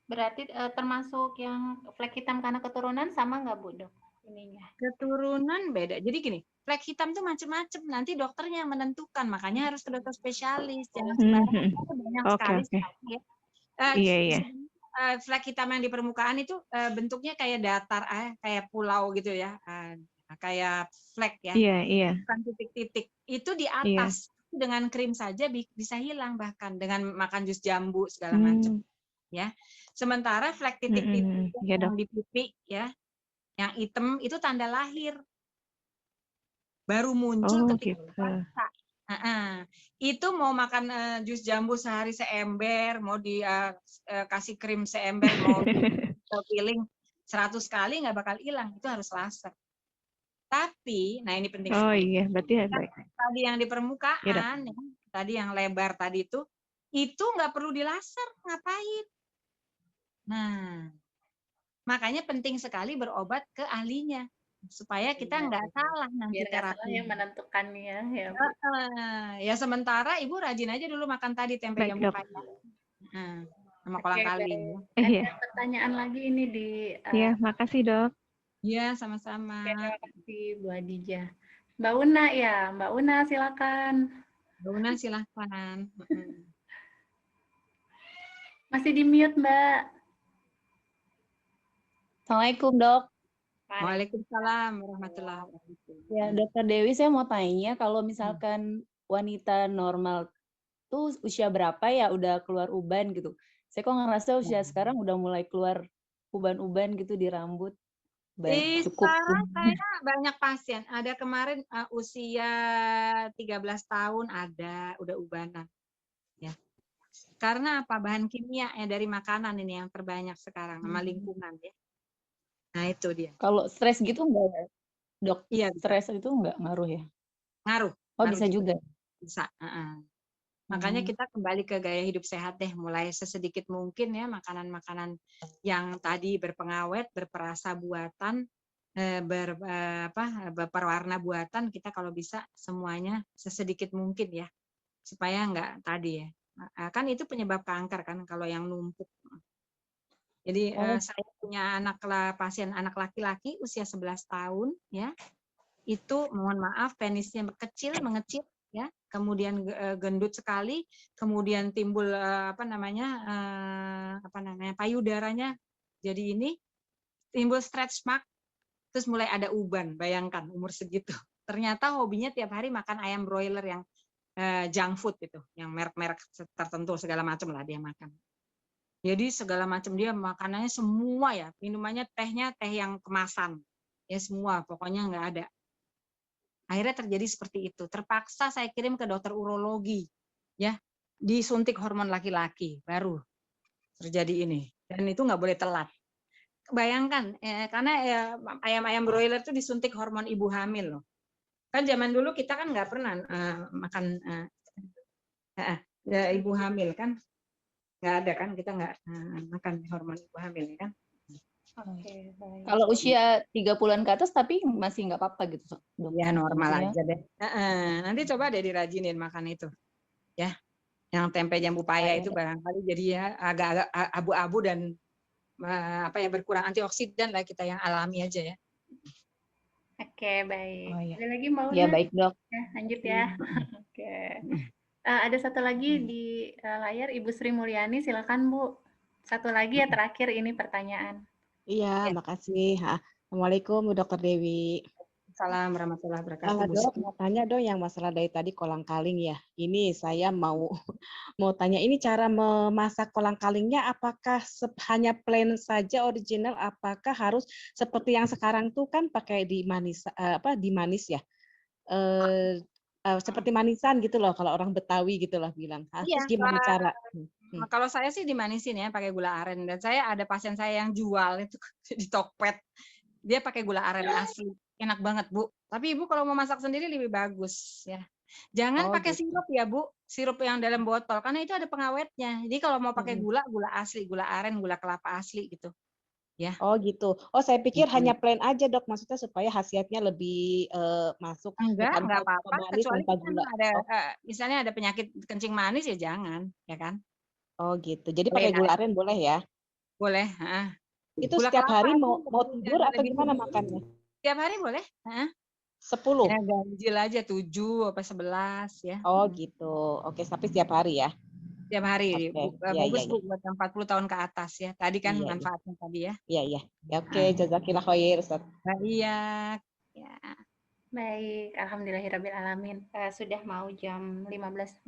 Berarti termasuk yang flek hitam karena keturunan sama nggak Bu Dok? Ininya. Keturunan beda. Jadi gini, flek hitam tuh macam-macam. Nanti dokternya yang menentukan. Makanya harus ke dokter spesialis. Jangan sembarangan. Banyak sekali ya. Iya. Flek hitam yang di permukaan itu bentuknya kayak datar, kayak pulau gitu ya. Kayak flek ya. Iya. Bukan titik-titik. Itu di atas. Dengan krim saja bisa hilang, bahkan dengan makan jus jambu segala macam. Ya. Sementara flek titik-titik yang di pipi ya, yang hitam itu tanda lahir. Baru muncul ketika puasa. Itu mau makan jus jambu sehari seember, mau kasih krim seember, mau peeling 100 kali nggak bakal hilang. Itu harus laser. Tapi, nah ini penting sekali. Iya, berarti tadi yang di permukaan, tadi yang lebar tadi itu nggak perlu dilaser, ngapain? Nah, makanya penting sekali berobat ke ahlinya supaya kita nggak salah nanti terapi. Yang menentukannya ya. Ya sementara Ibu rajin aja dulu makan tadi tempe jambu kacang. Sama kolang kaling. Ada pertanyaan lagi ini di. Iya, makasih Dok. Iya, sama-sama. Terima kasih Bu Hadijah. Mbak Una ya, Mbak Una silakan. Mbak Una silakan. Masih di mute Mbak. Assalamualaikum Dok. Waalaikumsalam warahmatullahi wabarakatuh. Ya Dokter Dewi, saya mau tanya kalau misalkan wanita normal tuh usia berapa ya udah keluar uban gitu? Saya kok ngerasa usia sekarang udah mulai keluar uban-uban gitu di rambut. Sekarang saya banyak pasien. Ada kemarin usia 13 tahun ada udah ubanan. Ya. Karena apa? Bahan kimia ya dari makanan ini yang terbanyak sekarang sama lingkungan ya. Nah, itu dia. Kalau stres gitu enggak, Dok? Iya, stres itu enggak ngaruh ya? Ngaruh. Oh, bisa juga. Bisa. Makanya kita kembali ke gaya hidup sehat deh, mulai sesedikit mungkin ya makanan-makanan yang tadi berpengawet, berperasa buatan, berwarna buatan, kita kalau bisa semuanya sesedikit mungkin ya, supaya enggak tadi ya. Kan itu penyebab kanker kan kalau yang numpuk. Jadi saya punya pasien anak laki-laki usia 11 tahun ya. Itu mohon maaf penisnya mengecil ya, kemudian gendut sekali, kemudian timbul payudaranya jadi ini, timbul stretch mark, terus mulai ada uban, bayangkan umur segitu. Ternyata hobinya tiap hari makan ayam broiler yang junk food itu, yang merek-merek tertentu segala macam lah dia makan. Jadi segala macam dia makanannya semua ya, minumannya tehnya teh yang kemasan, ya semua, pokoknya nggak ada. Akhirnya terjadi seperti itu. Terpaksa saya kirim ke dokter urologi, ya, disuntik hormon laki-laki, baru terjadi ini. Dan itu nggak boleh telat. Bayangkan, karena ayam-ayam broiler itu disuntik hormon ibu hamil loh. Kan zaman dulu kita kan nggak pernah makan ibu hamil kan. Nggak ada kan, kita nggak makan hormon ibu hamil kan. Oke, baik. Kalau usia 30-an ke atas tapi masih nggak apa-apa gitu, Dok? Ya normal aja deh. Nanti coba deh dirajinin makan itu, ya. Yang tempe jambu paya itu barangkali jadi ya agak-agak abu-abu dan berkurang antioksidan lah kita yang alami aja ya. Oke, baik. Iya. Ada lagi Mbak Una? Ya baik Dok. Ya, lanjut ya. Oke. Ada satu lagi di layar, Ibu Sri Mulyani, silakan Bu. Satu lagi ya terakhir ini pertanyaan. Iya, makasih. Assalamualaikum Bu Dr. Dewi. Assalamualaikum warahmatullahi wabarakatuh. Dok, mau tanya dong yang masalah dari tadi kolang-kaling ya. Ini saya mau tanya, ini cara memasak kolang-kalingnya apakah hanya plain saja original, apakah harus seperti yang sekarang tuh kan pakai dimanis ya. Seperti manisan gitu loh kalau orang Betawi gitu loh bilang. Terus gimana cara? Kalau saya sih dimanisin ya pakai gula aren, dan saya ada pasien saya yang jual itu di Tokped. Dia pakai gula aren asli. Enak banget, Bu. Tapi Ibu kalau mau masak sendiri lebih bagus ya. Jangan pakai sirup ya, Bu. Sirup yang dalam botol karena itu ada pengawetnya. Jadi kalau mau pakai gula asli, gula aren, gula kelapa asli gitu. Ya. Oh gitu. Oh saya pikir hanya plain aja Dok, maksudnya supaya khasiatnya lebih masuk. Enggak apa-apa. Kecuali gula. Ada, misalnya ada penyakit kencing manis ya jangan, ya kan? Oh gitu. Jadi pakai gula aren boleh ya? Boleh. Itu gula setiap hari mau tidur atau gimana makannya? Setiap hari boleh. 10. Ya, ganjil aja 7 apa 11 ya. Oh gitu. Oke, tapi setiap hari ya? Tiap hari, bagus Bu, buat 40 tahun ke atas ya. Tadi kan manfaatnya tadi ya. Iya. Ya, oke, jazakillah khair, Ustaz. Iya. Ya. Baik, alhamdulillahirrabbilalamin. Sudah mau jam 15.00.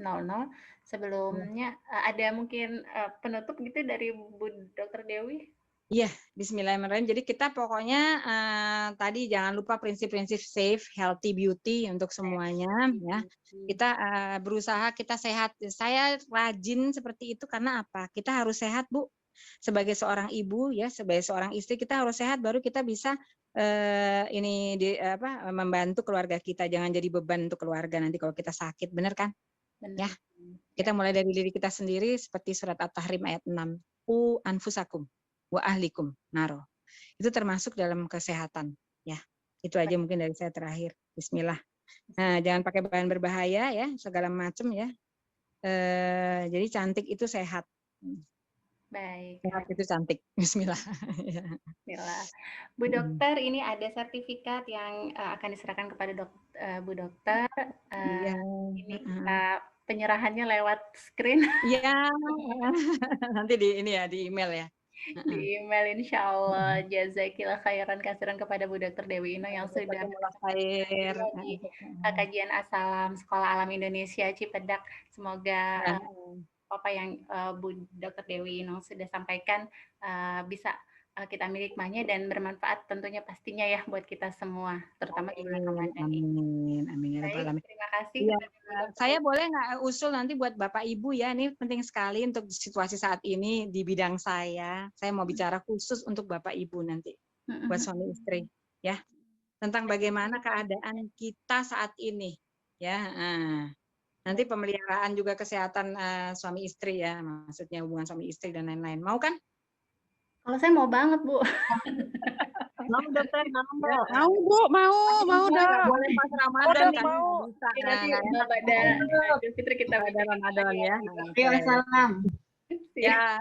Sebelumnya ada mungkin penutup gitu dari Bu Dr. Dewi? Iya, bismillahirrahmanirrahim. Jadi kita pokoknya tadi jangan lupa prinsip-prinsip safe, healthy beauty untuk semuanya ya. Kita berusaha kita sehat. Saya rajin seperti itu karena apa? Kita harus sehat, Bu. Sebagai seorang ibu ya, sebagai seorang istri kita harus sehat baru kita bisa membantu keluarga kita. Jangan jadi beban untuk keluarga nanti kalau kita sakit, benar kan? Benar. Ya. Kita mulai dari diri kita sendiri seperti surat At-Tahrim ayat 6. Qu anfusakum wa ahlikum naro. Itu termasuk dalam kesehatan ya. Itu aja mungkin dari saya terakhir. Bismillah. Nah, jangan pakai bahan berbahaya ya, segala macam ya. Jadi cantik itu sehat. Baik. Sehat itu cantik. Bismillah. Bismillah. Bu Dokter, ini ada sertifikat yang akan diserahkan kepada Bu Dokter. Ini penyerahannya lewat screen. Iya. Nanti di email ya. Di email insya Allah. Jazakillah khairan kasiran kepada Bu Dr. Dewi Ino yang sudah di kajian Asalam Sekolah Alam Indonesia Cipedak. Semoga apa yang Bu Dr. Dewi Ino sudah sampaikan bisa kita ambil hikmahnya dan bermanfaat tentunya pastinya ya buat kita semua, terutama di bulan Ramadan ini. Amin. Baik, terima kasih. Ya, saya boleh nggak usul nanti buat Bapak Ibu ya, ini penting sekali untuk situasi saat ini di bidang saya. Saya mau bicara khusus untuk Bapak Ibu nanti, buat suami istri ya, tentang bagaimana keadaan kita saat ini ya. Nanti pemeliharaan juga kesehatan suami istri ya, maksudnya hubungan suami istri dan lain-lain. Mau kan? Kalau saya mau banget, Bu. Mau Dokter, mau Bu, mau dong. Boleh pas Ramadan kan. Mau. Nanti pada Fitri kita pada Ramadan ya. Salam. Ya,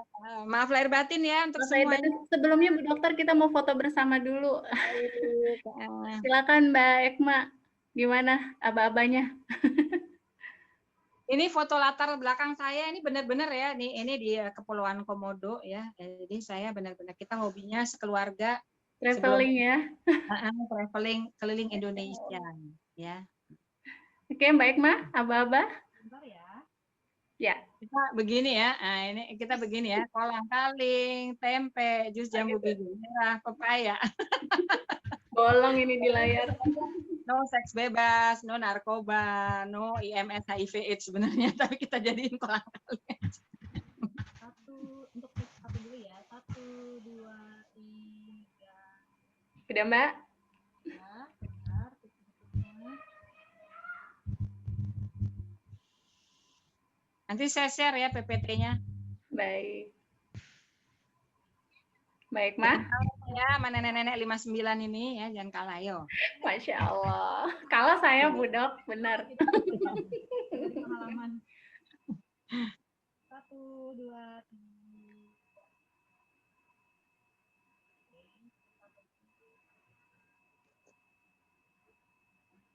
maaf lahir batin ya untuk semuanya. Sebelumnya Bu Dokter kita mau foto bersama dulu. Silakan Mbak Ekma, gimana aba-abanya? Ini foto latar belakang saya ini benar-benar ya, ini di Kepulauan Komodo ya. Jadi saya benar-benar kita hobinya sekeluarga traveling ya. Traveling keliling Indonesia ya. Oke, Mbak Ekma, aba-aba. Bentar ya. Ya. Kita begini ya. Nah, ini kita begini ya. Kolang-kaling, tempe, jus jambu biji merah, pepaya. Bolong ini di layar. No seks bebas, no narkoba, no IMS HIV AIDS sebenarnya, tapi kita jadiin kolang-kaling. Untuk satu dulu ya. 1, 2, 3. Udah, Mbak? Ya, bentar. Nanti saya share ya PPT-nya. Baik. Baik, Ma. Ya, sama nenek-nenek 59 ini ya, jangan kalah, yo. Masya Allah. Kalah saya, Bu Dok, benar. Pengalaman. 1, 2, 3.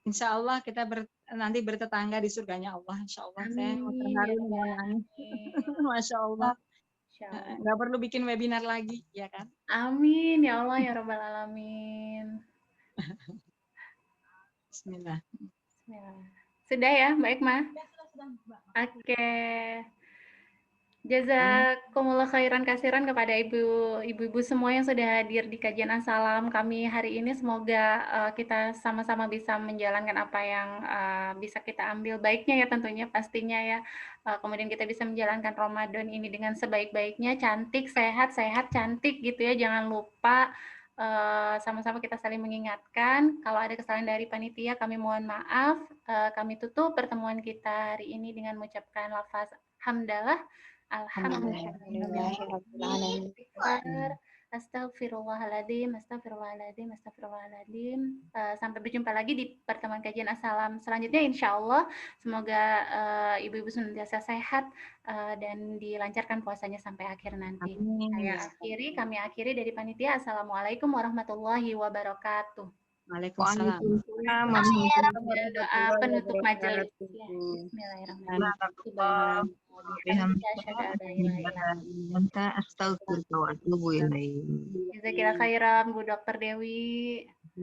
Insya Allah kita nanti bertetangga di surganya Allah. Insya Allah. Saya terharu mengalami. Masya Allah. Nggak perlu bikin webinar lagi, ya kan? Amin ya Allah ya Rabbal Alamin. Bismillah. Bismillah. Sudah ya, Mbak Ekma? Oke. Jazakumullah khairan kasiran kepada ibu-ibu semua yang sudah hadir di kajian As-Salam kami hari ini. Semoga kita sama-sama bisa menjalankan apa yang bisa kita ambil baiknya ya tentunya pastinya ya. Kemudian kita bisa menjalankan Ramadan ini dengan sebaik-baiknya, cantik, sehat, cantik gitu ya. Jangan lupa sama-sama kita saling mengingatkan. Kalau ada kesalahan dari panitia kami mohon maaf. Kami tutup pertemuan kita hari ini dengan mengucapkan lafaz hamdalah. Alhamdulillah. Astagfirullahaladzim. Sampai berjumpa lagi di pertemuan kajian As-Salam selanjutnya insya Allah. Semoga ibu-ibu senantiasa sehat dan dilancarkan puasanya sampai akhir nanti. Kami akhiri dari panitia. Assalamualaikum warahmatullahi wabarakatuh. Waalaikumsalam. Doa penutup majelis. Bismillahirrahmanirrahim. Jazakallah khairan Bu Dokter Dewi.